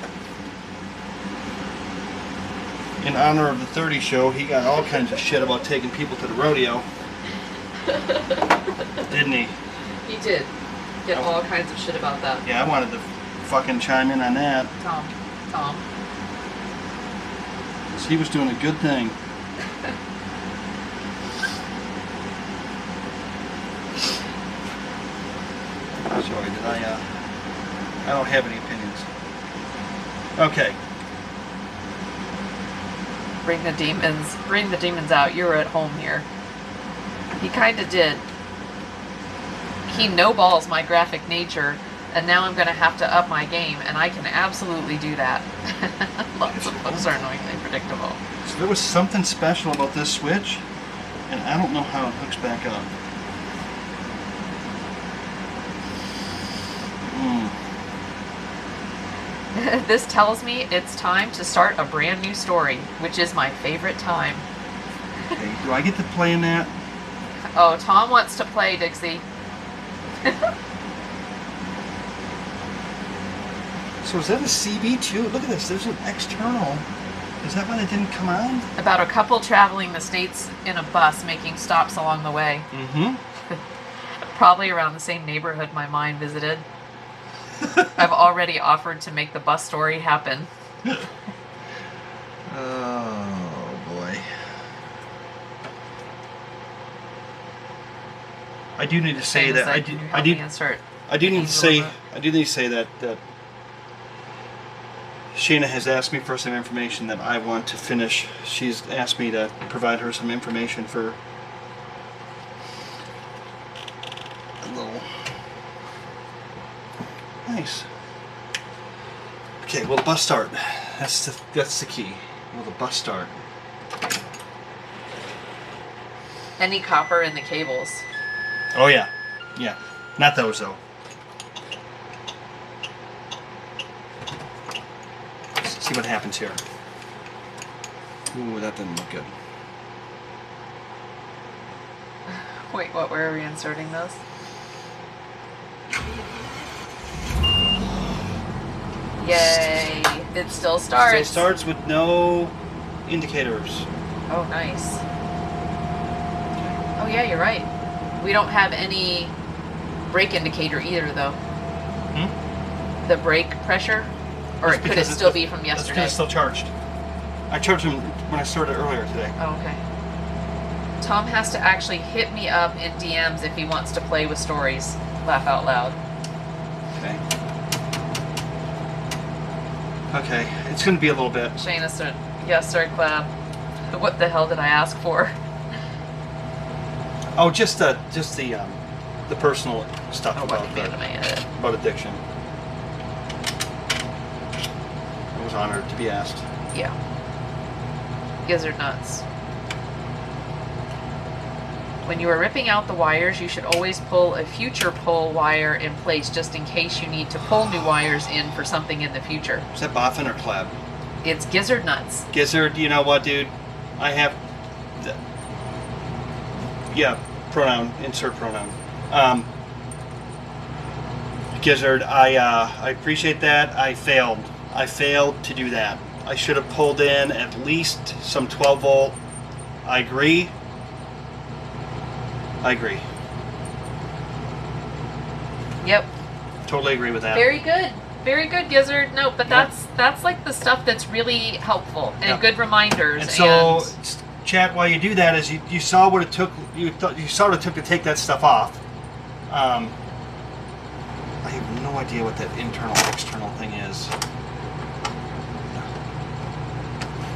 In honor of the 30 show, he got all kinds of shit about taking people to the rodeo. Didn't he? He did get all kinds of shit about that. Yeah, I wanted to fucking chime in on that. Tom. 'Cause he was doing a good thing. Sorry, did I don't have any opinions. Okay. Bring the demons out. You were at home here. He kind of did. He no-balls my graphic nature And now I'm going to have to up my game, and I can absolutely do that. Lots of folks are annoyingly predictable. So there was something special about this switch, and I don't know how it hooks back up. This tells me it's time to start a brand new story, which is my favorite time. Okay, do I get to play in that? Oh, Tom wants to play, Dixie. So is that a CB too? Look at this, there's an external. Is that why that didn't come on? About a couple traveling the states in a bus making stops along the way. Mm-hmm. Probably around the same neighborhood my mind visited. I've already offered to make the bus story happen. Oh boy. I do need to say Shane that said, I "Can do you I help do me insert I do need to Angel say remote?" that Shayna has asked me for some information that I want to finish. She's asked me to provide her some information for a little. Nice. Okay, will the bus start? That's the key. Will the bus start? Any copper in the cables. Oh yeah, yeah. Not those though. Let's see what happens here. Ooh, that didn't look good. Wait, what? Where are we inserting those? Yay! It still starts. Still starts with no indicators. Oh, nice. Oh yeah, you're right. We don't have any brake indicator either, though. Hmm? The brake pressure, or That's could it because still it's- be from That's yesterday? because it's still charged. I charged them when I started earlier today. Oh, okay. Tom has to actually hit me up in DMs if he wants to play with stories. Laugh out loud. Okay. Okay, it's going to be a little bit. Shayna said, yes, sir, Clab. What the hell did I ask for? Oh, just the personal stuff Oh, what command am I about edit? about addiction. I was honored to be asked. Yeah. Gizzard nuts. When you are ripping out the wires, you should always pull a future pull wire in place just in case you need to pull new wires in for something in the future. Is that Boffin or Clab? It's gizzard nuts. Gizzard, you know what, dude? I have. Yeah, pronoun. Insert pronoun. Gizzard, I appreciate that. I failed. I failed to do that. I should have pulled in at least some 12 volt. I agree. I agree. Yep. Totally agree with that. Very good. Very good, Gizzard. No, but that's like the stuff that's really helpful and Yeah. good reminders. And so, chat, while you do that, is you saw what it took. You saw what it took to take that stuff off. I have no idea what that internal external thing is.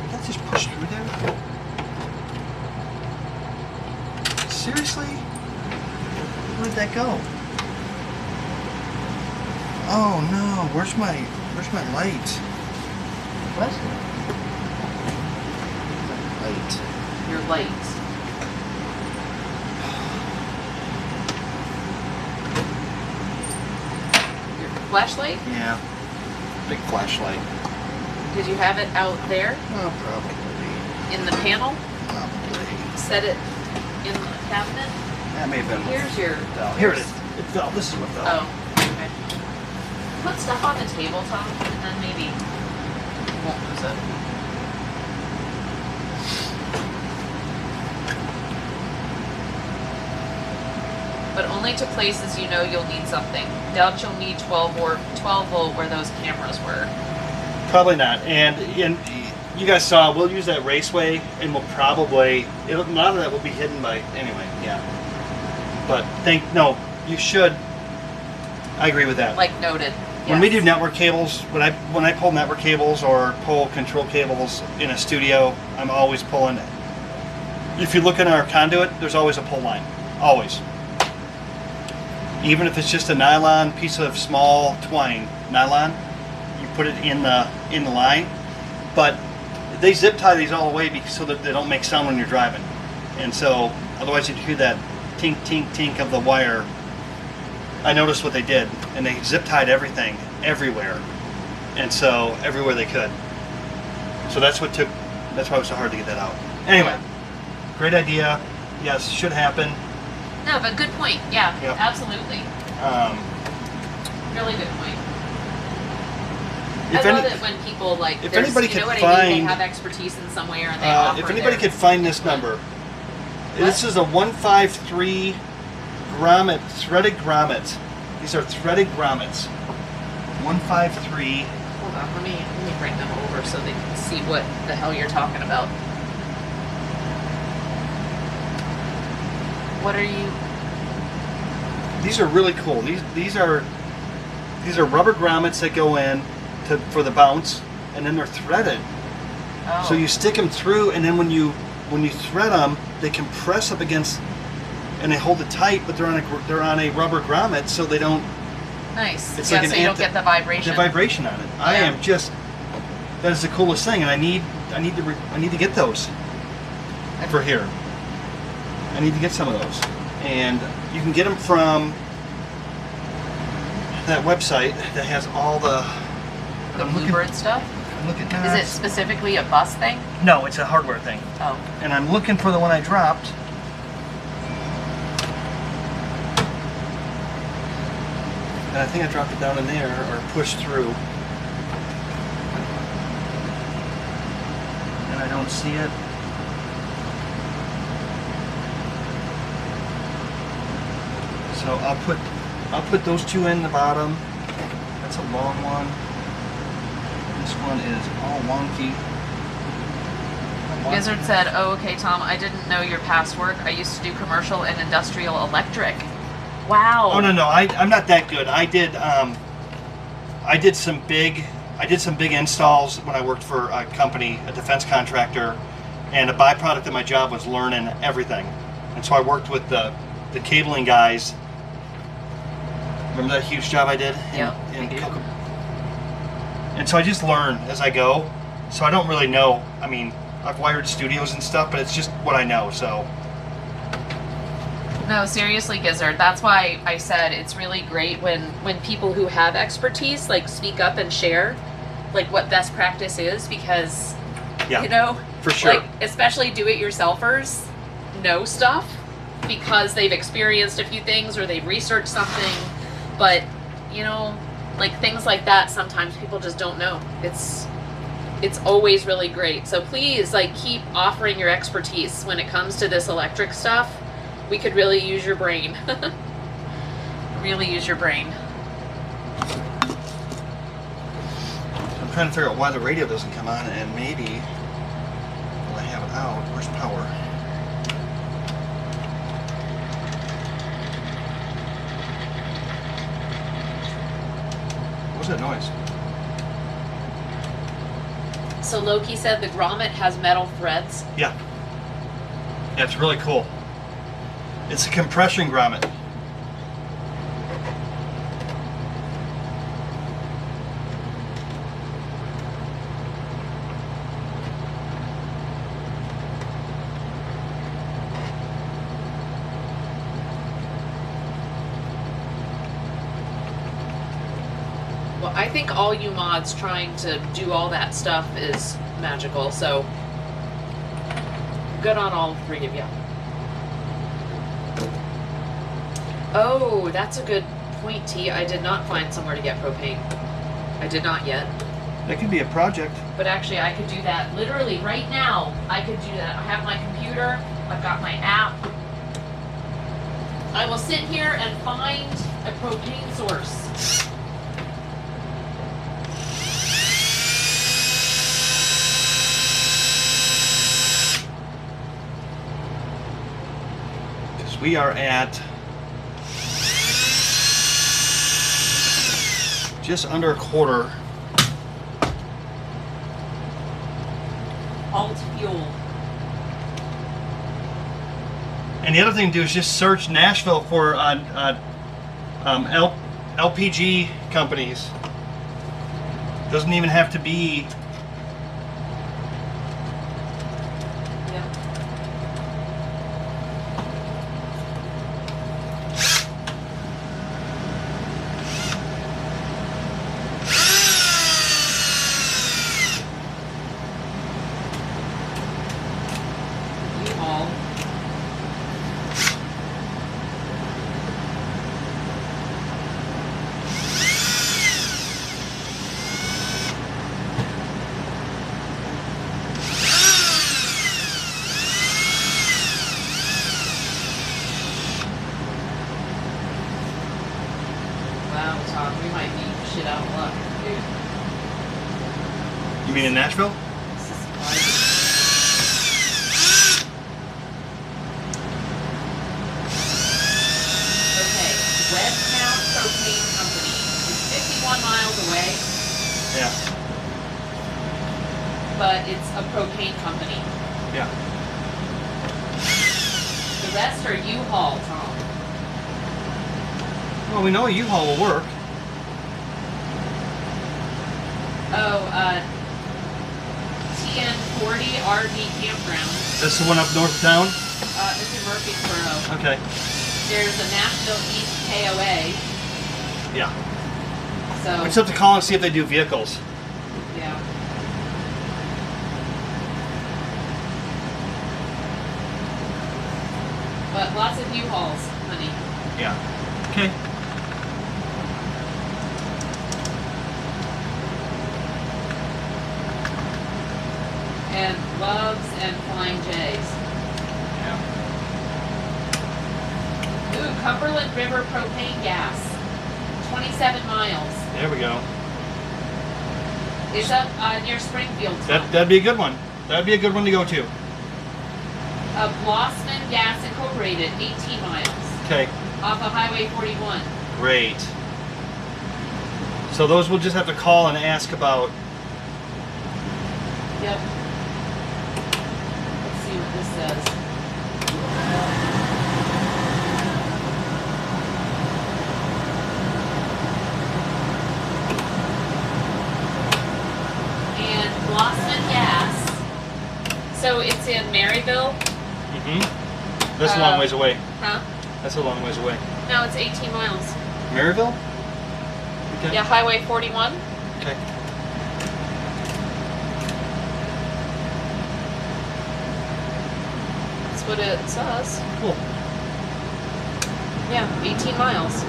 Did that just push through there? Seriously? Where did that go? Oh no! Where's my light? What? Light. Your lights. Your flashlight? Yeah. Big flashlight. Did you have it out there Oh, probably. in the panel? Probably. Set it in the cabinet? That may have been. Here's your. Oh, here it is. It fell. This is what fell. Oh, okay. Put stuff on the table, Tom, and then maybe you won't lose it. But only to places you know you'll need something. Doubt you'll need 12 volt where those cameras were. Probably not. And you guys saw, we'll use that raceway, and we'll probably, a lot of that will be hidden by, anyway, yeah. But no, you should, I agree with that. Like noted. When we do Yes. network cables, when I pull network cables or pull control cables in a studio, I'm always pulling. If you look in our conduit, there's always a pull line, always. Even if it's just a nylon piece of small twine, nylon, you put it in the line. But they zip tie these all the way so that they don't make sound when you're driving. And so otherwise you'd hear that tink, tink, tink of the wire. I noticed what they did, and they zip tied everything everywhere. And so everywhere they could. So that's why it was so hard to get that out. Anyway, great idea. Yes, should happen. No, but good point. Yeah, Yep. absolutely. Really good point. If I love any- it when people like, if there's, anybody you know could what I mean? They find- have expertise in somewhere and they offer if anybody their- could find this number, this is a 153 grommet, threaded grommets. These are threaded grommets. 153. Hold on, let me bring them over so they can see what the hell you're talking about. What are you? These are really cool. These are rubber grommets that go in for the bounce, and then they're threaded. Oh. So you stick them through, and then when you thread them, they can press up against, and they hold it tight. But they're on a rubber grommet, so they don't. Nice. It's yeah, like an so you don't get the vibration. The vibration on it. I Yeah. am just. That is the coolest thing, and I need to get those for here. I need to get some of those, and you can get them from that website that has all the. The I'm looking- Bluebird stuff. Look at Is that. it specifically a bus thing? No, it's a hardware thing. Oh. And I'm looking for the one I dropped. And I think I dropped it down in there or pushed through. And I don't see it. So I'll put those two in the bottom. That's a long one. This one is all wonky. Gizzard said, "Oh, okay, Tom. I didn't know your past work. I used to do commercial and industrial electric." Wow. Oh no, I'm not that good. I did some big installs when I worked for a company, a defense contractor, and a byproduct of my job was learning everything. And so I worked with the cabling guys. Remember that huge job I did? Yeah, In I do. Cocoa. And so I just learn as I go. So I don't really know. I mean, I've wired studios and stuff, but it's just what I know. So. No, seriously, Gizzard. That's why I said it's really great when people who have expertise like speak up and share like what best practice is, because Yeah. you know, For sure. like especially do-it-yourselfers know stuff because they've experienced a few things or they've researched something, but you know, like things like that sometimes people just don't know. It's always really great. So please like keep offering your expertise when it comes to this electric stuff. We could really use your brain. Really use your brain. I'm trying to figure out why the radio doesn't come on, and maybe will I have it out? Where's power? What's that noise? So Loki said the grommet has metal threads. Yeah. Yeah, it's really cool. It's a compression grommet. Well, I think all you mods trying to do all that stuff is magical, so good on all three of you. Oh, that's a good point, T. I did not find somewhere to get propane. I did not yet. That could be a project. But actually, I could do that literally right now. I could do that. I have my computer. I've got my app. I will sit here and find a propane source. Because we are at just under a quarter. Alt fuel. And the other thing to do is just search Nashville for LPG companies. Doesn't even have to be. Yeah. U-Haul. Wow, Tom, we might be shit out of luck, dude. You mean in Nashville? This is surprising. Okay, Webtown Propane Company is 51 miles away, Yeah. but it's a propane company. Yeah. The rest are U-Haul, Tom. Well, we know a U-Haul will work. Oh, TN40 RV Campground. That's the one up north of town? It's in Murfreesboro. Okay. There's a Nashville East KOA. Yeah. So, We just have to call and see if they do vehicles. yeah. But lots of U-Hauls, honey. Yeah. Okay. And Loves and Flying J's. Ooh, Cumberland River Propane Gas. 27 miles. There we go. It's up near Springfield. That'd be a good one. That'd be a good one to go to. Blossman Gas Incorporated, 18 miles. Okay. Off of Highway 41. Great. So those we'll just have to call and ask about. Yep. Let's see what this says. And Blossman Gas. So it's in Maryville? Mm-hmm. That's a long ways away. Huh? That's a long ways away. No, it's 18 miles. Maryville? Okay. Yeah, Highway 41. Okay. That's what it says. Cool. Yeah, 18 miles.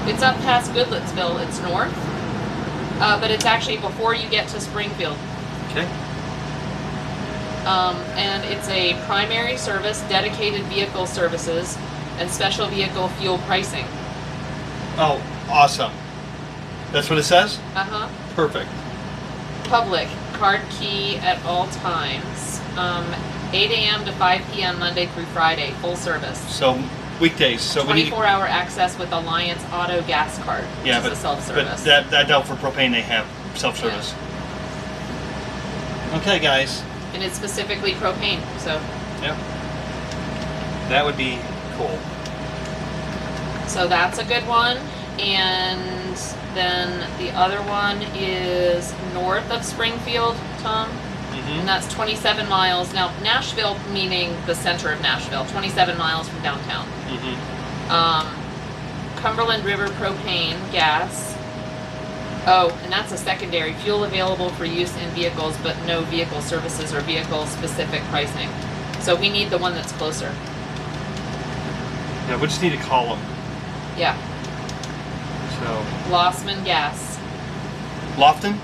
It's up past Goodlettsville. It's north. But it's actually before you get to Springfield. Okay. And it's a primary service, dedicated vehicle services, and special vehicle fuel pricing. Oh, awesome. That's what it says? Uh-huh. Perfect. Public, card key at all times. 8 a.m. to 5 p.m. Monday through Friday, full service. So weekdays. So we need. 24-hour access with Alliance Auto Gas Card, which Yeah, is but a self-service. that doubt for propane they have self-service. Okay, guys. And it's specifically propane, so. Yep. That would be cool. So that's a good one. And then the other one is north of Springfield, Tom. Mm-hmm. And that's 27 miles. Now, Nashville, meaning the center of Nashville, 27 miles from downtown. Mm-hmm. Cumberland River Propane Gas. Oh, and that's a secondary. Fuel available for use in vehicles, but no vehicle services or vehicle-specific pricing. So we need the one that's closer. Yeah, we just need to call them. Yeah. So. Blossman Gas. Lofton?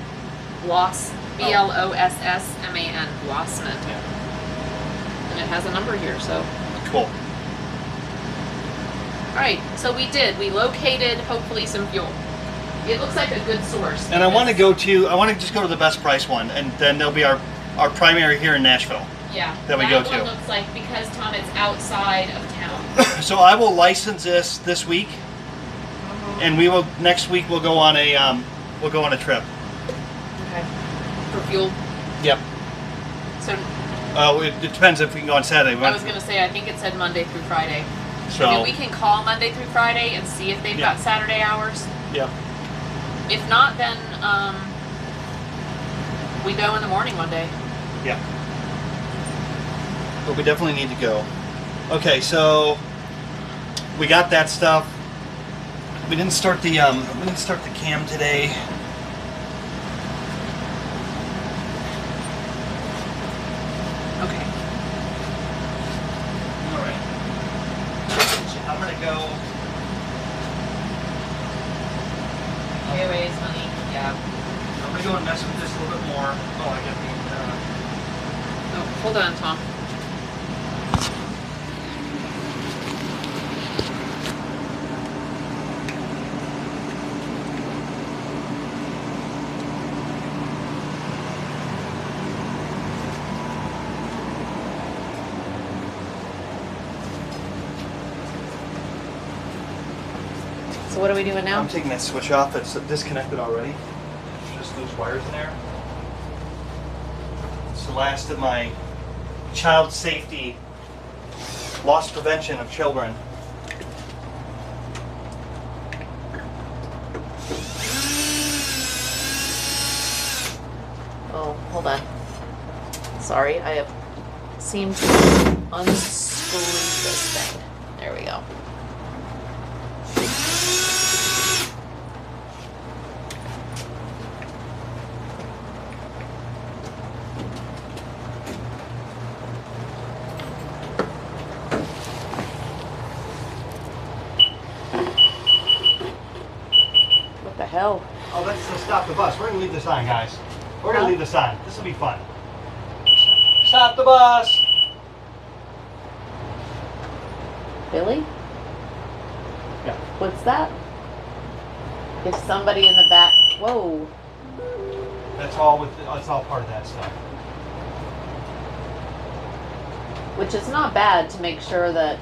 Bloss. B-L-O-S-S-M-A-N. Blossman. Yeah. And it has a number here, so. Cool. Alright, so we did. We located, hopefully, some fuel. It looks like a good source. And I want to just go to the best price one, and then there'll be our primary here in Nashville. Yeah. That we go one to. Looks like, because, Tom, it's outside of town. So I will license this week, and next week we'll go on a trip. Okay. For fuel. Yep. So It depends if we can go on Saturday. I was gonna say, I think it said Monday through Friday. So, I mean, we can call Monday through Friday and see if they've Yeah. got Saturday hours. yeah. If not, then we go in the morning one day. Yeah. But we definitely need to go. Okay, so we got that stuff. We didn't start the cam today. Okay. All right. I'm gonna go. Anyways, honey. Yeah. I'm gonna go and mess with this a little bit more. Oh, I got the. Oh, hold on, Tom. So what are we doing now? I'm taking that switch off. It's disconnected already. There's just loose wires in there. It's the last of my child safety, loss prevention of children. Oh, hold on. Sorry, I have seemed to unscrew this thing. There we go. What the hell? Oh, let's stop the bus. We're gonna leave this on, guys. We're gonna Huh? leave this on. This will be fun. Stop the bus. Billy? Yeah. What's that? If somebody in the back. Whoa. That's all part of that stuff. Which is not bad to make sure that.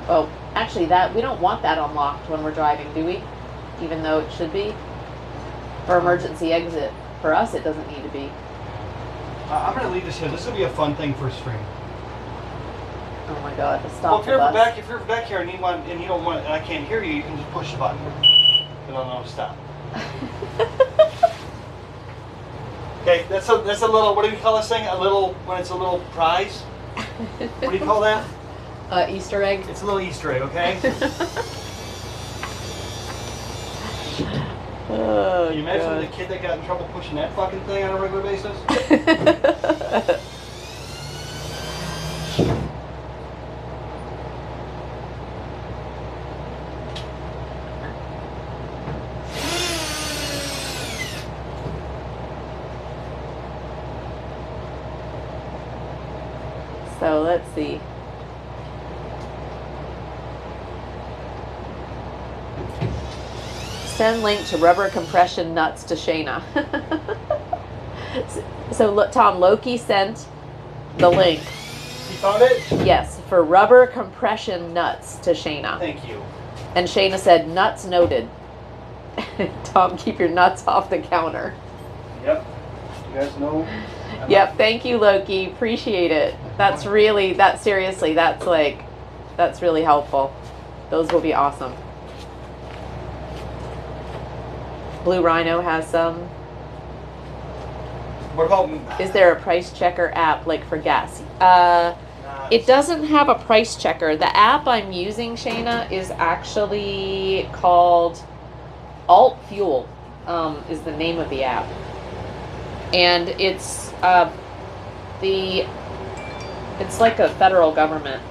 Oh, actually, that we don't want that unlocked when we're driving, do we? Even though it should be. For emergency exit. For us, it doesn't need to be. I'm gonna leave this here. This will be a fun thing for stream. Oh my God! Well, Stop if the you're bus. if you're back here and you don't want, and I can't hear you, you can just push the button. And I'll know to stop. Okay, that's a little. What do we call this thing? When it's a little prize. What do you call that? Easter egg. It's a little Easter egg, okay? Oh, Can you imagine God. the kid that got in trouble pushing that fucking thing on a regular basis? So let's see. Send link to rubber compression nuts to Shayna. So look, Tom, Loki sent the link. You found it? Yes, for rubber compression nuts to Shayna. Thank you. And Shayna said, nuts noted. Tom, keep your nuts off the counter. Yep. You guys know? Yep, thank you, Loki. Appreciate it. That's really, seriously, that's really helpful. Those will be awesome. Blue Rhino has some. What about? Is there a price checker app like for gas? It doesn't have a price checker. The app I'm using, Shayna, is actually called Alt Fuel, is the name of the app. And it's it's like a federal government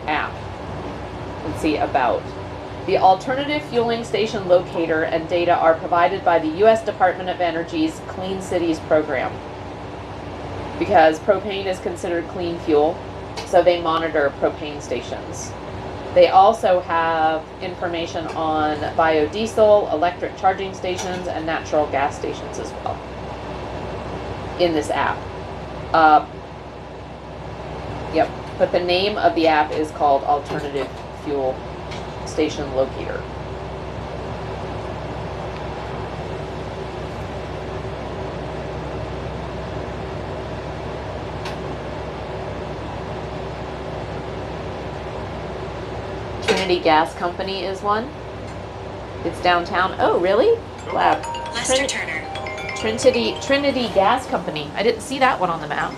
app. Let's see, about. The alternative fueling station locator and data are provided by the U.S. Department of Energy's Clean Cities program. Because propane is considered clean fuel, so they monitor propane stations. They also have information on biodiesel, electric charging stations, and natural gas stations as well in this app. Yep, but the name of the app is called Alternative Fuel Station Locator. Trinity Gas Company is one. It's downtown. Oh, really? Lab. Lester Turner. Trinity Gas Company. I didn't see that one on the map.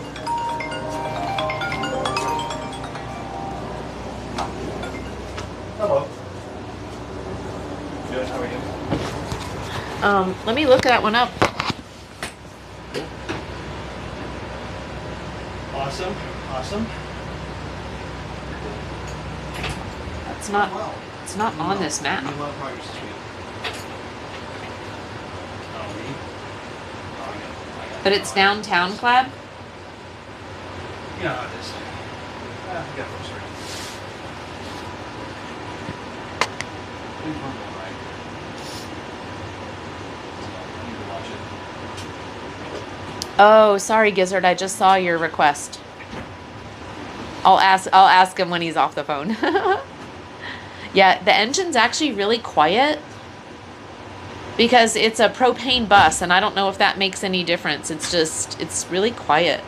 Hello. Good, how are you? Let me look that one up. Awesome, awesome. It's not on this map. You love Progress Street. Oh, me? Oh, I got But it's downtown, Clab? Yeah, it is. Yeah, I got those right. Please run that right. I need to watch it. Oh, sorry, Gizzard. I just saw your request. I'll ask him when he's off the phone. Yeah, the engine's actually really quiet because it's a propane bus, and I don't know if that makes any difference. It's really quiet.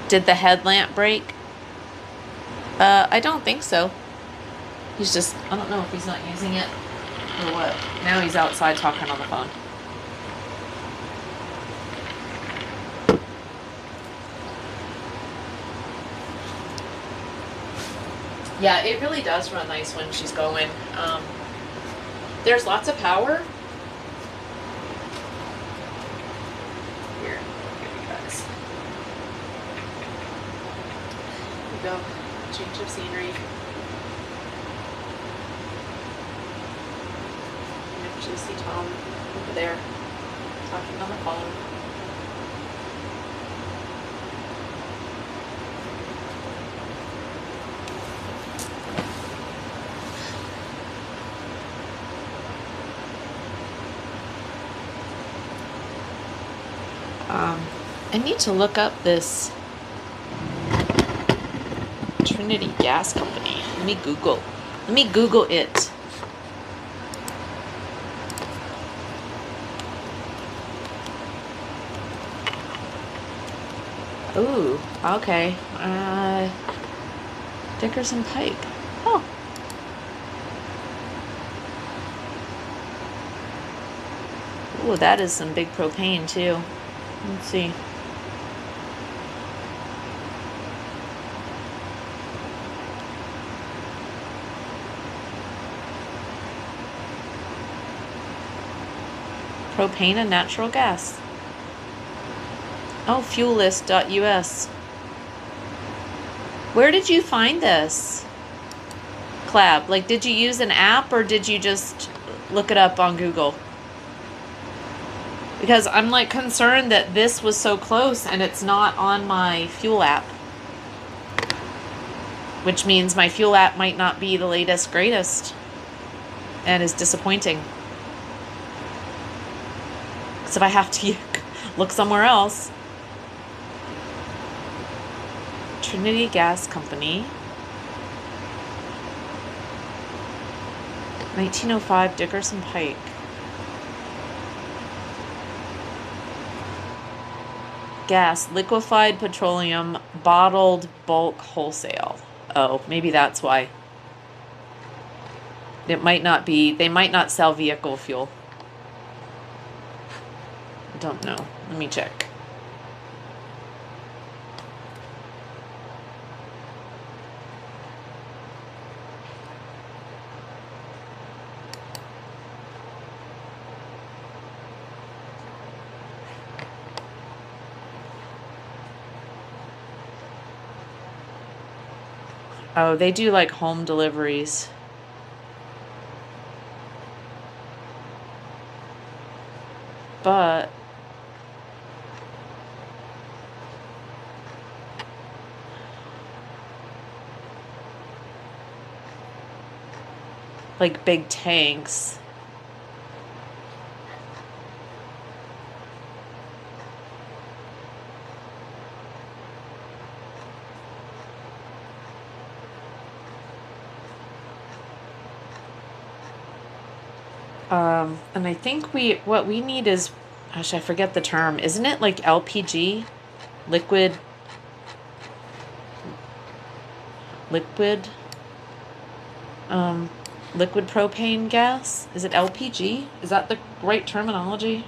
Did the headlamp break? I don't think so. He's just, I don't know if he's not using it or what. Now he's outside talking on the phone. Yeah, it really does run nice when she's going. There's lots of power. Here you guys. Here we go. Change of scenery. You can actually see Tom over there talking on the phone. I need to look up this Trinity Gas Company. Let me Google it. Ooh, okay. Dickerson Pike. Oh. Ooh, that is some big propane too. Let's see. Propane and natural gas. Oh, fuellist.us. Where did you find this, Clab? Like, did you use an app or did you just look it up on Google? Because I'm like concerned that this was so close and it's not on my fuel app. Which means my fuel app might not be the latest, greatest. And is disappointing. So if I have to look somewhere else. Trinity Gas Company. 1905 Dickerson Pike. Gas, liquefied petroleum, bottled bulk wholesale. Oh, maybe that's why. It might not be, they might not sell vehicle fuel. I don't know. Let me check. Oh, they do like home deliveries. But like big tanks. And I think what we need is, gosh, I forget the term. Isn't it like LPG? Liquid liquid, liquid propane gas. Is it LPG? Is that the right terminology?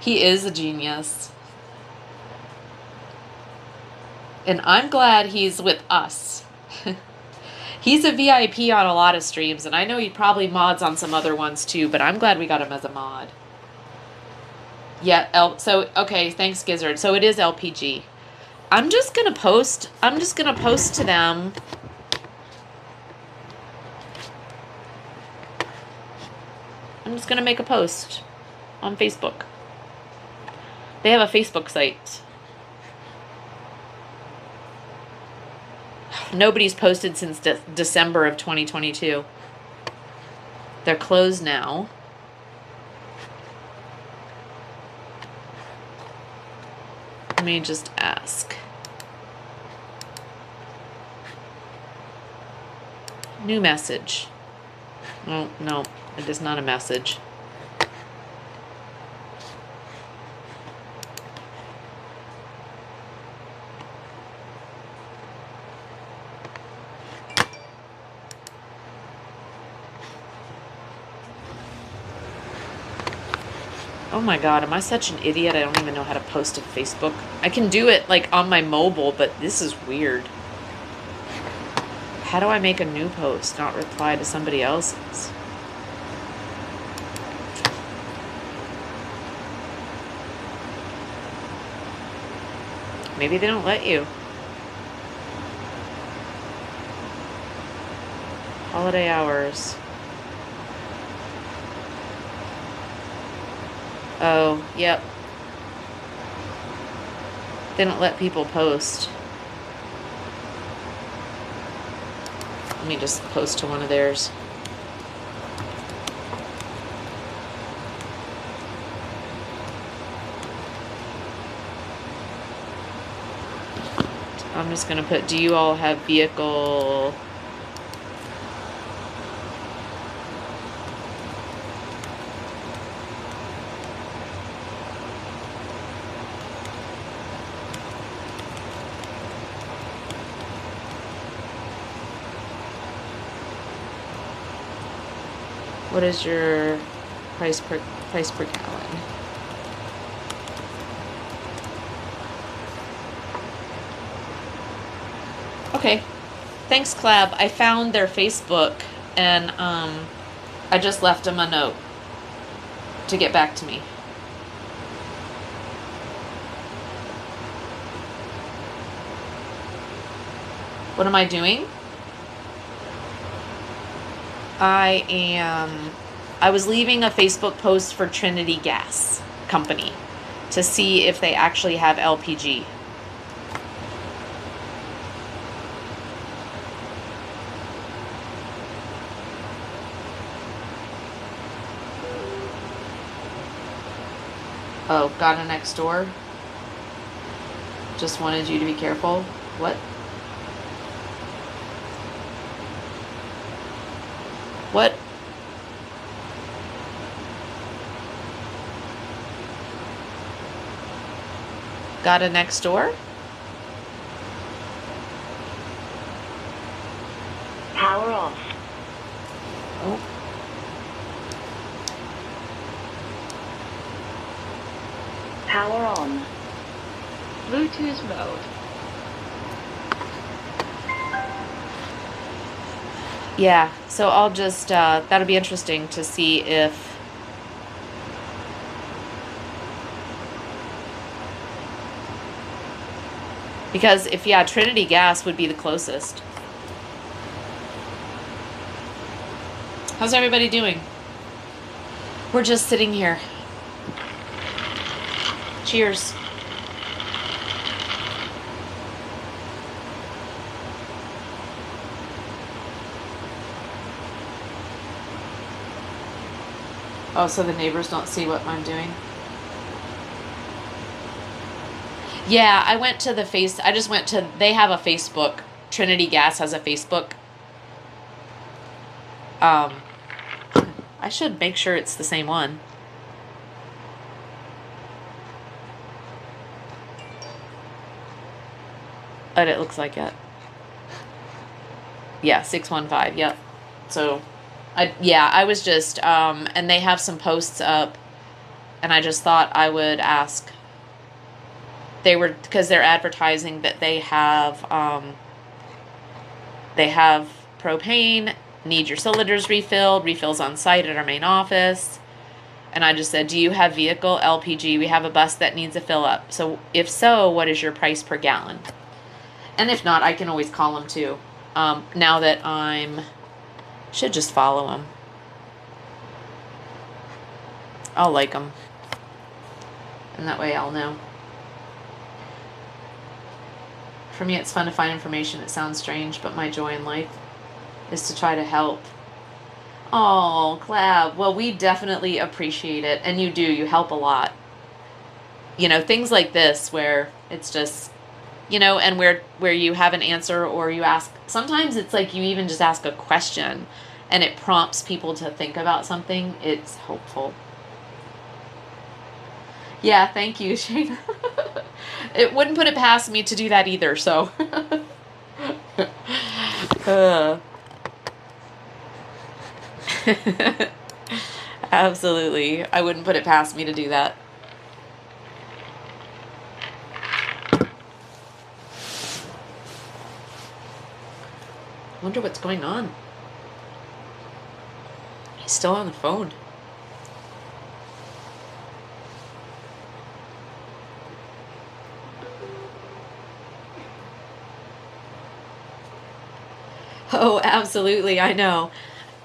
He is a genius. And I'm glad he's with us. He's a VIP on a lot of streams, and I know he probably mods on some other ones too, but I'm glad we got him as a mod. Yeah, so, okay, thanks, Gizzard. So it is LPG. I'm just gonna post to them. I'm just gonna make a post on Facebook. They have a Facebook site. Nobody's posted since December of 2022. They're closed now. Let me just ask. New message. Oh, no, it is not a message. Oh my god, am I such an idiot? I don't even know how to post to Facebook. I can do it like on my mobile, but this is weird. How do I make a new post, not reply to somebody else's? Maybe they don't let you. Holiday hours. Oh, yep. They don't let people post. Let me just post to one of theirs. I'm just gonna put, do you all have vehicle... What is your price per gallon? Okay. Thanks, Clab. I found their Facebook and I just left them a note to get back to me. What am I doing? I was leaving a Facebook post for Trinity Gas Company to see if they actually have LPG. Oh, got it next door? Just wanted you to be careful. What? What? Got a next door? Power off. Oh. Power on. Bluetooth mode. Yeah, so I'll just, that'll be interesting to see if... Because if, yeah, Trinity Gas would be the closest. How's everybody doing? We're just sitting here. Cheers. Oh, so the neighbors don't see what I'm doing? Yeah, I went to I just went to, they have a Facebook. Trinity Gas has a Facebook. I should make sure it's the same one. But it looks like it. Yeah, 615, yep. So, I was just, and they have some posts up, and I just thought I would ask. Because they're advertising that they have propane, need your cylinders refilled, refills on site at our main office. And I just said, do you have vehicle LPG? We have a bus that needs a fill up. So if so, what is your price per gallon? And if not, I can always call them too. Now that should just follow them. I'll like them. And that way I'll know. For me, it's fun to find information. It sounds strange, but my joy in life is to try to help. Oh, Clab. Well, we definitely appreciate it. And you do. You help a lot. You know, things like this where it's just, you know, and where you have an answer or you ask. Sometimes it's like you even just ask a question and it prompts people to think about something. It's helpful. Yeah, thank you, Shane. It wouldn't put it past me to do that either, so. Absolutely. I wouldn't put it past me to do that. Wonder what's going on. He's still on the phone. Oh, absolutely. I know.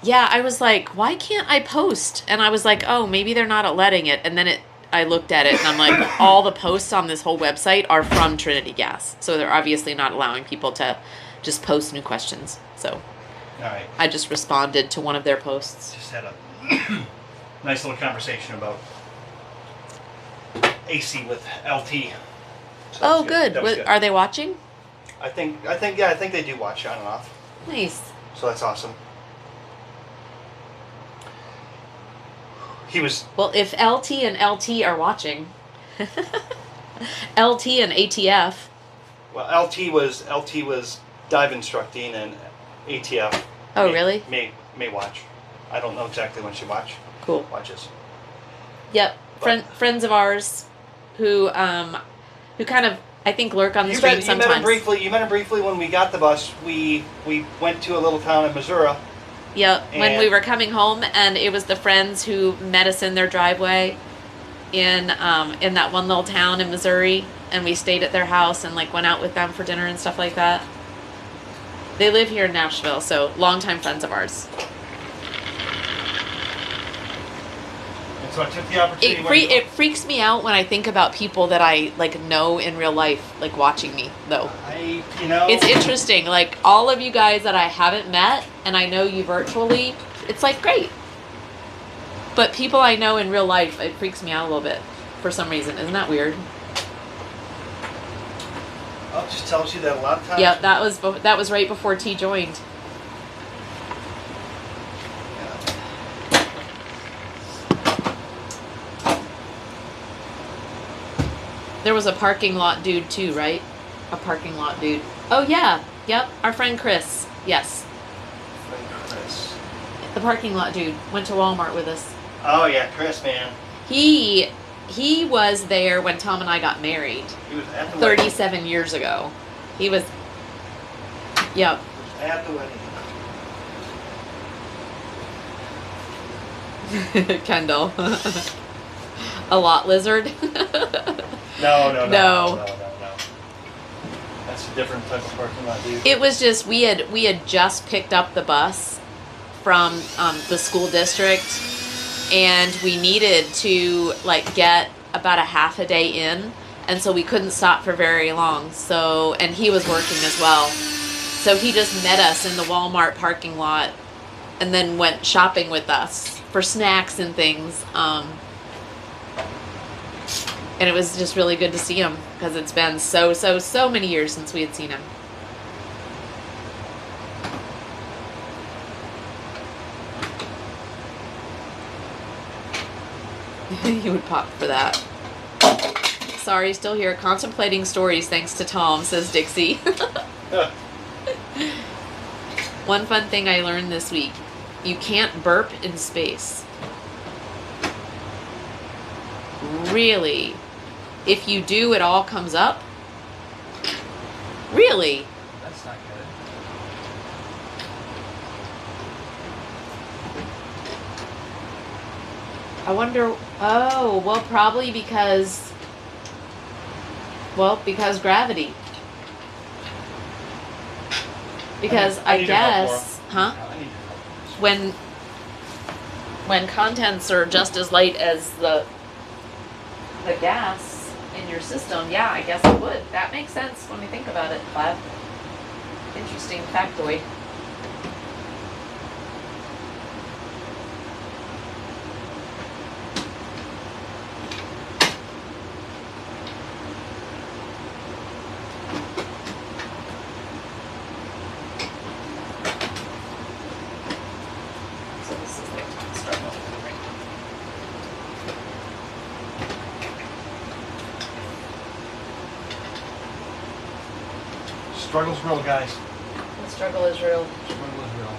Yeah, I was like, why can't I post? And I was like, oh, maybe they're not letting it. And then I looked at it and I'm like, all the posts on this whole website are from Trinity Gas. So they're obviously not allowing people to just post new questions. So All right. I just responded to one of their posts. Just had a nice little conversation about AC with LT. So Oh, that was good. That was good. Are they watching? I think they do watch on and off. Nice. So that's awesome. He was Well, if LT and LT are watching, LT and ATF. well. LT was dive instructing, and ATF. Oh, really? May watch. I don't know exactly when she Cool. watches. Yep. But- Friends of ours who kind of, I think, lurk on the stream You sometimes. met him briefly when we got the bus. We went to a little town in Missouri. Yep. When we And- were coming home, and it was the friends who met us in their driveway in that one little town in Missouri, and we stayed at their house and like went out with them for dinner and stuff like that. They live here in Nashville, so longtime friends of ours. And so I took the opportunity. It freaks me out when I think about people that I like know in real life, like watching me though. It's interesting. Like all of you guys that I haven't met and I know you virtually, it's like great. But people I know in real life, it freaks me out a little bit for some reason. Isn't that weird? I'll just tells you that a lot of times. Yep, that was right before T joined. There was a parking lot dude too, right? A parking lot dude. Oh yeah, yep, our friend Chris. Yes, Chris. the parking lot dude went to Walmart with us. Oh yeah, Chris, man. He was there when Tom and I got married He was at the wedding. 37 years ago. He was. Yep. He was at the wedding. Kendall. A lot lizard. No. That's a different type of parking lot, dude. It was just we had just picked up the bus from the school district, and we needed to like get about a half a day in, and so we couldn't stop for very long. So, and he was working as well, so he just met us in the Walmart parking lot, and then went shopping with us for snacks and things. And it was just really good to see him because it's been so many years since we had seen him. You would pop for that. Sorry, still here. Contemplating stories thanks to Tom, says Dixie. One fun thing I learned this week. You can't burp in space. Really? If you do, it all comes up? Really? That's not good. I wonder. Oh, well, probably because. Well, because gravity. Because I I need your help, guess, huh? I need your help. When contents are just as light as the gas in your system, yeah, I guess it would. That makes sense when we think about it, Clive. Interesting factoid. So this is the struggle. Struggle's real, guys. The struggle is real. Struggle is real.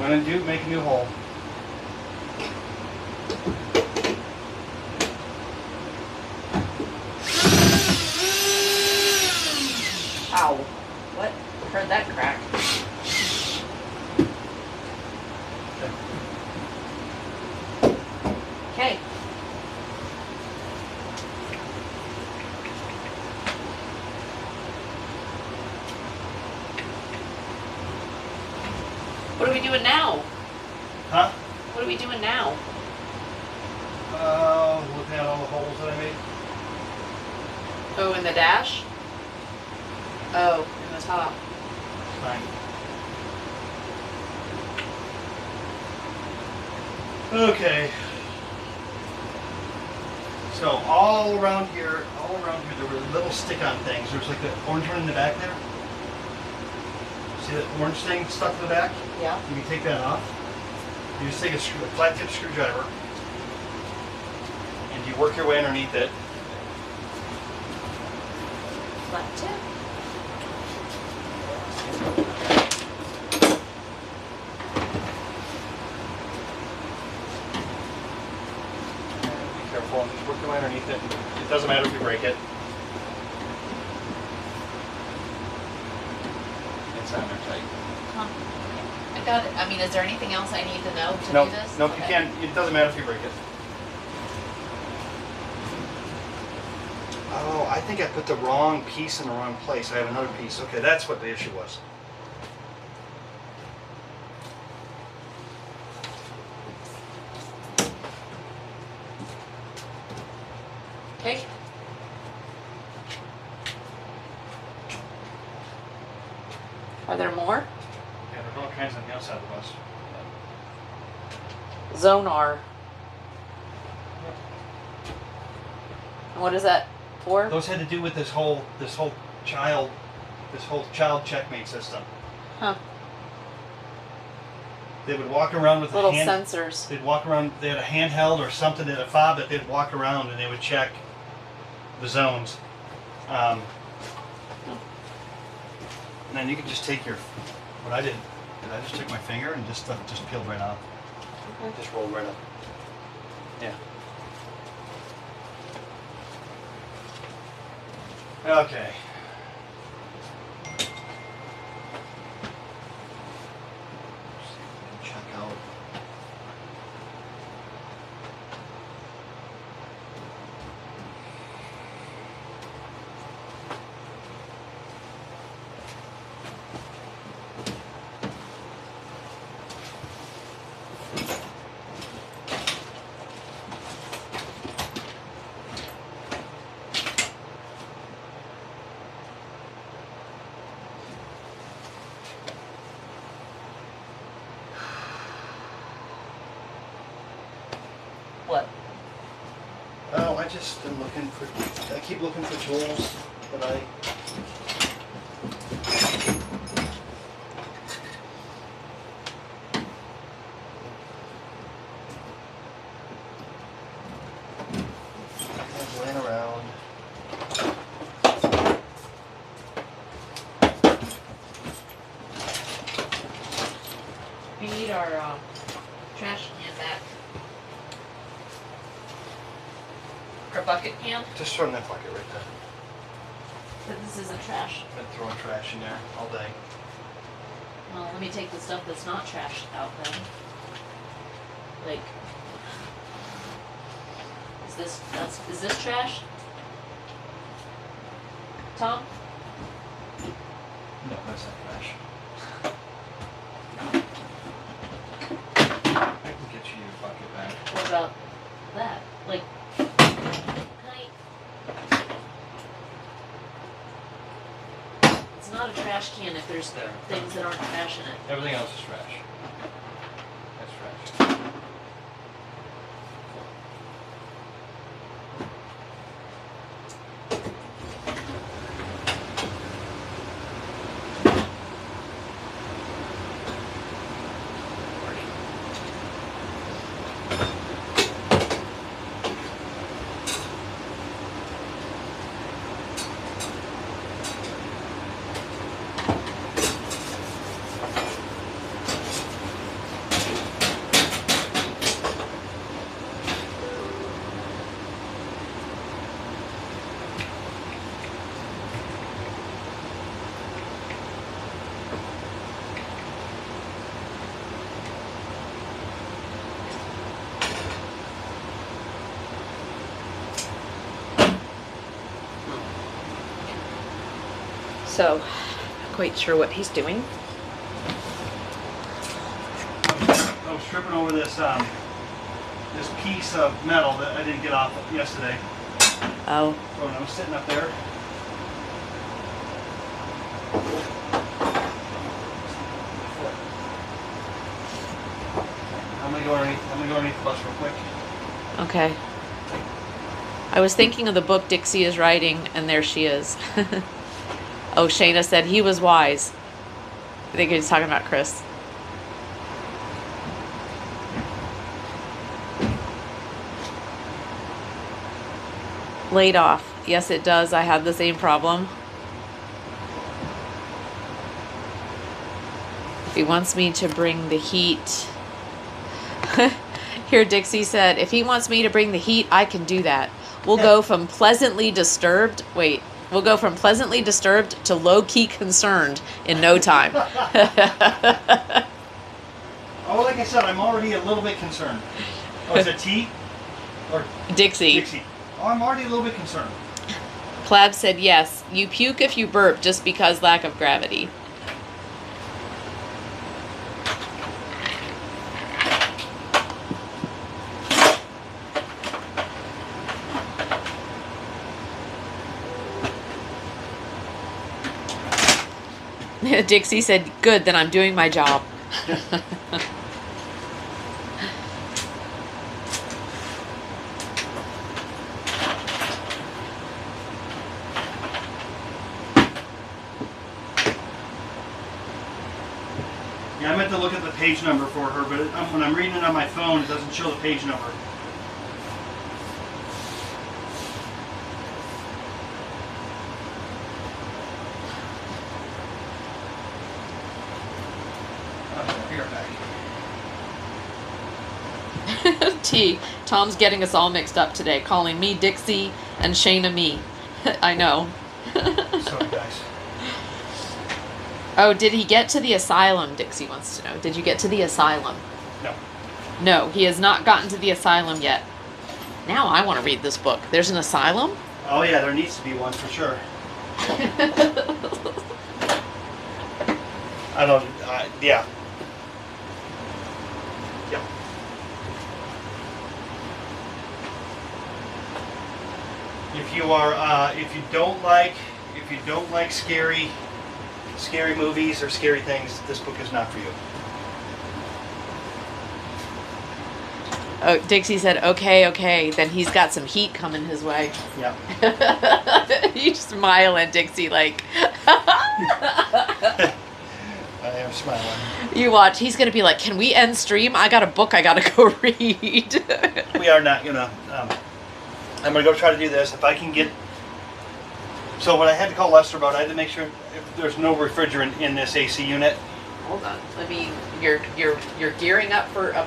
I'm gonna make a new hole. Ow. What? Heard that crack. Okay. What are we doing now? Huh? What are we doing now? Looking at all the holes that I made. Oh, in the dash? Oh, in the top. Fine. Okay. So all around here, there were little stick-on things. There's like the orange one in the back there. See that orange thing stuck to the back? Yeah. You can take that off. You just take a flat tip screwdriver and you work your way underneath it. Flat tip. Be careful and just work your way underneath it. It doesn't matter if you break it. It's on there tight. I got it. I mean, is there anything else I need to know to Nope, do this? nope, you Okay. can't. It doesn't matter if you break it. Oh, I think I put the wrong piece in the wrong place. I have another piece. Okay, that's what the issue was. Okay. Are there more? Yeah, there's all kinds on the outside of the bus. Zonar. And what is that for? Those had to do with this whole child checkmate system. Huh. They would walk around with Little a hand. sensors. They'd walk around. They had a handheld or something, they had a fob that they'd walk around and they would check the zones. And then you could just take your. What I did, I just took my finger and just peeled right off. Okay. Just rolled right up. Yeah. Okay. Check out. just am looking for. I keep looking for tools that I. have laying around. We need our trash can back. Our bucket can. Just throw in that bucket right there. But this isn't trash. I've been throwing trash in there all day. Well, let me take the stuff that's not trash out then. Like, is this trash? Tom? No, that's not trash. I can get you your bucket back. What about that? Like, honey, it's not a trash can if there's There. things that aren't trash in it. Everything else is trash. That's trash. So, not quite sure what he's doing. I was tripping over this this piece of metal that I didn't get off yesterday. Oh. So when I was sitting up there. I'm gonna go underneath the bus real quick. Okay. I was thinking of the book Dixie is writing, and there she is. Oh, Shayna said he was wise. I think he was talking about Chris. Laid off. Yes, it does. I had the same problem. If he wants me to bring the heat. Here, Dixie said, if he wants me to bring the heat, I can do that. We'll go from pleasantly disturbed. Wait. We'll go from pleasantly disturbed to low-key concerned in no time. Oh, like I said, I'm already a little bit concerned. Oh, is it T? Or Dixie. Dixie? Oh, I'm already a little bit concerned. Clab said yes. You puke if you burp just because lack of gravity. Dixie said, good, then I'm doing my job. Yeah, I meant to look at the page number for her, but when I'm reading it on my phone, it doesn't show the page number. T. Tom's getting us all mixed up today, calling me Dixie and Shayna me. I know. Sorry, guys. Oh, did he get to the asylum? Dixie wants to know. Did you get to the asylum? No. No, he has not gotten to the asylum yet. Now I want to read this book. There's an asylum? Oh yeah, there needs to be one for sure. I don't. Yeah. Yeah. If you are, if you don't like scary movies or scary things, this book is not for you. Oh, Dixie said, okay. Then he's got some heat coming his way. Yeah. You smiling, Dixie, like. I am smiling. You watch. He's gonna be like, "Can we end stream? I got a book I gotta go read." We are not gonna. I'm gonna go try to do this if I can get. So what I had to call Lester about, I had to make sure if there's no refrigerant in this AC unit. Hold on. I mean, you're gearing up for a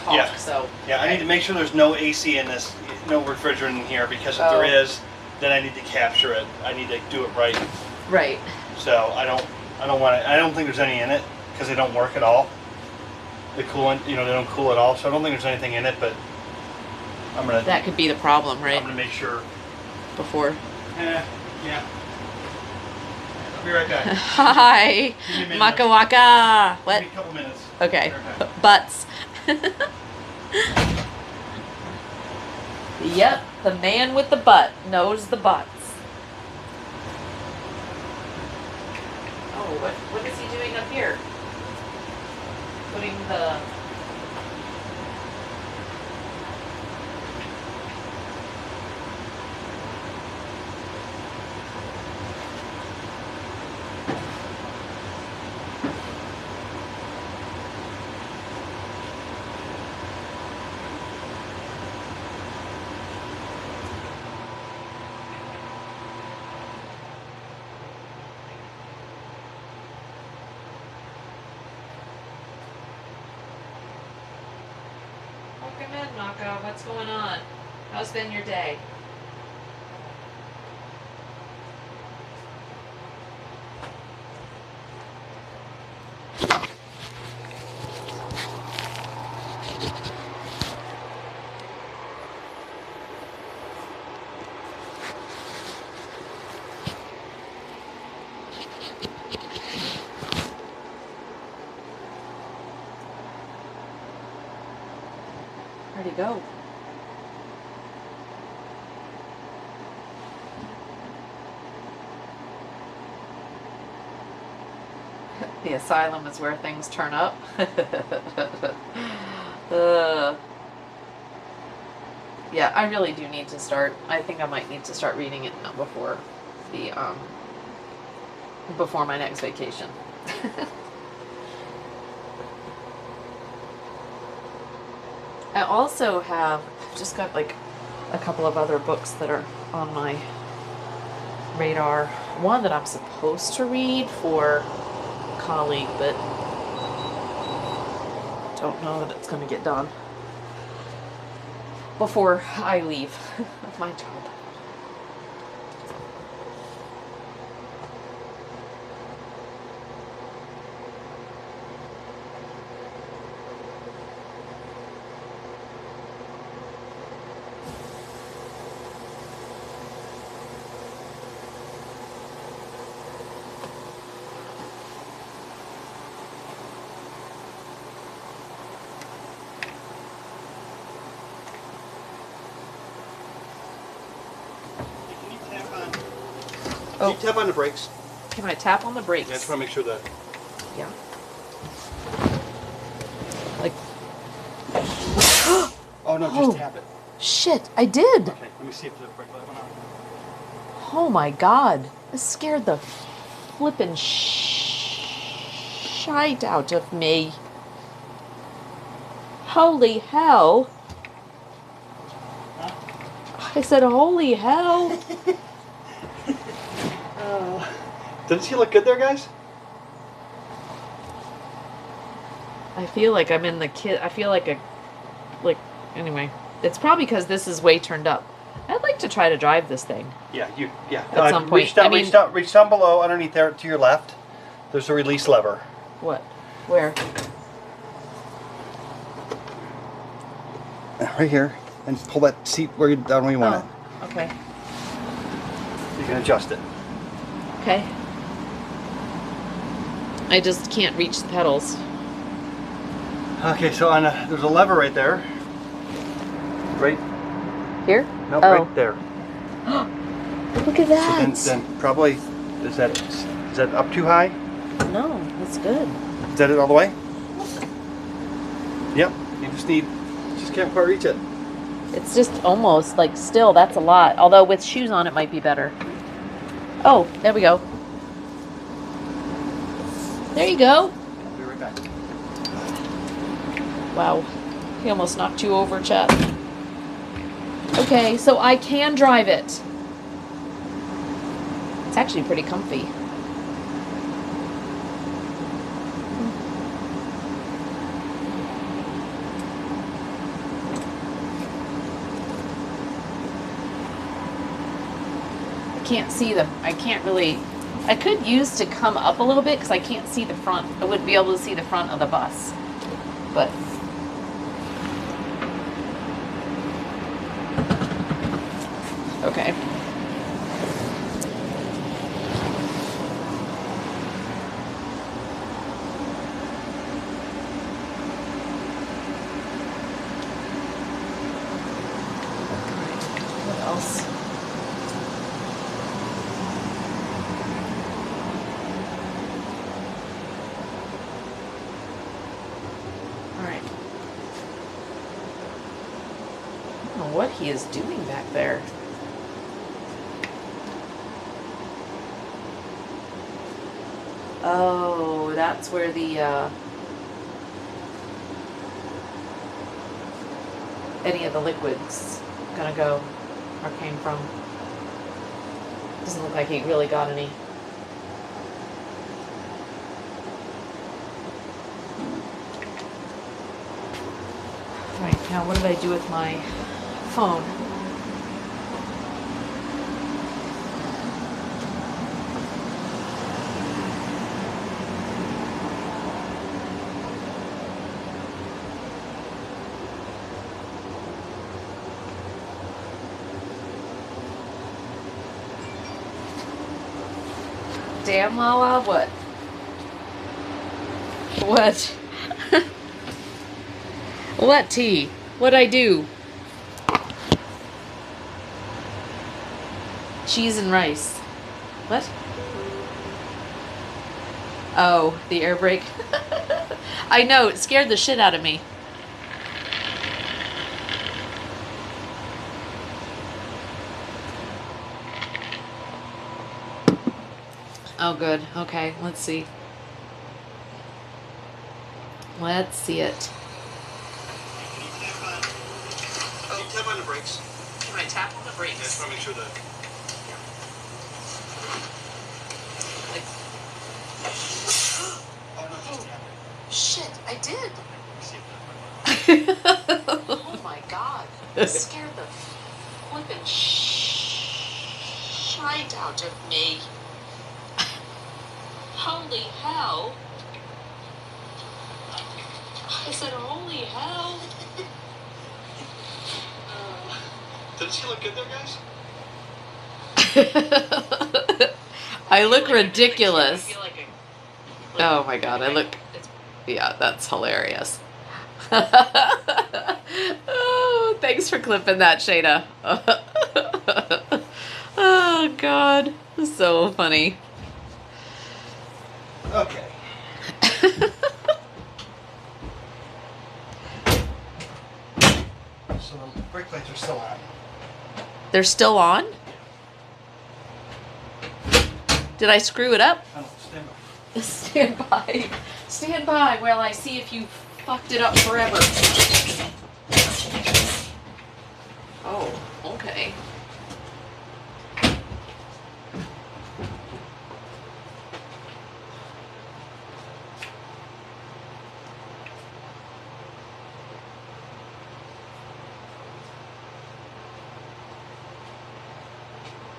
talk, Yeah. so. Yeah, I need to make sure there's no AC in this, no refrigerant in here, because if Oh. there is, then I need to capture it. I need to do it right. Right. So I don't want to. I don't think there's any in it because they don't work at all. The coolant, they don't cool at all. So I don't think there's anything in it, but I'm gonna. That could be the problem, right? I'm gonna make sure. Before. Yeah. I'll be right back. Hi. Give me a minute. Maka waka. What? Give me a couple minutes. Okay. Okay. Butts. Yep. The man with the butt knows the butts. Oh, what is he doing up here? Putting the. Welcome in, Maka. What's going on? How's been your day? Where'd he go? The asylum is where things turn up. Yeah, I really do need to start. I think I might need to start reading it now before the before my next vacation. I also have just got like a couple of other books that are on my radar. One that I'm supposed to read for a colleague, but don't know that it's going to get done before I leave my job. Can you tap on? Oh. Can you tap on the brakes? Can I tap on the brakes? Yeah, I just want to make sure that. Yeah. Like, Oh no, Oh. just tap it. shit, I did. Okay, let me see if the brake light went on. Oh my god. This scared the flippin' shite out of me. Holy hell. I said, holy hell. Doesn't she look good there, guys? I feel like I'm in the kid. I feel like anyway. It's probably because this is way turned up. I'd like to try to drive this thing. Yeah, yeah. At some point. Reach down, I mean- reach down below, underneath there to your left. There's a release lever. What? Where? Right here. And pull that seat down where you want Oh, okay. it. You can adjust it. Okay. I just can't reach the pedals. Okay, so there's a lever right there. Right? Here? Nope, Oh. right there. Look at So that. then probably, is that up too high? No, that's good. Is that it all the way? Yep. You just can't quite reach it. It's just almost like still, that's a lot. Although with shoes on, it might be better. Oh, there we go. There you go. I'll be right back. Wow. He almost knocked you over, chat. Okay, so I can drive it. It's actually pretty comfy. Can't see them. I can't really. I could use to come up a little bit because I can't see the front. I wouldn't be able to see the front of the bus. But okay. What else? What he is doing back there. Oh, that's where the any of the liquids gonna go or came from. Doesn't look like he really got any. Right, now what did I do with my phone? Damn Lala, what? What? What, T? What'd I do? Cheese and rice. What? Oh, the air brake. I know, it scared the shit out of me. Oh, good. Okay, let's see. Let's see it. Oh, tap on the brakes. Can I tap on the brakes? Just want to make sure that. Oh, no, just tap it. Shit, I did. See if that works. Oh my god. Scared the flippin' shite out of me. Holy hell. I said, holy hell. Doesn't she look good there, guys? I look ridiculous. I feel like Oh my god, I look. Yeah, that's hilarious. Oh, thanks for clipping that, Shayna. Oh god, so funny. Okay. So the brake lights are still on. They're still on? Did I screw it up? I don't stand by. Stand by. Stand by while I see if you fucked it up forever. Oh, okay.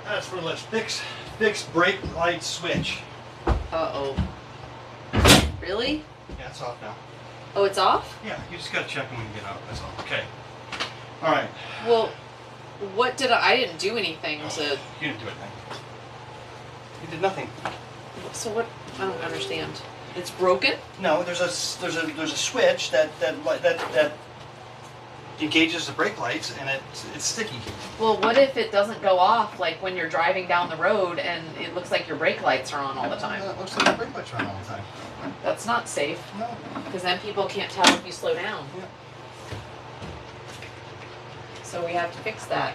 That's for let's fix brake light switch. Uh-oh. Really? Yeah, it's off now. Oh, it's off? Yeah, you just gotta check them when you get out. That's all. Okay. All right. Well, what did I didn't do anything to... You didn't do anything. You did nothing. So what? I don't understand. It's broken? No, there's a switch that engages the brake lights, and it's sticky. Well, what if it doesn't go off, like when you're driving down the road and it looks like your brake lights are on all the time? It looks like the brake lights are on all the time. That's not safe, No. because then people can't tell if you slow down. Yeah. So we have to fix that.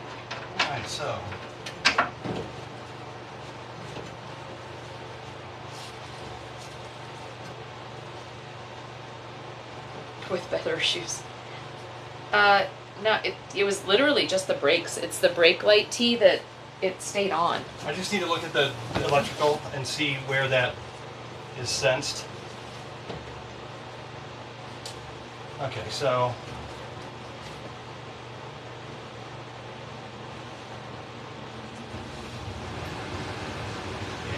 Alright, so. With better shoes. No, it was literally just the brakes. It's the brake light tee that it stayed on. I just need to look at the electrical and see where that is sensed. Okay, so.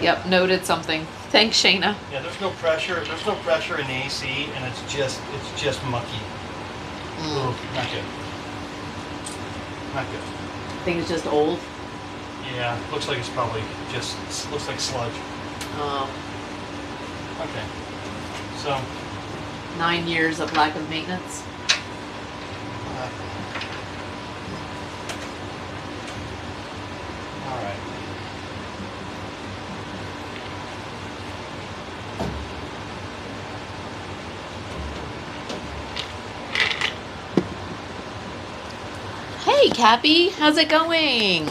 Yep, noted something. Thanks, Shayna. Yeah, there's no pressure. There's no pressure in the AC, and it's just mucky. Ooh, not good. Not good. I think it's just old. Yeah, looks like it's probably just looks like sludge. Um, Okay, so 9 years of lack of maintenance. all right. Hey, Cappy, how's it going?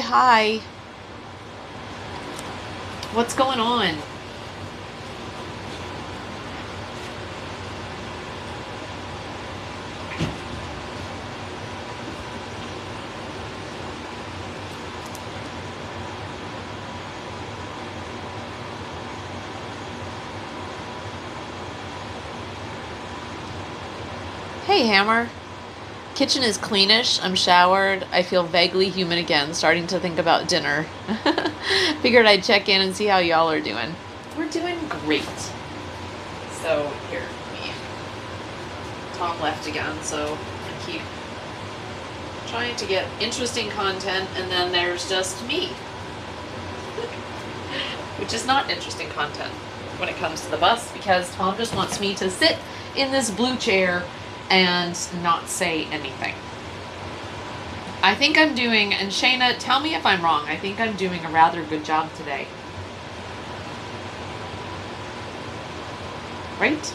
Hi. What's going on? Hey, Hammer. Kitchen is cleanish. I'm showered. I feel vaguely human again, starting to think about dinner. Figured I'd check in and see how y'all are doing. We're doing great. So, here, me. Tom left again, so I keep trying to get interesting content, and then there's just me. Which is not interesting content when it comes to the bus, because Tom just wants me to sit in this blue chair and not say anything. I think I'm doing, and Shayna, tell me if I'm wrong, I think I'm doing a rather good job today. Right?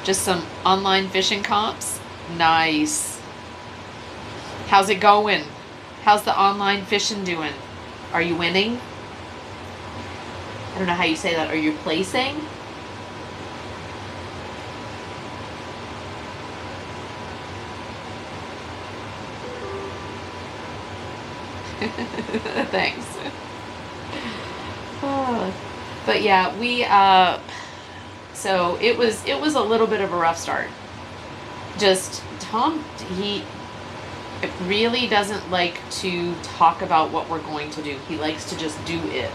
Just some online fishing comps? Nice. How's it going? How's the online fishing doing? Are you winning? I don't know how you say that. Are you placing? Thanks. But yeah, we so it was a little bit of a rough start. Just Tom, he really doesn't like to talk about what we're going to do. He likes to just do it.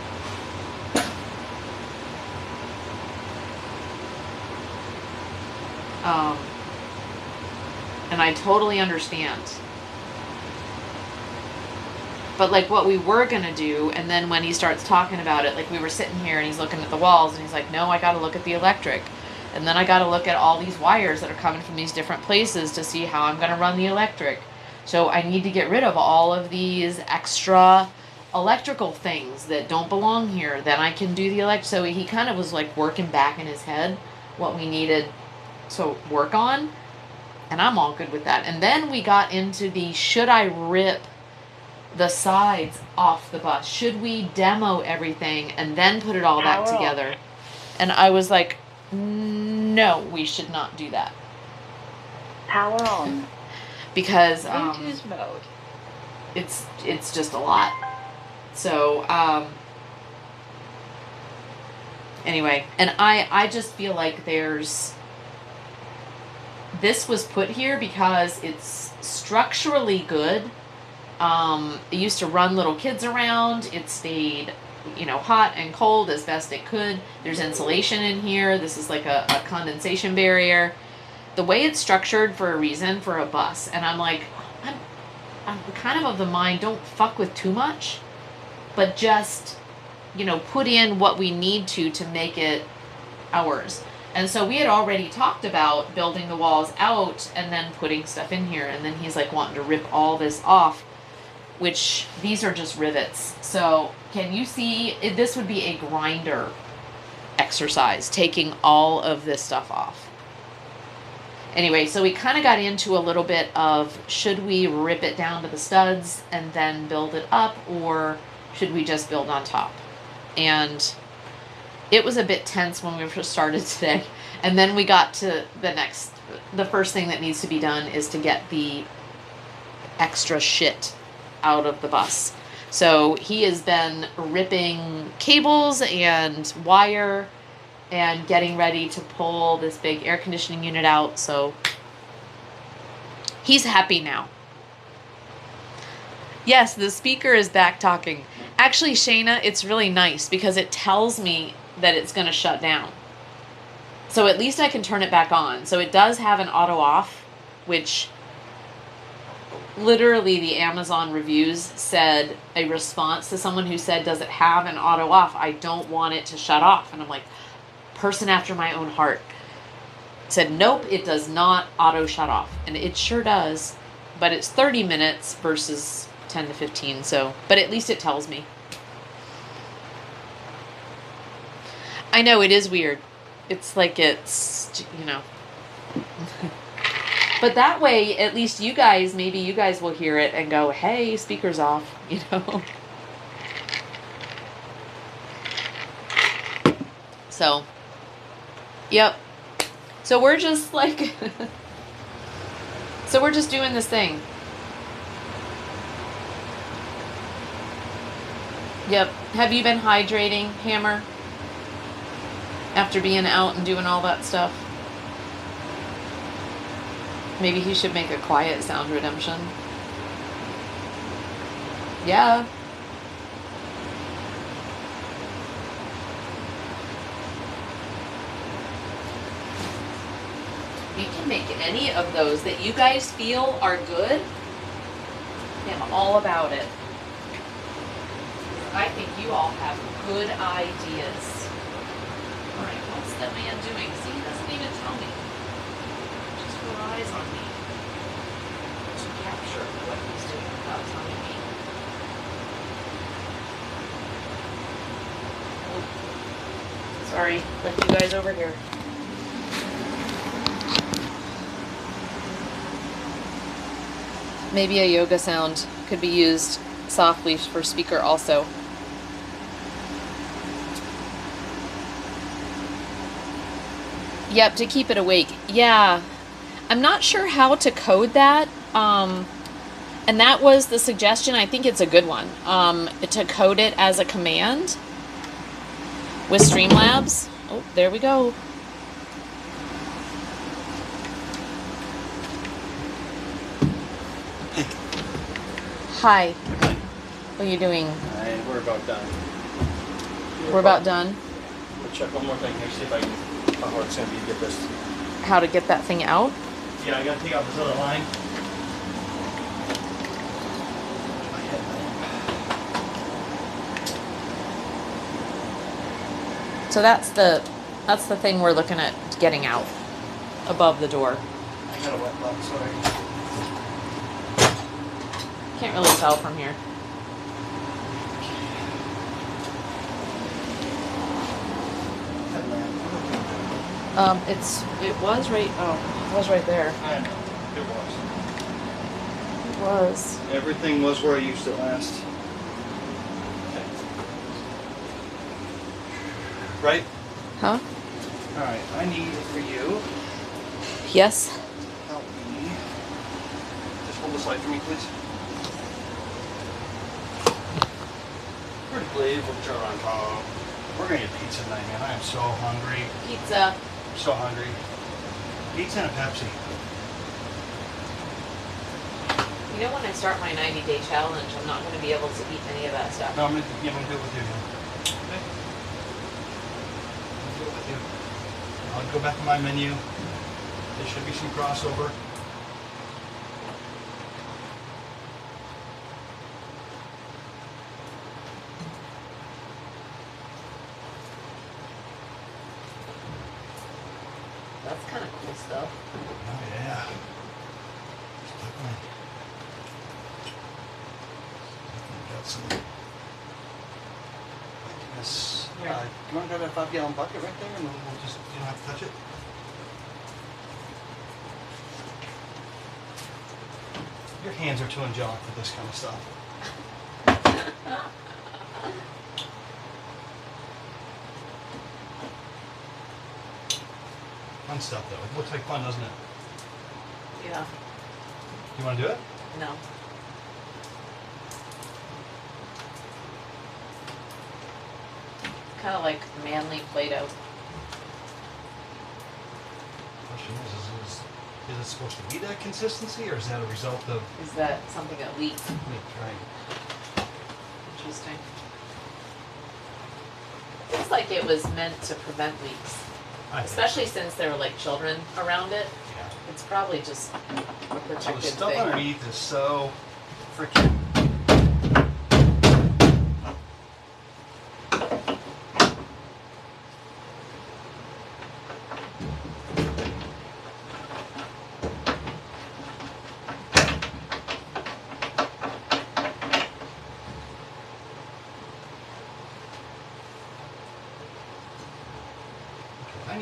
And I totally understand. But like what we were gonna do, and then when he starts talking about it, like we were sitting here and he's looking at the walls and he's like, no, I gotta look at the electric. And then I gotta look at all these wires that are coming from these different places to see how I'm gonna run the electric. So I need to get rid of all of these extra electrical things that don't belong here. Then I can do the electric. So he kind of was like working back in his head what we needed to work on. And I'm all good with that. And then we got into the, should I rip the sides off the bus? Should we demo everything and then put it all back together? And I was like, no, we should not do that. Power on. Because Bluetooth mode. it's just a lot. So anyway, and I just feel like this was put here because it's structurally good. It used to run little kids around. It stayed, hot and cold as best it could. There's insulation in here. This is like a condensation barrier. The way it's structured for a reason, for a bus. And I'm like, I'm kind of the mind, don't fuck with too much, but just, put in what we need to make it ours. And so we had already talked about building the walls out and then putting stuff in here. And then he's like wanting to rip all this off, which these are just rivets. So can you see, this would be a grinder exercise, taking all of this stuff off. Anyway, so we kind of got into a little bit of, should we rip it down to the studs and then build it up, or should we just build on top? And it was a bit tense when we first started today. And then we got to the first thing that needs to be done is to get the extra shit out of the bus. So he has been ripping cables and wire and getting ready to pull this big air conditioning unit out. So he's happy now. Yes, the speaker is back talking. Actually, Shayna, it's really nice because it tells me that it's going to shut down. So at least I can turn it back on. So it does have an auto off, which literally the Amazon reviews said, a response to someone who said, does it have an auto off? I don't want it to shut off. And I'm like, person after my own heart. Said, nope, it does not auto shut off. And it sure does. But it's 30 minutes versus 10 to 15. So, but at least it tells me. I know, it is weird. It's like it's, you know. But that way, at least you guys, maybe you guys will hear it and go, hey, speaker's off, you know. So, yep. So we're just like, so we're just doing this thing. Yep. Have you been hydrating, Hammer? After being out and doing all that stuff? Maybe he should make a quiet sound redemption. Yeah. You can make any of those that you guys feel are good. I'm all about it. I think you all have good ideas. Alright, what's the man doing? See, he doesn't even tell me. Just relies on me to capture what he's doing without telling me. Oh. Sorry, left you guys over here. Maybe a yoga sound could be used softly for speaker also. Yep, to keep it awake. Yeah. I'm not sure how to code that. And that was the suggestion. I think it's a good one. To code it as a command with Streamlabs. Oh, there we go. Hi. What are you doing? And we're about done. We're about done. We'll check one more thing here, see if I can, how hard it's going to be to get this. How to get that thing out? Yeah, I got to take out this other line. So that's the thing we're looking at getting out above the door. I got a wet butt, sorry. Can't really tell from here. It was right there. I know, It was. Everything was where I used it last. Okay. Right? Huh? Alright, I need for you, Yes. help me. Just hold this light for me, please. Pretty please, we'll turn on top. We're gonna get pizza tonight, man. I am so hungry. Pizza. So hungry. Pizza and a Pepsi. You know, when I start my 90-day challenge, I'm not going to be able to eat any of that stuff. No, I'm gonna do it with you now. Okay? I'll do it with you. I'll go back to my menu. There should be some crossover. That's kind of cool stuff. Oh yeah. Definitely. Got some. I guess. Here. Do you want to grab that 5-gallon bucket right there, and then we'll just, you don't have to touch it? Your hands are too angelic for this kind of stuff. Fun stuff, though. It looks like fun, doesn't it? Yeah. You want to do it? No. Kind of like manly Play-Doh. Question is it supposed to be that consistency, or is that a result of Is that something that leaks? me trying? Interesting. Looks like it was meant to prevent leaks, I think especially since there were like children around it. so. Yeah. It's probably just a So the protected stuff thing. underneath is so freaking. I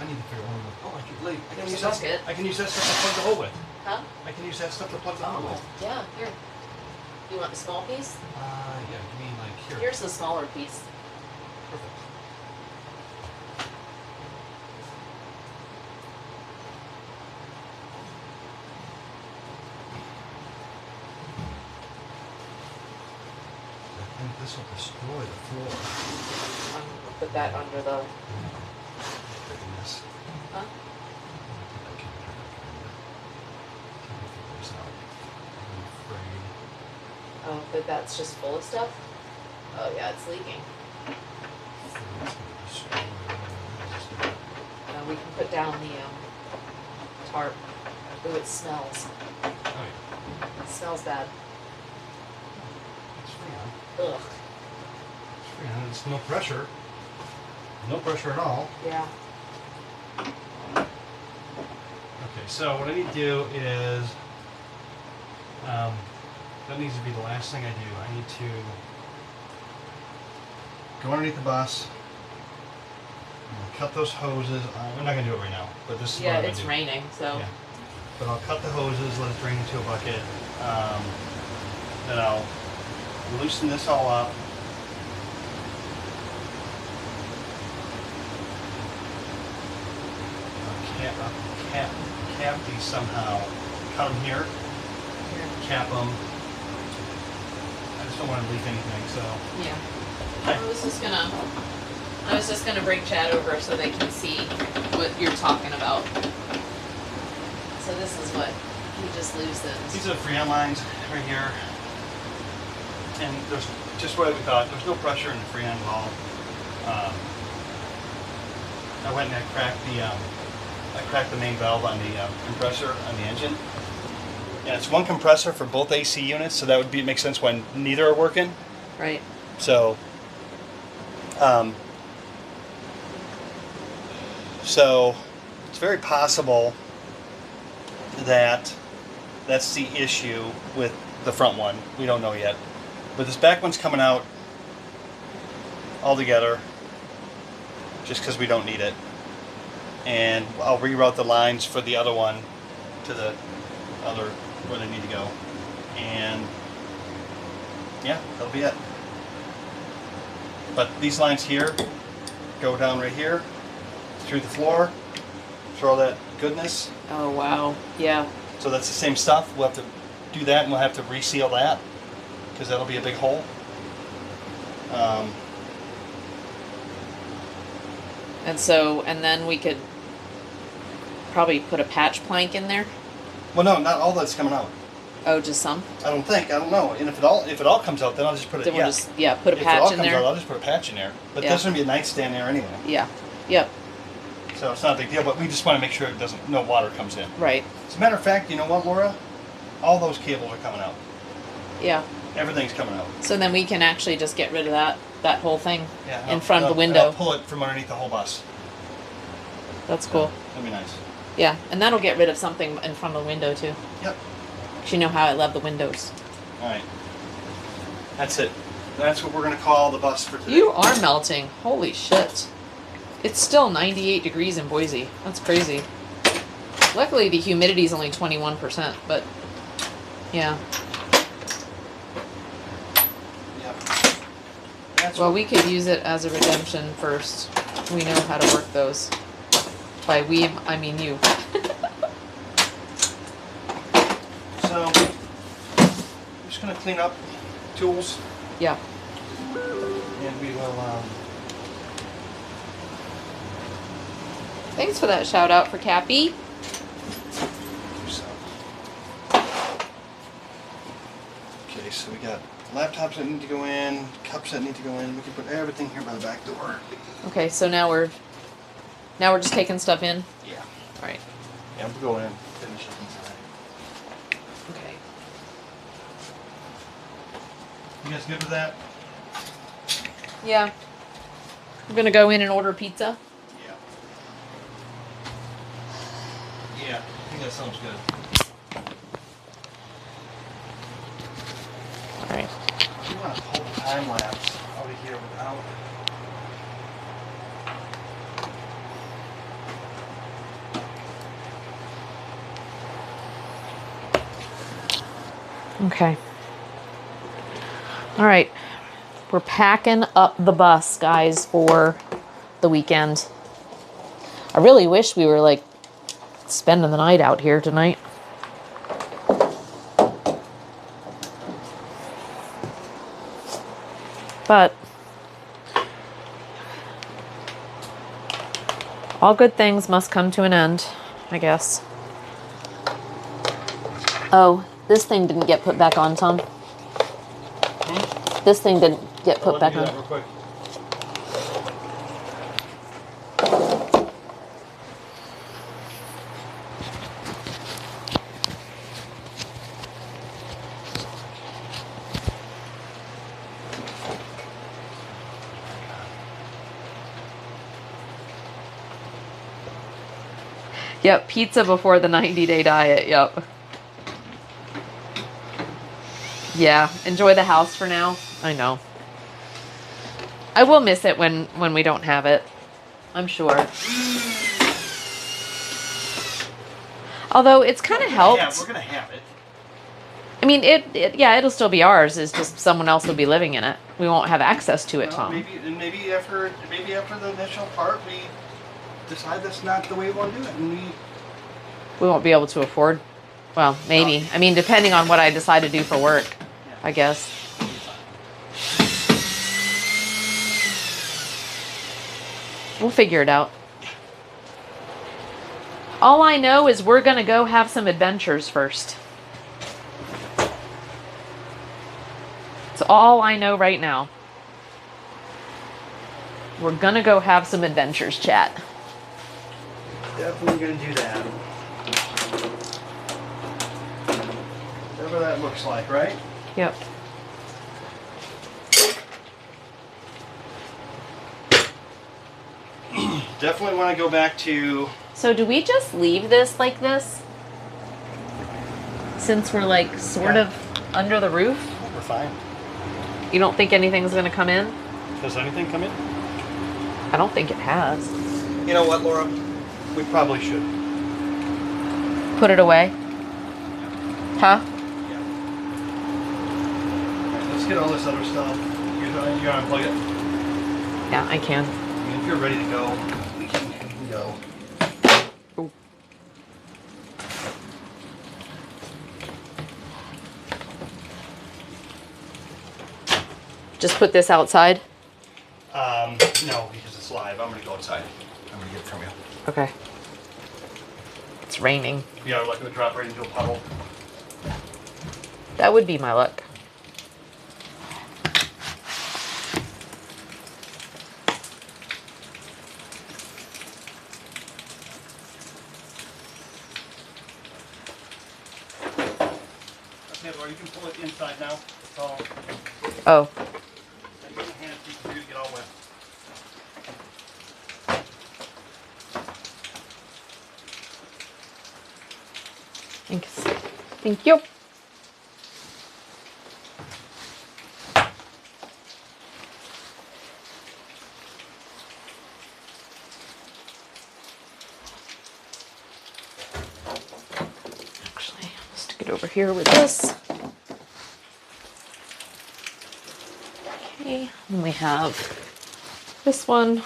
need to figure out. Oh, I can use That's that. good. I can use that stuff to plug the hole with. Huh? I can use that stuff to plug the hole Oh, with. yeah. Here. You want the small piece? Yeah, give me like here. Here's the smaller piece. Perfect. I think this will destroy the floor. Put that under the. Freaking this. Huh? Oh, but that's just full of stuff? Oh, yeah, it's leaking. We can put down the tarp. Ooh, it smells. It smells bad. Ugh. It's no pressure. No pressure at all. Yeah. Okay, so what I need to do is, that needs to be the last thing I do. I need to go underneath the bus, cut those hoses. I'm not going to do it right now, but this is Yeah, what I'm it's going to do. raining, so. Yeah. But I'll cut the hoses, let it drain into a bucket. Then I'll loosen this all up. Cap these somehow. Cut them here, cap them. I just don't want to leak anything, so. Yeah. Okay. I was just gonna bring Chad over so they can see what you're talking about. So this is what he just loosened. These are the Freon lines right here. And there's just what we thought. There's no pressure in the Freon at all. I went and I cracked the main valve on the compressor on the engine. And it's one compressor for both AC units, so that would make sense when neither are working. Right. So, so it's very possible that that's the issue with the front one. We don't know yet. But this back one's coming out all together just because we don't need it. And I'll reroute the lines for the other one to the other where they need to go. And yeah, that'll be it. But these lines here go down right here, through the floor, through all that goodness. Oh, wow. Yeah. So that's the same stuff. We'll have to do that, and we'll have to reseal that because that'll be a big hole. And then we could probably put a patch plank in there. Well, no, not all that's coming out. Oh, just some? I don't think. I don't know. And if it all comes out, then I'll just put it. Then we'll Yeah. just, yeah, put a If it all patch in comes there. out, I'll just put a patch in there. But Yeah. there's gonna be a nightstand there anyway, Yeah. Yep. so it's not a big deal. But we just want to make sure no water comes in. Right. As a matter of fact, you know what, Laura? All those cables are coming out. Yeah. Everything's coming out. So then we can actually just get rid of that whole thing Yeah. in front of the I'll window. pull it from underneath the whole bus. That's cool. That'd be nice. Yeah. And that'll get rid of something in front of the window too. Yep. 'Cause you know how I love the windows. All right. That's it. That's what we're gonna call the bus for today. You are melting. Holy shit. It's still 98 degrees in Boise. That's crazy. Luckily, the humidity is only 21%, but yeah. Yep. That's Well, what, we could use it as a redemption first. We know how to work those. By we, I mean you. so I'm just gonna clean up tools Yeah. and we will Thanks for that shout out for Cappy. do so. Okay, so we got laptops that need to go in, cups that need to go in. We can put everything here by the back door. Okay, so now we're just taking stuff in. Yeah. All right. Yeah, we'll go in and finish up inside. Okay. You guys good with that? Yeah. I'm gonna go in and order pizza. Yeah. Yeah, I think that sounds good. All right. You want to pull the time lapse out of here without. Okay. All right. We're packing up the bus, guys, for the weekend. I really wish we were like spending the night out here tonight. But all good things must come to an end, I guess. Oh, this thing didn't get put back on, Tom. This thing didn't get put back on. Real quick. Yep, pizza before the 90-day diet. Yep. Yeah, enjoy the house for now. I know. I will miss it when we don't have it. I'm sure. Although it's kind of helped. Yeah, we're gonna have it. I mean, yeah, it'll still be ours. It's just someone else will be living in it. We won't have access to it, Well, Tom. maybe after the initial part, we decide that's not the way we want to do it, and We won't be able to afford. Well, maybe. I mean, depending on what I decide to do for work, I guess. We'll figure it out. All I know is we're gonna go have some adventures first. It's all I know right now. We're gonna go have some adventures, chat. definitely gonna do that. Whatever that looks like, right? Yep. Definitely want to go back to. So do we just leave this like this? Since we're like sort of under the roof? We're fine. You don't think anything's gonna come in? Does anything come in? I don't think it has. You know what, Laura? We probably should. Put it away? Huh? Yeah. Alright, let's get all this other stuff. You gonna unplug it? Yeah, I can. I mean, if you're ready to go, we can go. Ooh. Just put this outside? No, because it's live. I'm gonna go outside. I'm gonna get it from you. Okay. It's raining. Yeah, like it would drop right into a puddle. That would be my luck. Okay, Laura, you can pull it inside now. It's all. Oh. I'm gonna hand it to you to get all wet. Thanks. Thank you. here with this. Okay, and we have this one.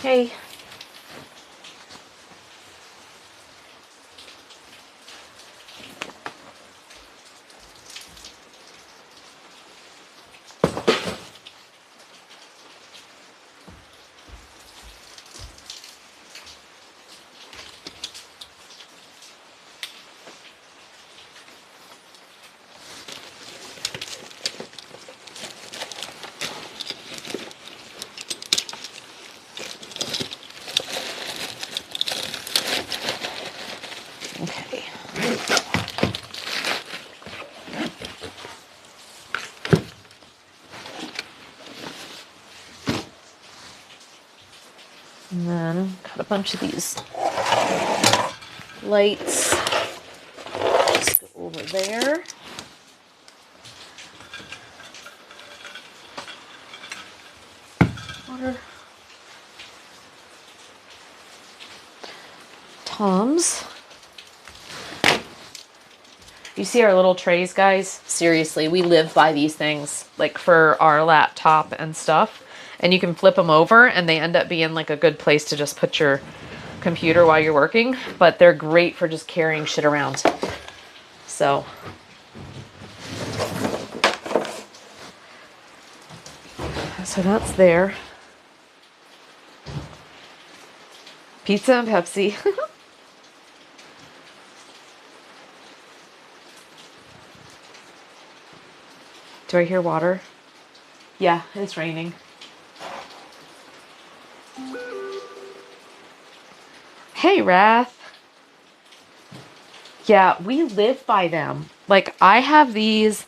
Okay. Okay. And then got a bunch of these lights. Just go over there. Water. Tom's. You see our little trays, guys? Seriously, we live by these things, like for our laptop and stuff. And you can flip them over and they end up being like a good place to just put your computer while you're working. But they're great for just carrying shit around. So. So that's there. Pizza and Pepsi. Do I hear water? Yeah, it's raining. Hey, Wrath. Yeah, we live by them. Like, I have these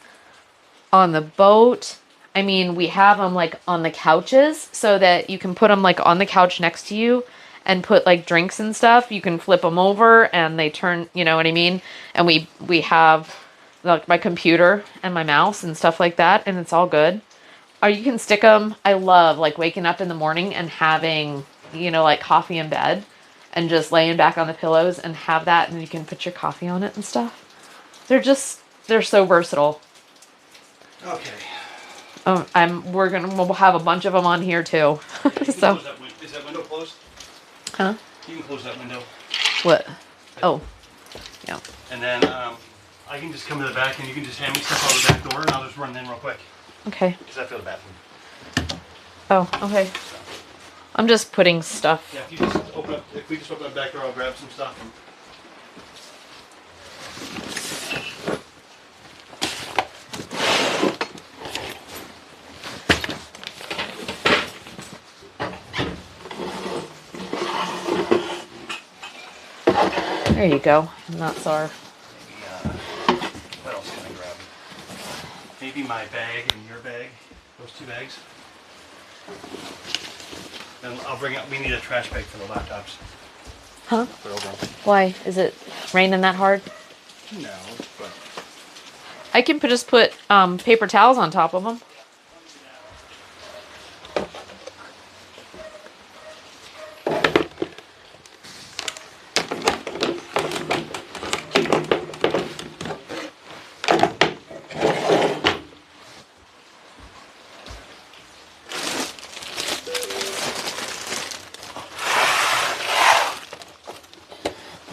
on the boat. I mean, we have them like on the couches so that you can put them like on the couch next to you and put like drinks and stuff. You can flip them over and they turn, you know what I mean? And we have like my computer and my mouse and stuff like that, and it's all good. Or you can stick them. I love like waking up in the morning and having, you know, like coffee in bed and just laying back on the pillows and have that, and you can put your coffee on it and stuff. They're so versatile. Okay. We'll have a bunch of them on here too. So. Is that window closed? Huh? You can close that window. What? Oh. Yeah. And then I can just come to the back and you can just hand me stuff out the back door and I'll just run in real quick. Okay. Because I feel the bathroom. Oh, okay. I'm just putting stuff. Yeah, if we just open up the back door, I'll grab some stuff. There you go. And that's our. What else can I grab? Maybe my bag and your bag. Those two bags. Then I'll bring up. We need a trash bag for the laptops. Huh? Put over them. Why? Is it raining that hard? No, but I can just put paper towels on top of them.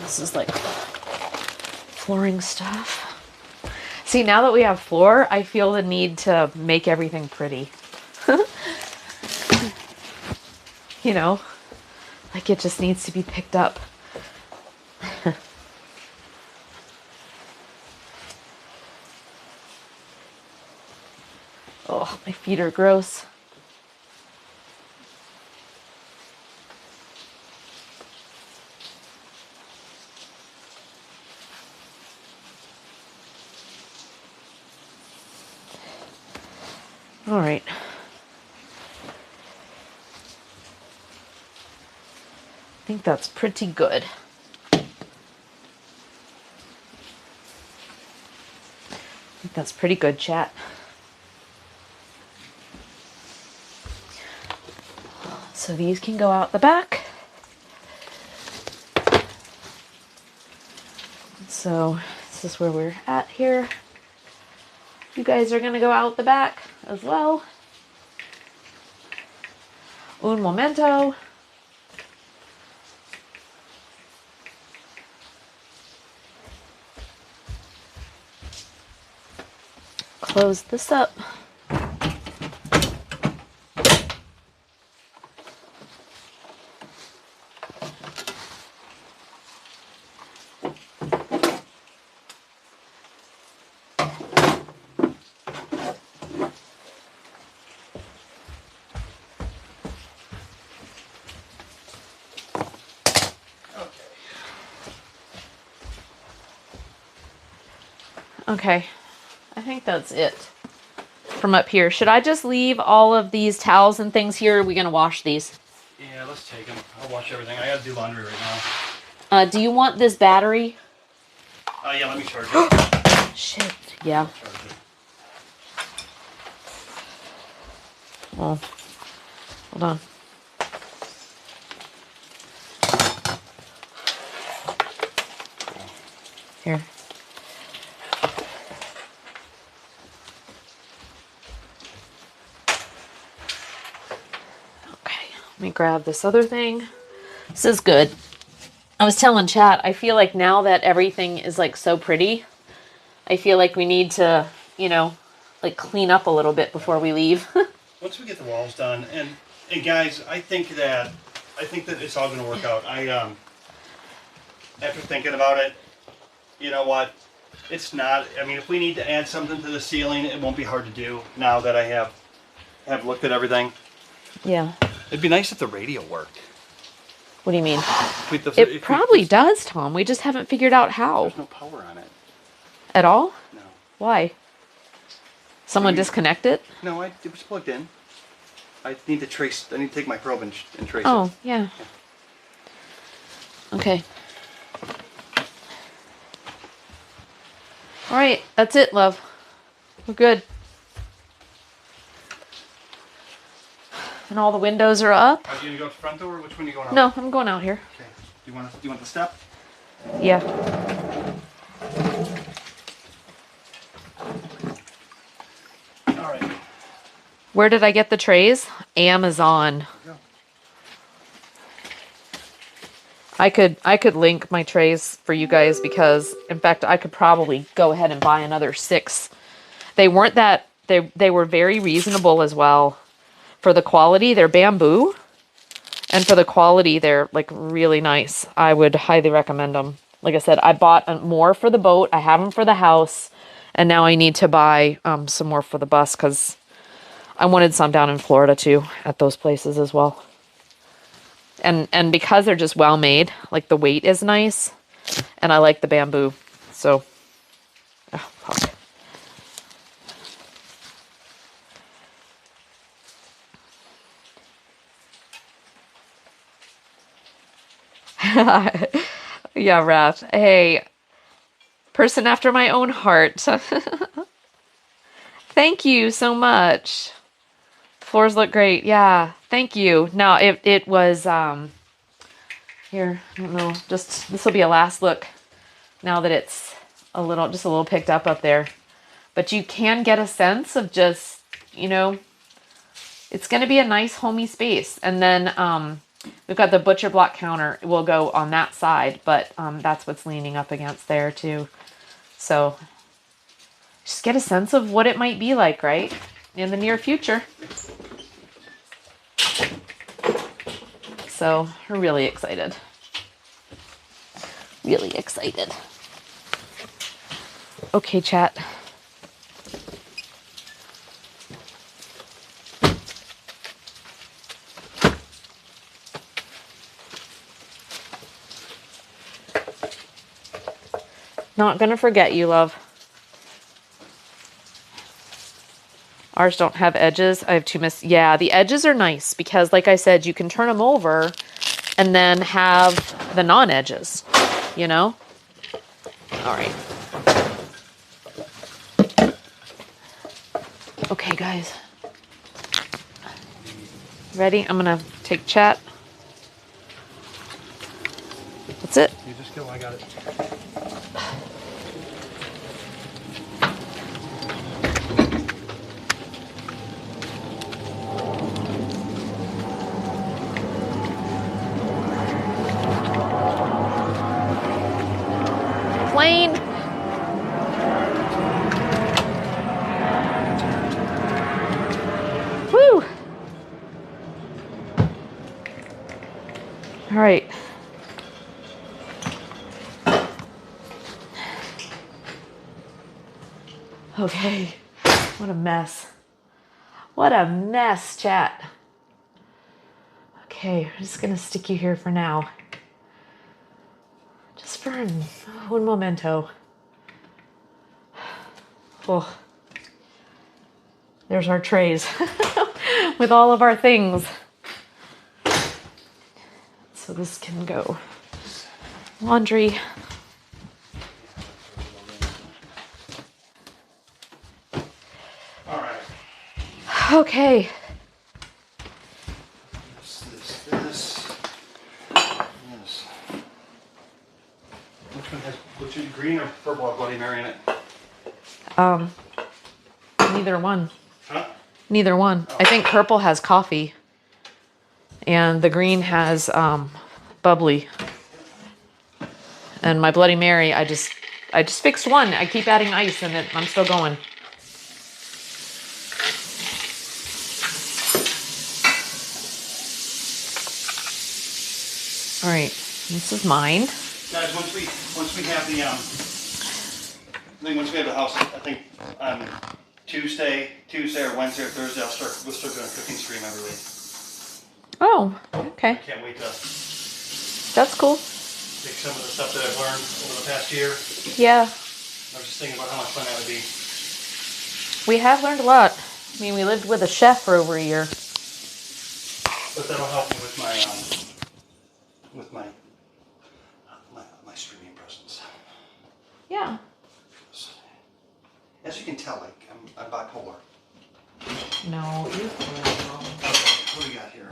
This is like flooring stuff. See, now that we have floor, I feel the need to make everything pretty. You know, like it just needs to be picked up. Oh, my feet are gross. All right. I think that's pretty good. I think that's pretty good, chat. So these can go out the back. So this is where we're at here. You guys are going to go out the back as well. Un momento. Close this up. Okay, I think that's it from up here. Should I just leave all of these towels and things here? Or are we going to wash these? Yeah, let's take them. I'll wash everything. I gotta do laundry right now. Do you want this battery? Yeah, let me charge it. Shit, yeah. Charge it. Well, hold on. Here. Let me grab this other thing. This is good. I was telling chat, I feel like now that everything is like so pretty, I feel like we need to, you know, like clean up a little bit before we leave. Once we get the walls done, and guys, I think that it's all gonna work out. After thinking about it, you know what? It's not. I mean, if we need to add something to the ceiling, it won't be hard to do now that I have looked at everything. Yeah. It'd be nice if the radio worked. What do you mean? It Probably does, Tom. We just haven't figured out how. There's no power on it. At all? No. Why? Someone disconnect it? No, it was plugged in. I need to take my probe and trace Oh, it. yeah. Okay. All right, that's it, love. We're good. And all the windows are up. Are you gonna go to the front door, or which one are you going out? No, I'm going out here. Okay. Do you want the step? Yeah. All right. Where did I get the trays? Amazon. Go. I could link my trays for you guys because, in fact, I could probably go ahead and buy another 6. They weren't that, they were very reasonable as well. For the quality, they're bamboo. And for the quality, they're like really nice. I would highly recommend them. Like I said, I bought more for the boat. I have them for the house. And now I need to buy some more for the bus because I wanted some down in Florida too at those places as well. And because they're just well made, like the weight is nice. And I like the bamboo. So, oh, fuck. Yeah, Raph. Hey, person after my own heart. Thank you so much. The floors look great. Yeah, thank you. Now, it was, here, I don't know, just, this will be a last look now that it's just a little picked up there. But you can get a sense of just, you know, it's going to be a nice homey space. And then, we've got the butcher block counter. It will go on that side, but that's what's leaning up against there too. So just get a sense of what it might be like, right? In the near future. So we're really excited. Really excited. Okay, chat. Not gonna forget you, love. Ours don't have edges. I have two yeah, the edges are nice because like I said, you can turn them over and then have the non-edges, you know? All right. Okay, guys. Ready? I'm gonna take chat. That's it. You just go. I got it. Plane. Woo. All right. Okay. What a mess. What a mess, chat. Okay, I'm just gonna stick you here for now. Just for un momento. Oh. There's our trays with all of our things. So this can go. Laundry. All right. Okay. This. Which one has green or purple Bloody Mary in it? Neither one. Huh? Neither one. I think purple has coffee. And the green has bubbly. And my Bloody Mary, I just fixed one. I keep adding ice and I'm still going. All right, this is mine. Guys, once we have the once we have the house, I think Tuesday or Wednesday or Thursday, we'll start doing a cooking stream every week. Oh, okay. Can't wait to That's cool. take some of the stuff that I've learned over the past year. Yeah, I was just thinking about how much fun that would be. we have learned a lot. I mean, we lived with a chef for over a year. But that'll help me with my my streaming presence. Yeah. As you can tell, like I'm bipolar. No, you're fine. Okay, what do we got here?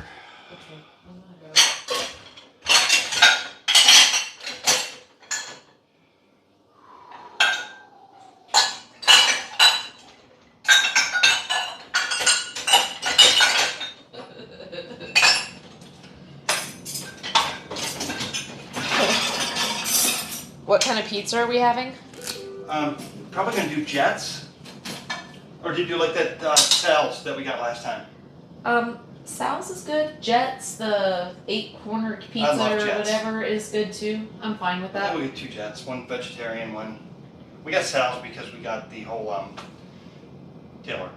What kind of pizza are we having? Probably gonna do Jets. Or do you do like that Sal's that we got last time? Sal's is good. Jets, the 8-cornered pizza love or Jets. whatever is good too. I'm fine with that. We get 2 Jets, one vegetarian, one. We got Sal's because we got the whole Taylor.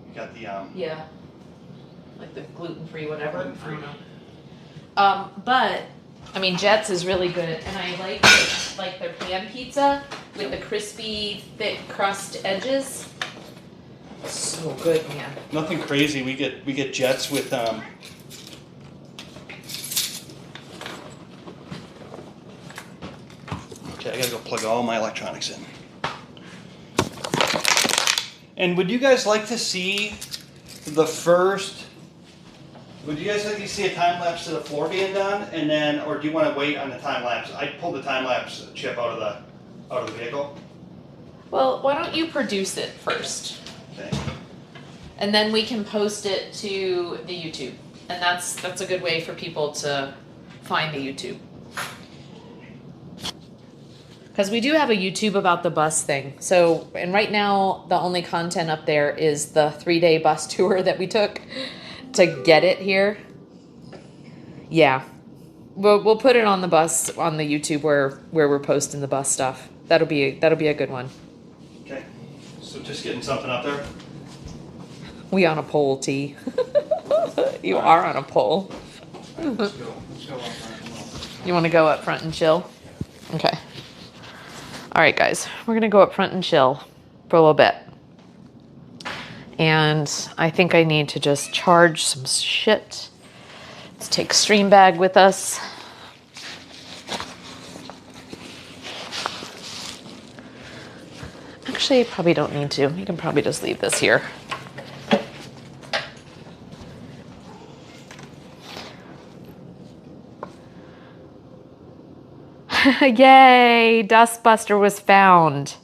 We got the Yeah. Like the gluten-free whatever. Gluten-free. I don't know. But I mean, Jets is really good, and I like their pan pizza with the crispy, thick crust edges. So good, man. nothing crazy. We get Jets with Okay, I gotta go plug all my electronics in. And would you guys like to see the first? Would you guys like to see a time lapse of the floor being done, and then, or do you want to wait on the time lapse? I pulled the time lapse chip out of the vehicle. Well, why don't you produce it first, Okay. and then we can post it to the YouTube, and that's a good way for people to find the YouTube. Because we do have a YouTube about the bus thing. So, and right now the only content up there is the 3-day bus tour that we took to get it here. Yeah, we'll put it on the bus on the YouTube where we're posting the bus stuff. That'll be a good one. Okay. So just getting something up there. We on a pole, T. You are on a pole. Let's go up front. You want to go up front and chill? Okay. All right, guys. We're going to go up front and chill for a little bit. And I think I need to just charge some shit. Let's take Stream Bag with us. Actually, probably don't need to. You can probably just leave this here. Yay! Dustbuster was found.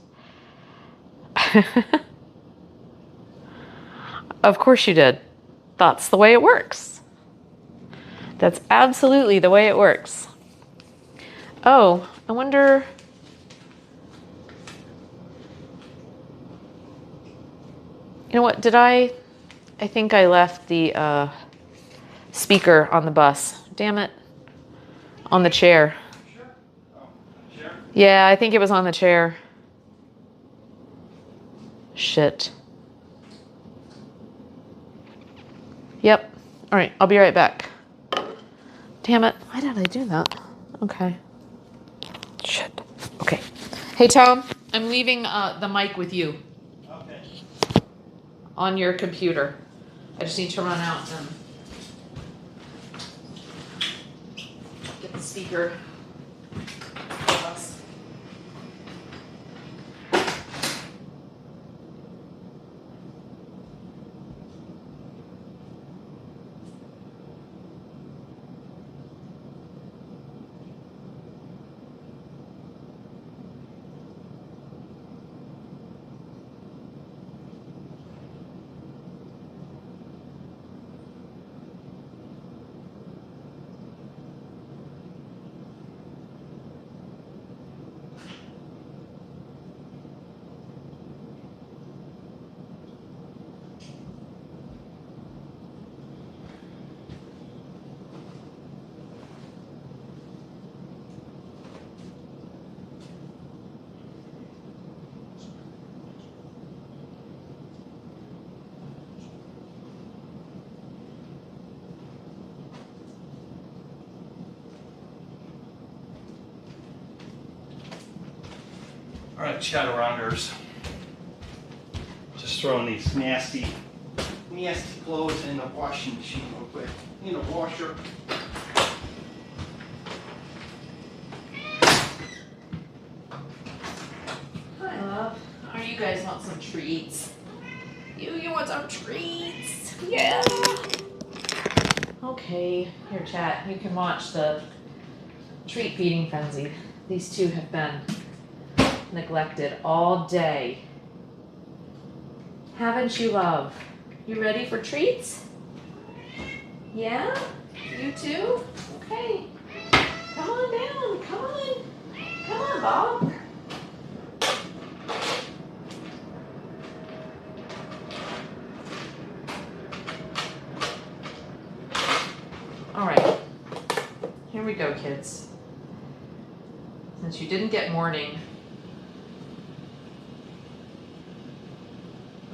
Of course you did. That's the way it works. That's absolutely the way it works. Oh, I wonder... You know what, I think I left the speaker on the bus. Damn it. On the chair. Yeah, I think it was on the chair. Shit. Yep. All right, I'll be right back. Damn it. Why did I do that? Okay. Shit. Okay. Hey, Tom, I'm leaving the mic with you. Okay. On your computer. I just need to run out and get the speaker. All right, Shadowrungers. Just throwing these nasty clothes in the washing machine real quick. In the washer. Hi, love. Oh, you guys want some treats? You want some treats? Yeah. Okay, here, chat. You can watch the treat feeding frenzy. These two have been neglected all day. Haven't you, love? You ready for treats? Yeah? You too? Okay. Come on down. Come on. Come on, Bob. All right. Here we go, kids. Since you didn't get morning,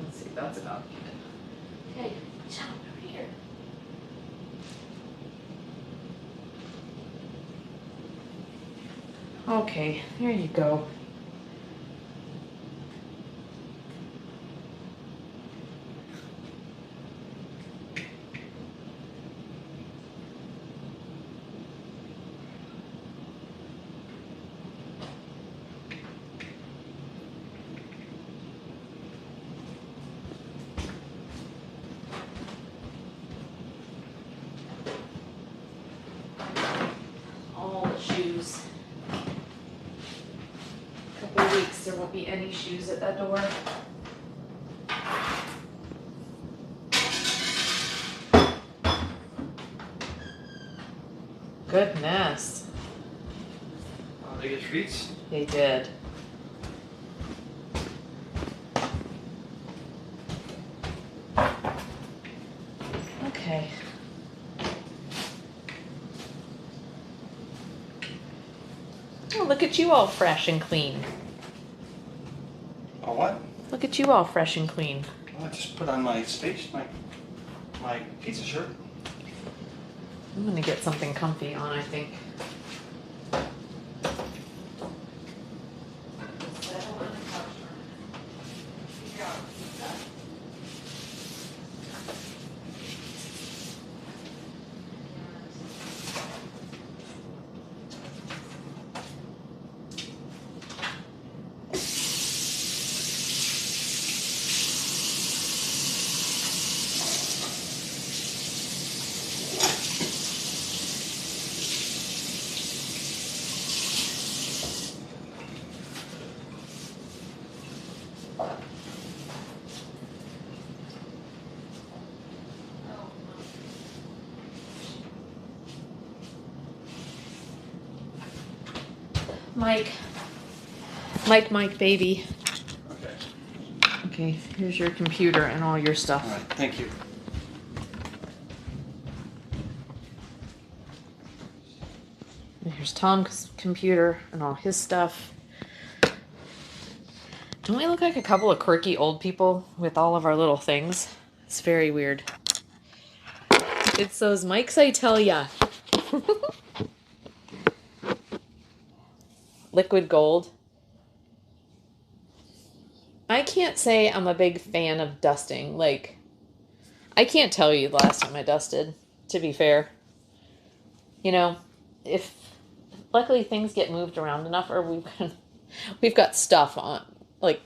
let's see, that's about good. Okay, jump over here. Okay, here you go. Shoes. A couple of weeks, there won't be any shoes at that door. Goodness. Oh, they get treats? They did. Okay. Oh, look at you all fresh and clean. Oh, what? Look at you all fresh and clean. Oh, I just put on my my pizza shirt. I'm gonna get something comfy on, I think. Mike. Mike, baby. Okay. Okay, here's your computer and all your stuff. All right. Thank you. And here's Tom's computer and all his stuff. Don't we look like a couple of quirky old people with all of our little things? It's very weird. It's those mics, I tell ya. Liquid gold. I can't say I'm a big fan of dusting. Like, I can't tell you the last time I dusted, to be fair. You know, if luckily things get moved around enough, or we've got stuff on, like,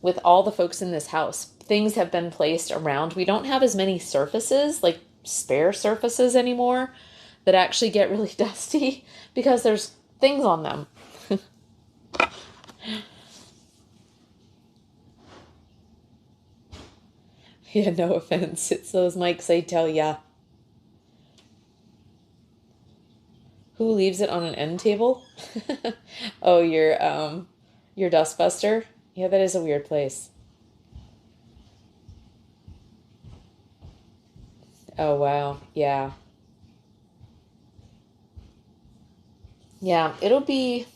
with all the folks in this house, things have been placed around. We don't have as many surfaces, like spare surfaces anymore, that actually get really dusty because there's things on them. Yeah, no offense. It's those mics, I tell ya. Who leaves it on an end table? Oh, your dustbuster? Yeah, that is a weird place. Oh, wow. Yeah. Yeah, it'll be...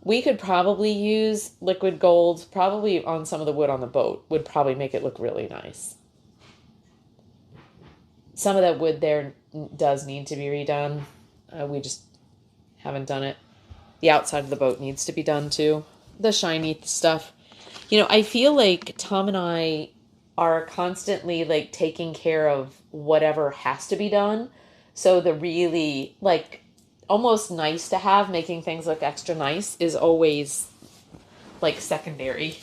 We could probably use liquid gold, probably on some of the wood on the boat. Would probably make it look really nice. Some of that wood there does need to be redone. We just haven't done it. The outside of the boat needs to be done too. The shiny stuff. You know, I feel like Tom and I are constantly like taking care of whatever has to be done. So the really like almost nice to have, making things look extra nice, is always like secondary.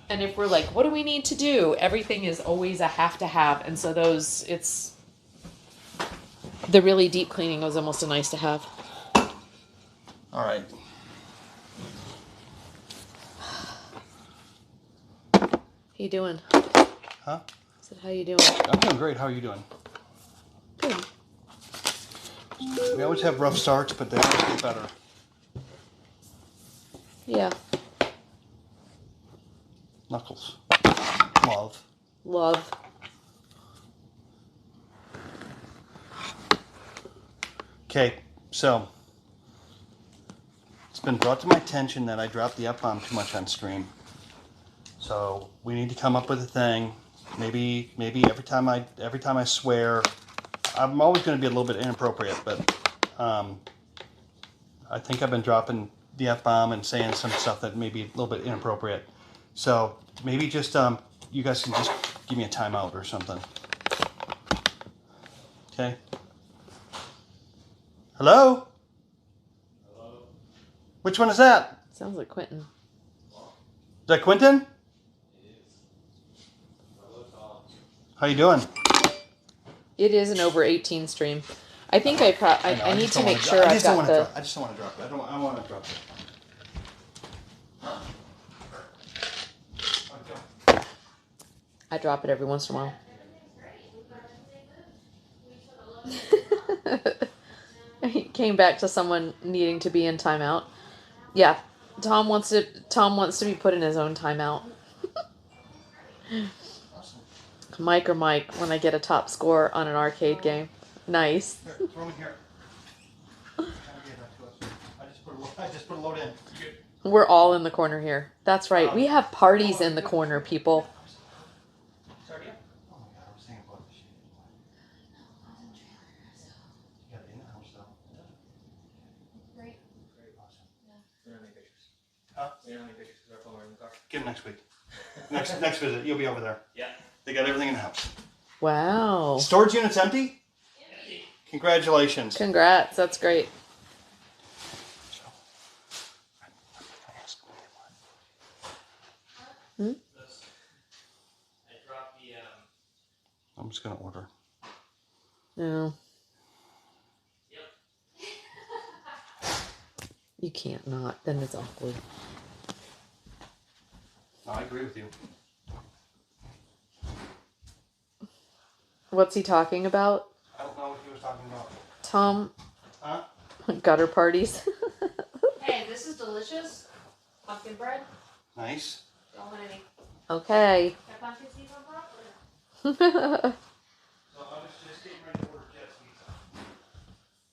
And if we're like, what do we need to do? Everything is always a have to have. And so it's the really deep cleaning was almost a nice to have. All right. How you doing? Huh? I said, how you doing? I'm doing great. How are you doing? Good. We always have rough starts, but they always get better. Yeah. Knuckles. Love. Love. Okay, so it's been brought to my attention that I dropped the F-bomb too much on stream. So we need to come up with a thing. Maybe every time I swear, I'm always going to be a little bit inappropriate, but I think I've been dropping the F-bomb and saying some stuff that may be a little bit inappropriate. So maybe just you guys can just give me a timeout or something. Okay. Hello? Hello? Which one is that? Sounds like Quentin. Is that Quentin? It is. Hello, Tom. How you doing? It is an over 18 stream. I think I know, need just to don't make wanna sure I've got the... I just don't want to drop it. I want to drop it. I drop it every once in a while. He came back to someone needing to be in timeout. Yeah, Tom wants to be put in his own timeout. Mike or Mike when I get a top score on an arcade game. Nice. Here, throw me here. I just put a load in. We're all in the corner here. That's right. We have parties in the corner, people. Sorry. Oh my God, I was thinking about this shit. You got it in the house though. Great. Awesome. We don't have any pictures. Huh? We don't have any pictures because our phone were in the car. Get them next week. Next visit, you'll be over there. Yeah. They got everything in the house. Wow. Storage unit's empty? Congratulations. Congrats. That's great. Hmm? I dropped the I'm just gonna order. No. Yep. You can't not. Then it's awkward. No, I agree with you. What's he talking about? I don't know what he was was talking about. Tom, Huh? gutter parties. Hey, this is delicious. Pumpkin bread. Nice. Don't want any. Okay. Got pumpkin seeds on top? So I was just getting ready to order Jet's pizza.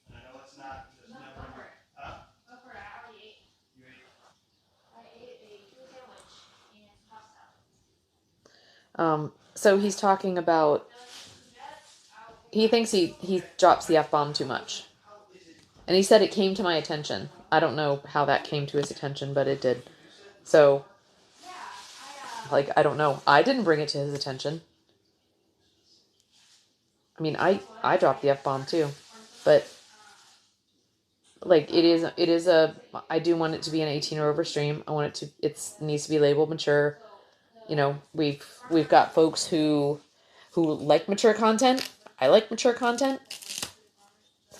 And I know it's not. It's No, never. go for it. Huh? Go for it. I already ate. You ate? I ate a chicken sandwich and pasta. So he's talking about, he thinks he drops the F-bomb too much. And he said it came to my attention. I don't know how that came to his attention, but it did. So, like, I don't know. I didn't bring it to his attention. I mean, I dropped the F-bomb too. But, like, it is a, I do want it to be an 18 or over stream. I want it to, it needs to be labeled mature. You know, we've got folks who like mature content. I like mature content.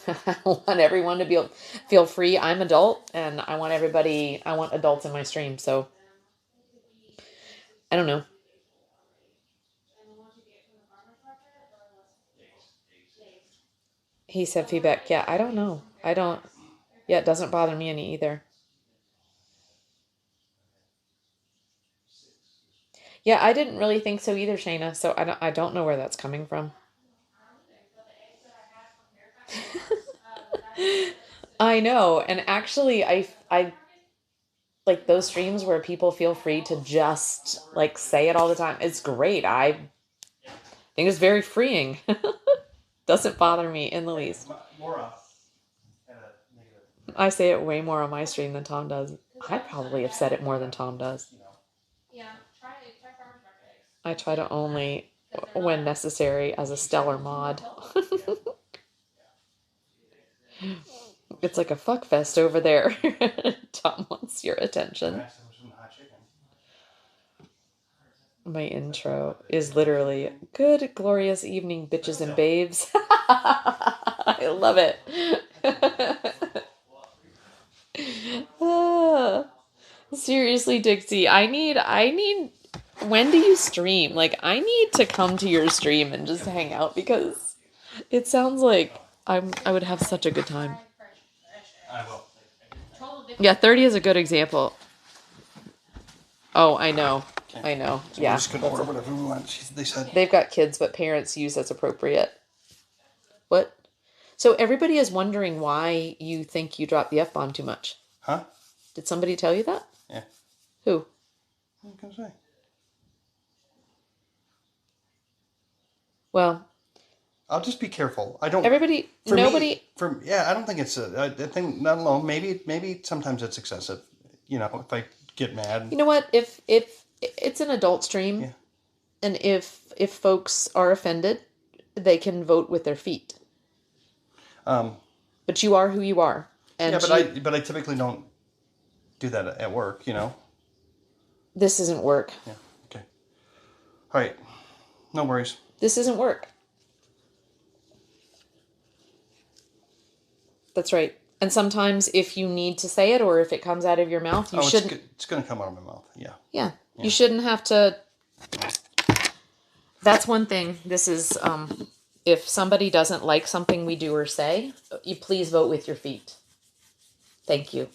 I want everyone to feel free. I'm adult, and I want adults in my stream. So I don't know. He said feedback. Yeah, I don't know. Yeah, it doesn't bother me any either. Yeah, I didn't really think so either, Shayna. So I don't know where that's coming from. I know, and actually, I like those streams where people feel free to just like say it all the time. It's great. I think it's very freeing. Doesn't bother me in the least. Laura had a negative. I say it way more on my stream than Tom does. I probably have said it more than Tom does. Yeah, try farmer's market eggs. I try to only when necessary as a stellar mod. It's like a fuck fest over there. Tom wants your attention. My intro is literally good, glorious evening, bitches and babes. I love it. Seriously, Dixie, I need. When do you stream? Like, I need to come to your stream and just hang out because it sounds like I would have such a good time. I will. Yeah, 30 is a good example. Oh, I know. Okay. I know. So Yeah. we're just gonna order whatever we want. They said. They've got kids, but parents use as appropriate. What? So everybody is wondering why you think you dropped the F-bomb too much. Huh? Did somebody tell you that? Yeah. Who? What can I say? Well, I'll just be careful. I don't. everybody, For nobody. Me, yeah, I don't think it's I think not alone. Maybe sometimes it's excessive. You know, if I get mad. You know what? If it's an adult stream, Yeah. and if folks are offended, they can vote with their feet. But you are who you are, and yeah, but I typically don't do that at work. You know. This isn't work. Yeah. Okay. All right. No worries. This isn't work. That's right. And sometimes if you need to say it or if it comes out of your mouth, you shouldn't. It's going to come out of my mouth. Yeah. Yeah. You shouldn't have to. That's one thing. This is, if somebody doesn't like something we do or say, you please vote with your feet. Thank you.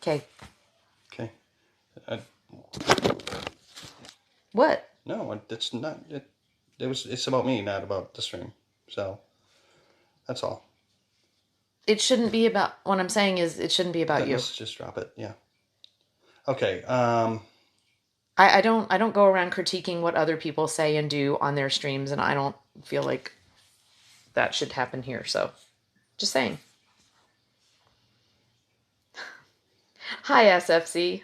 Okay. Okay. What? No, it's not. It's about me, not about the stream. So that's all. It shouldn't be about. What I'm saying is, it shouldn't be about you. Let's just drop it. Yeah. Okay. I don't go around critiquing what other people say and do on their streams, and I don't feel like that should happen here. So, just saying. Hi, SFC.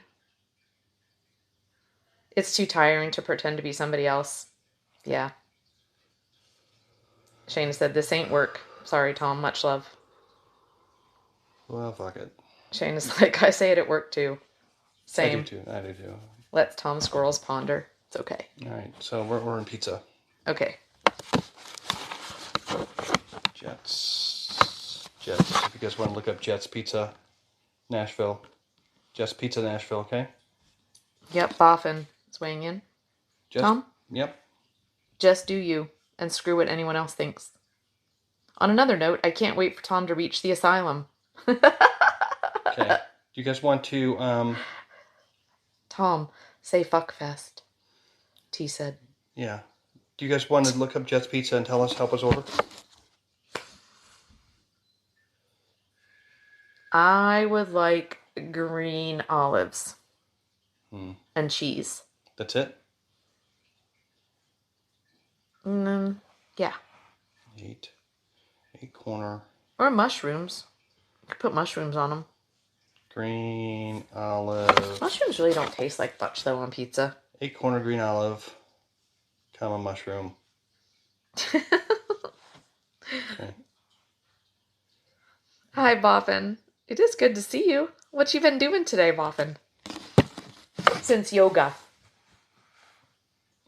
It's too tiring to pretend to be somebody else. Yeah. Shane said, this ain't work. Sorry, Tom. Much love. Well, fuck it. Shane is like, I say it at work too. Same. I do too. Let Tom Squirrels ponder. It's okay. All right. So we're ordering pizza. Okay. Jets. If you guys want to look up Jets Pizza, Nashville. Jets Pizza Nashville. Okay. Yep. Boffin is weighing in. Jets, Tom? Yep. Just do you, and screw what anyone else thinks. On another note, I can't wait for Tom to reach the asylum. Okay. Do you guys want to, Tom, say fuckfest, T said. yeah. Do you guys want to look up Jet's Pizza and tell us, help us order? I would like green olives and cheese. That's it? Yeah. 8 corner, Or mushrooms. You could put mushrooms on them. green olive. Mushrooms really don't taste like much, though, on pizza. 8 corner green olive, comma mushroom. Okay. Hi, Boffin. It is good to see you. What you been doing today, Boffin? Since yoga.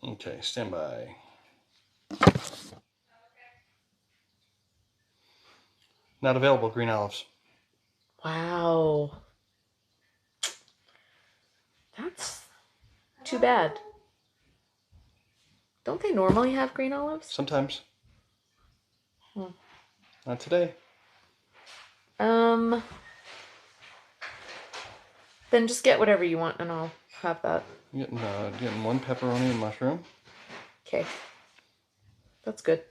Okay, stand by. Not available, green olives. Wow. That's too bad. Don't they normally have green olives? Sometimes. Not today. Then just get whatever you want and I'll have that. Getting 1 pepperoni and mushroom. Okay. That's good.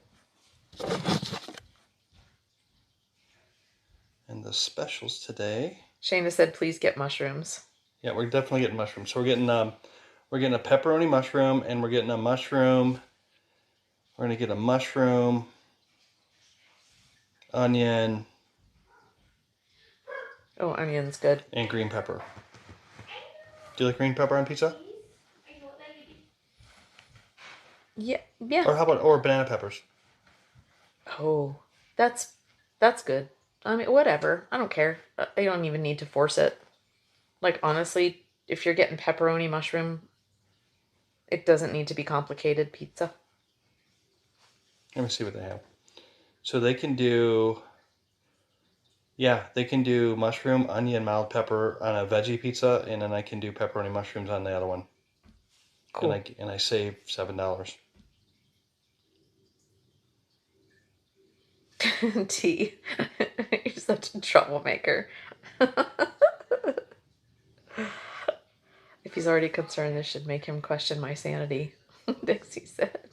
And the specials today. Shayna said, please get mushrooms. Yeah, we're definitely getting mushrooms. So we're getting a pepperoni mushroom, and we're getting a mushroom. We're gonna get a mushroom, onion, Oh, onion's good. and green pepper. Do you like green pepper on pizza? Yeah. Or how about banana peppers? Oh, that's good. I mean, whatever. I don't care. You don't even need to force it. Like, honestly, if you're getting pepperoni mushroom, it doesn't need to be complicated pizza. Let me see what they have. So they can do, they can do mushroom, onion, mild pepper on a veggie pizza, and then I can do pepperoni mushrooms on the other one. Cool. And I save $7. T. You're such a troublemaker. If he's already concerned, this should make him question my sanity, Dixie said.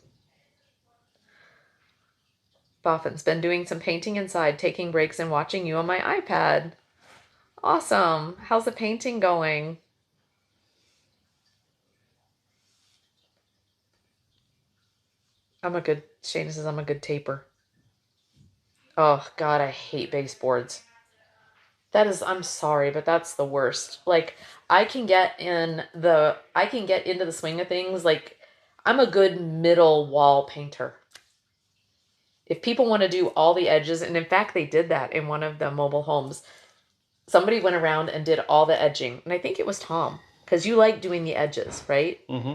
Boffin's been doing some painting inside, taking breaks and watching you on my iPad. Awesome. How's the painting going? Shayna says I'm a good taper. Oh, God, I hate baseboards. I'm sorry, but that's the worst. Like, I can get into the swing of things. Like, I'm a good middle wall painter. If people want to do all the edges, and in fact, they did that in one of the mobile homes. Somebody went around and did all the edging. And I think it was Tom, because you like doing the edges, right? Mm-hmm.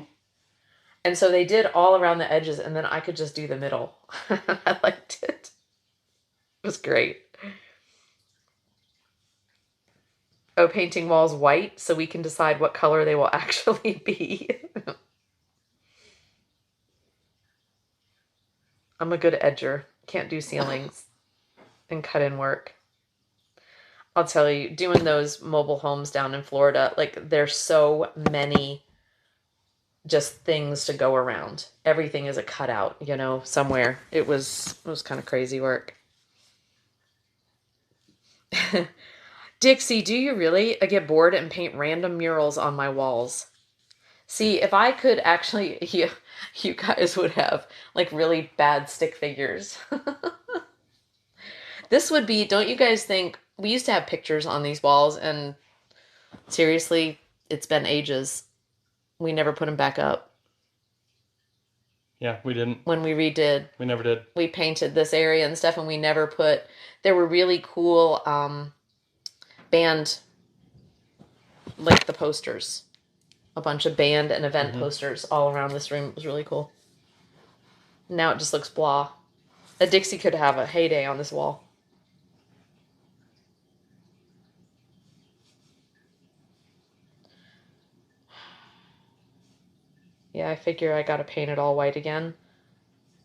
And so they did all around the edges, and then I could just do the middle. I liked it. It was great. Oh, painting walls white so we can decide what color they will actually be. I'm a good edger. Can't do ceilings and cut in work. I'll tell you, doing those mobile homes down in Florida, like, there's so many just things to go around. Everything is a cutout, somewhere. It was kind of crazy work. Dixie, do you really? I get bored and paint random murals on my walls. See, if I could actually, you guys would have, like, really bad stick figures. This would be, don't you guys think, we used to have pictures on these walls, and seriously, it's been ages. We never put them back up. Yeah, we didn't. When we redid. We never did. We painted this area and stuff, and we never there were really cool band, like the posters. A bunch of band and event posters all around this room. It was really cool. Now it just looks blah. A Dixie could have a heyday on this wall. Yeah, I figure I gotta paint it all white again.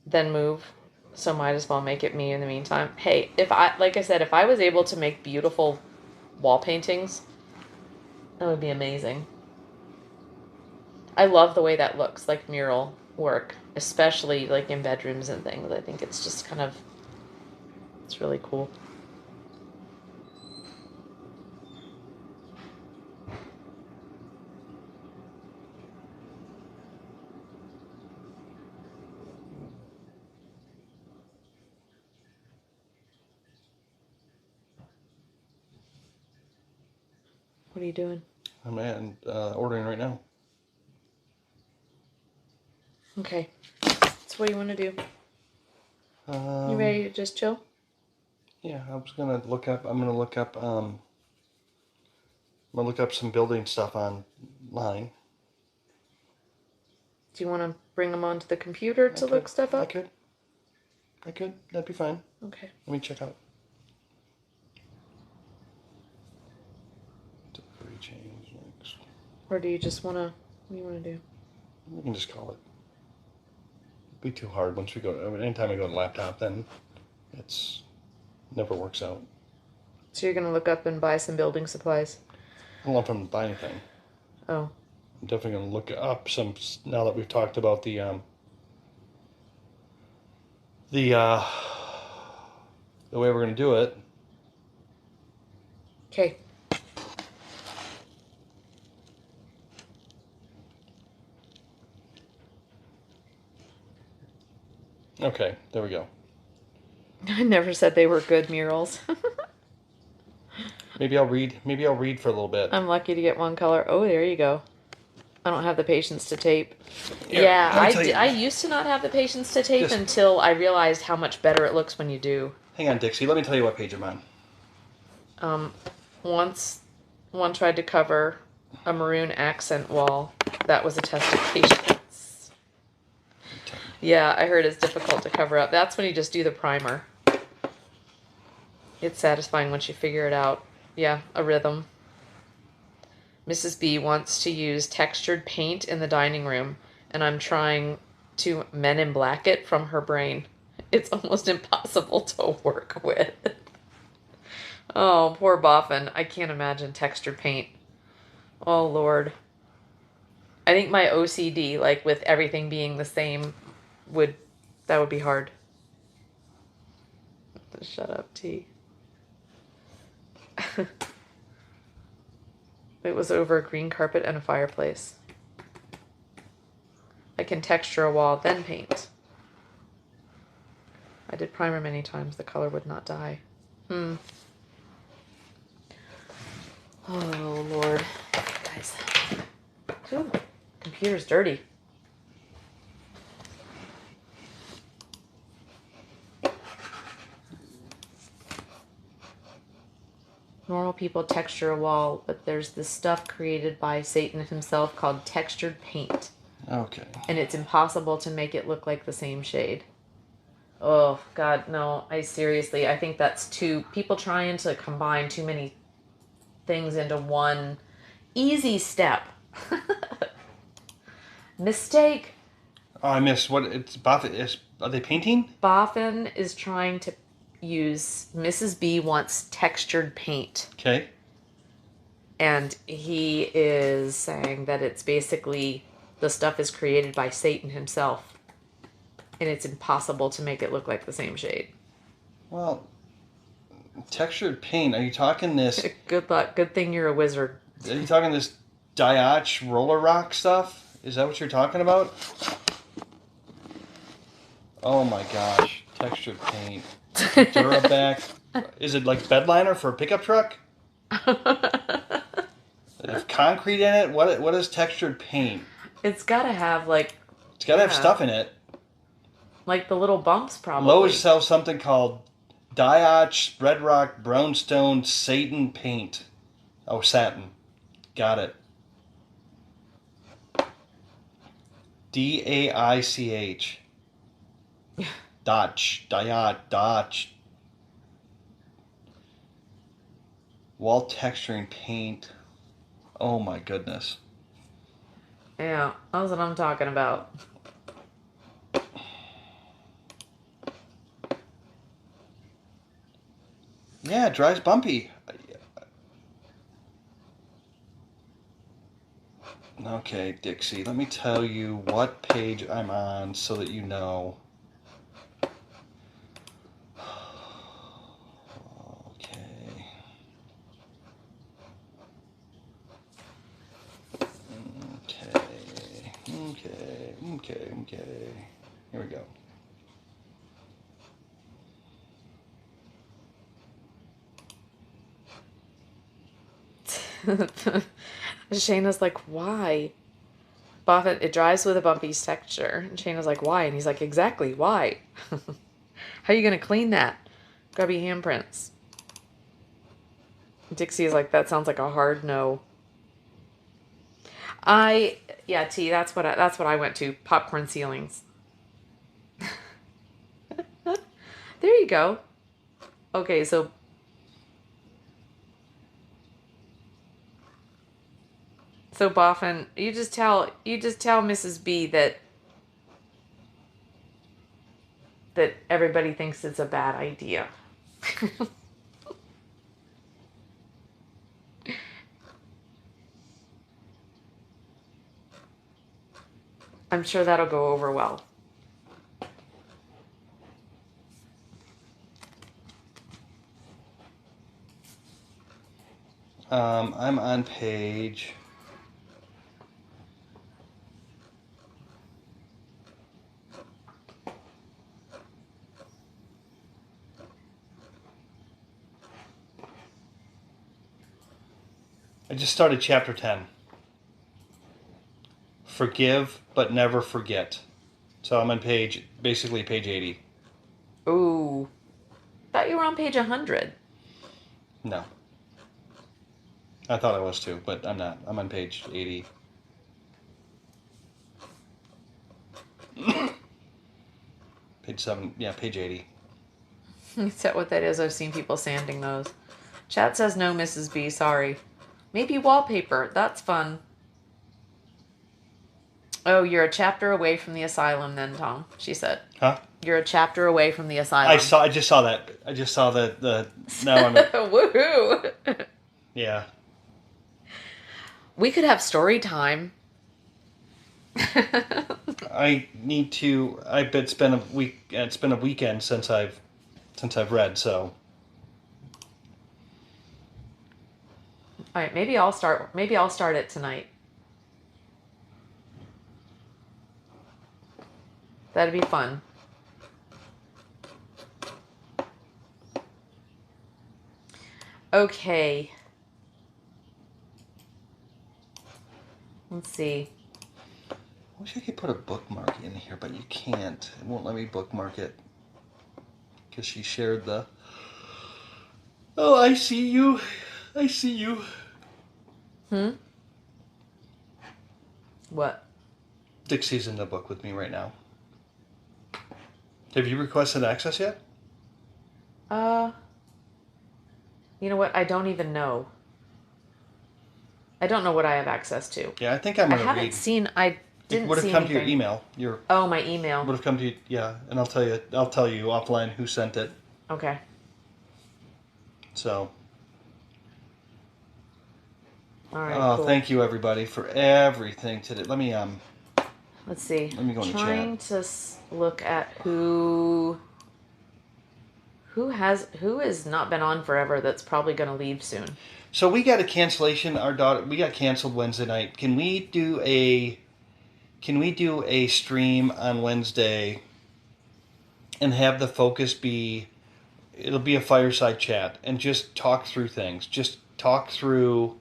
then move. So might as well make it me in the meantime. Hey, if I was able to make beautiful wall paintings, that would be amazing. I love the way that looks, like mural work, especially like in bedrooms and things. I think it's just kind of, it's really cool. What are you doing? I'm ordering right now. Okay. So what do you want to do? You ready to just chill? Yeah, I'm gonna look up some building stuff online. Do you want to bring them onto the computer to look stuff up? I could. That'd be fine. Okay. Let me check out. Delivery change next. Or do you just want to, what do you want to do? We can just call it. It'd be too hard once we go. Anytime I go to the laptop, then it's never works out. So you're going to look up and buy some building supplies? I don't know if I'm gonna buy anything. Oh. I'm definitely gonna look up some now that we've talked about the way we're gonna do it. Okay. Okay, there we go. I never said they were good murals. Maybe I'll read for a little bit. I'm lucky to get one color. Oh, there you go. I don't have the patience to tape. Here, Yeah, let me I used to not have the patience to tape Just- until I realized how much better it looks when you do. Hang on, Dixie. Let me tell you what page I'm on. Once one tried to cover a maroon accent wall. That was a test of patience. Yeah, I heard it's difficult to cover up. That's when you just do the primer. It's satisfying once you figure it out. Yeah, a rhythm. Mrs. B wants to use textured paint in the dining room, and I'm trying to Men in Black it from her brain. It's almost impossible to work with. Oh, poor Boffin. I can't imagine textured paint. Oh, Lord. I think my OCD, like with everything being the same, would be hard. Shut up, T. It was over a green carpet and a fireplace. I can texture a wall, then paint. I did primer many times. The color would not die. Oh, Lord. Guys. Ooh, computer's dirty. Normal people texture a wall, but there's this stuff created by Satan himself called textured paint. Okay. And it's impossible to make it look like the same shade. Oh, God, no. I think that's people trying to combine too many things into one easy step. Mistake. Oh, I missed what it's Boffin. Are they painting? Boffin is trying to use, Mrs. B wants textured paint. Okay. And he is saying that it's basically, the stuff is created by Satan himself. And it's impossible to make it look like the same shade. Well, textured paint. Are you talking this? Good luck. Good thing you're a wizard. Are you talking this Dioch roller rock stuff? Is that what you're talking about? Oh my gosh. Textured paint. Duraback. Is it like bed liner for a pickup truck? Have concrete in it? What is textured paint? It's gotta have like... It's gotta have stuff in it. Like the little bumps, probably. Lowe's sells something called Dioch Red Rock Brownstone Satan Paint. Oh, satin. Got it. DAICH. Dodge. Wall texturing paint. Oh my goodness. Yeah, that's what I'm talking about. Yeah, it drives bumpy. Okay, Dixie, let me tell you what page I'm on so that you know. Okay. Okay. Here we go. Shayna's like, why? Buffett, it drives with a bumpy texture. And Shayna's like, why? And he's like, exactly, why? How are you going to clean that? Grubby handprints. Dixie is like, that sounds like a hard no. Yeah, T, that's what I went to. Popcorn ceilings. There you go. Okay, so Boffin, you just tell Mrs. B that everybody thinks it's a bad idea. I'm sure that'll go over well. I'm on page. I just started chapter 10. Forgive but never forget. So I'm on basically page 80. Ooh. Thought you were on page 100. No. I thought I was too, but I'm not. I'm on page 80. Page 7, yeah, page 80. Is that what that is? I've seen people sanding those. Chat says no, Mrs. B, sorry. Maybe wallpaper. That's fun. Oh, you're a chapter away from the asylum then, Tom, she said. Huh? You're a chapter away from the asylum. I just saw that. I just saw the now I'm Woohoo! yeah. We could have story time. I need to. I bet it's been a week. It's been a weekend since I've read. So. All right, maybe I'll start it tonight. That'd be fun. Okay. Let's see. I wish I could put a bookmark in here, but you can't. It won't let me bookmark it. Because she shared the... Oh, I see you. I see you. What? Dixie's in the book with me right now. Have you requested access yet? You know what? I don't even know. I don't know what I have access to. Yeah, I think I'm going to read. I didn't see It would have come to your anything. email. Oh, my email. Would have come to you, yeah. And I'll tell you offline who sent it. Okay. So... All right. Oh, cool. thank you everybody for everything today. Let me Let's see. Let me go in the chat. Trying to look at who has not been on forever. That's probably going to leave soon. So we got a cancellation. We got canceled Wednesday night. Can we do a stream on Wednesday and have the focus be? It'll be a fireside chat and just talk through things. Just talk through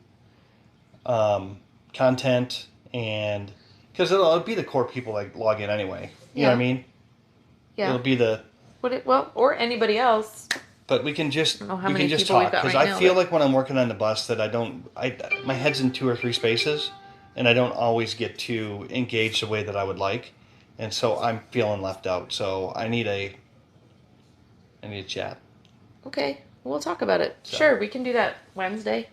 content, and because it'll be the core people that log in anyway. You know what I mean? Yeah. It'll be the. Or anybody else. But we can just know how we many can just people we've talk got because right I now feel that- like when I'm working on the bus that my head's in 2 or 3 spaces, and I don't always get to engage the way that I would like, and so I'm feeling left out. So I need a chat. Okay, we'll talk about it. So. Sure, we can do that Wednesday.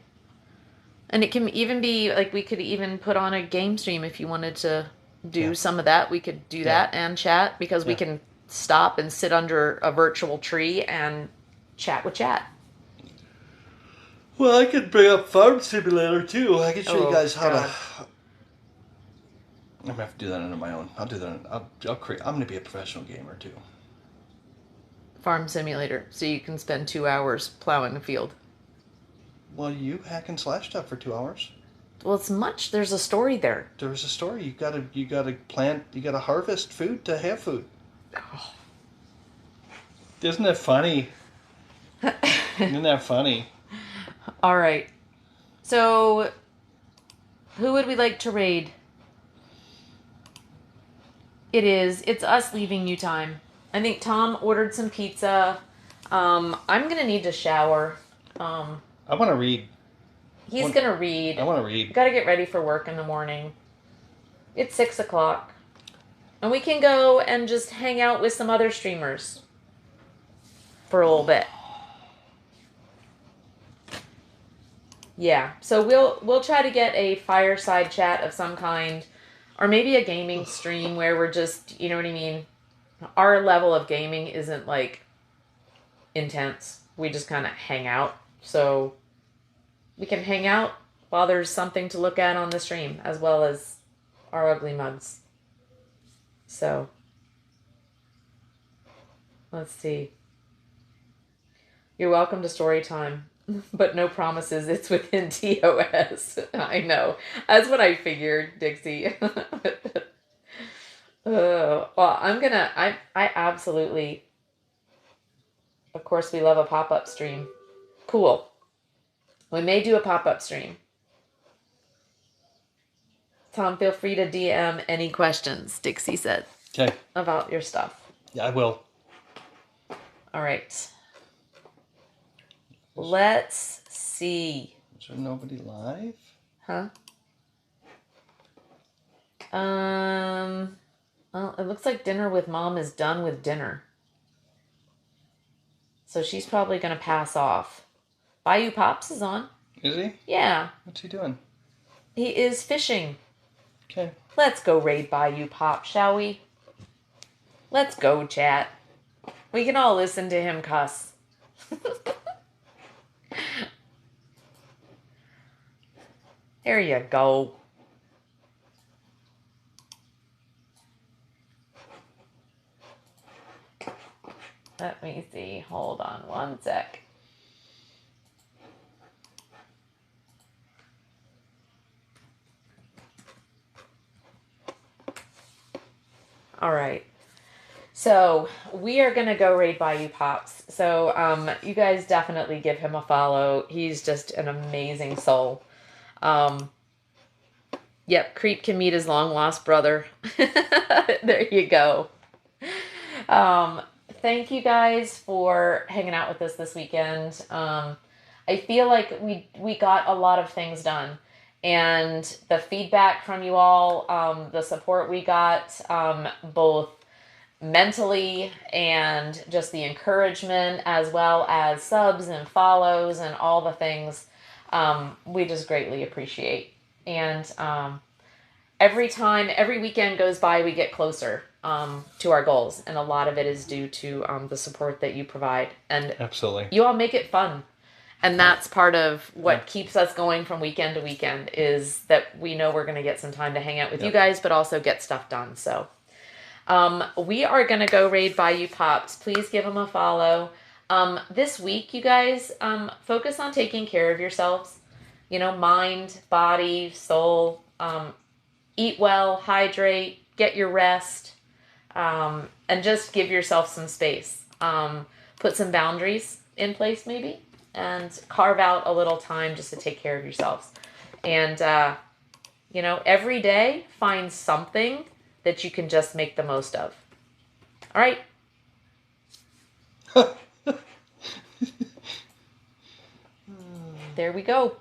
And it can even be like we could even put on a game stream if you wanted to do some of that. We could do that and chat because we can stop and sit under a virtual tree and chat with chat. Well, I could bring up Farm Simulator too. I can show Oh, you guys how God. to. I'm gonna have to do that on my own. I'll do that. I'll create. I'm gonna be a professional gamer too. Farm Simulator, so you can spend 2 hours plowing a field. Well, you hack and slash stuff for 2 hours. Well, it's much. There's a story there. There's a story. You gotta plant. You gotta harvest food to have food. Oh. Isn't that funny? Isn't that funny? All right. So, who would we like to raid? It's us leaving you time. I think Tom ordered some pizza. I'm gonna need to shower. I want to read. He's gonna read. I want to read. Gotta get ready for work in the morning. It's 6 o'clock. And we can go and just hang out with some other streamers for a little bit. Yeah, so we'll try to get a fireside chat of some kind, or maybe a gaming stream where we're just, you know what I mean? Our level of gaming isn't like intense. We just kind of hang out. So we can hang out while there's something to look at on the stream, as well as our ugly mugs. So let's see. You're welcome to story time. But no promises, it's within TOS. I know. That's what I figured, Dixie. Well, I absolutely, of course, we love a pop-up stream. Cool. We may do a pop-up stream. Tom, feel free to DM any questions, Dixie said. Okay. About your stuff. Yeah, I will. All right. Let's see. Is there nobody live? Huh? Well, it looks like dinner with mom is done with dinner. So she's probably going to pass off. Bayou Pops is on. Is he? Yeah. What's he doing? He is fishing. Okay. Let's go raid Bayou Pop, shall we? Let's go, chat. We can all listen to him cuss. There you go. Let me see. Hold on one sec. All right. So we are going to go raid Bayou Pops. So you guys definitely give him a follow. He's just an amazing soul. Yep, Creep can meet his long lost brother. There you go. Thank you guys for hanging out with us this weekend. I feel like we got a lot of things done. And the feedback from you all, the support we got, both mentally and just the encouragement, as well as subs and follows and all the things, we just greatly appreciate. And every weekend goes by, we get closer to our goals. And a lot of it is due to the support that you provide. And Absolutely. you all make it fun. And that's part of what keeps us going from weekend to weekend, is that we know we're going to get some time to hang out with you guys, but also get stuff done. So we are going to go raid Bayou Pops. Please give them a follow. This week, you guys, focus on taking care of yourselves. You know, mind, body, soul. Eat well, hydrate, get your rest, and just give yourself some space. Put some boundaries in place, maybe. And carve out a little time just to take care of yourselves. And, you know, every day, find something that you can just make the most of. All right? There we go.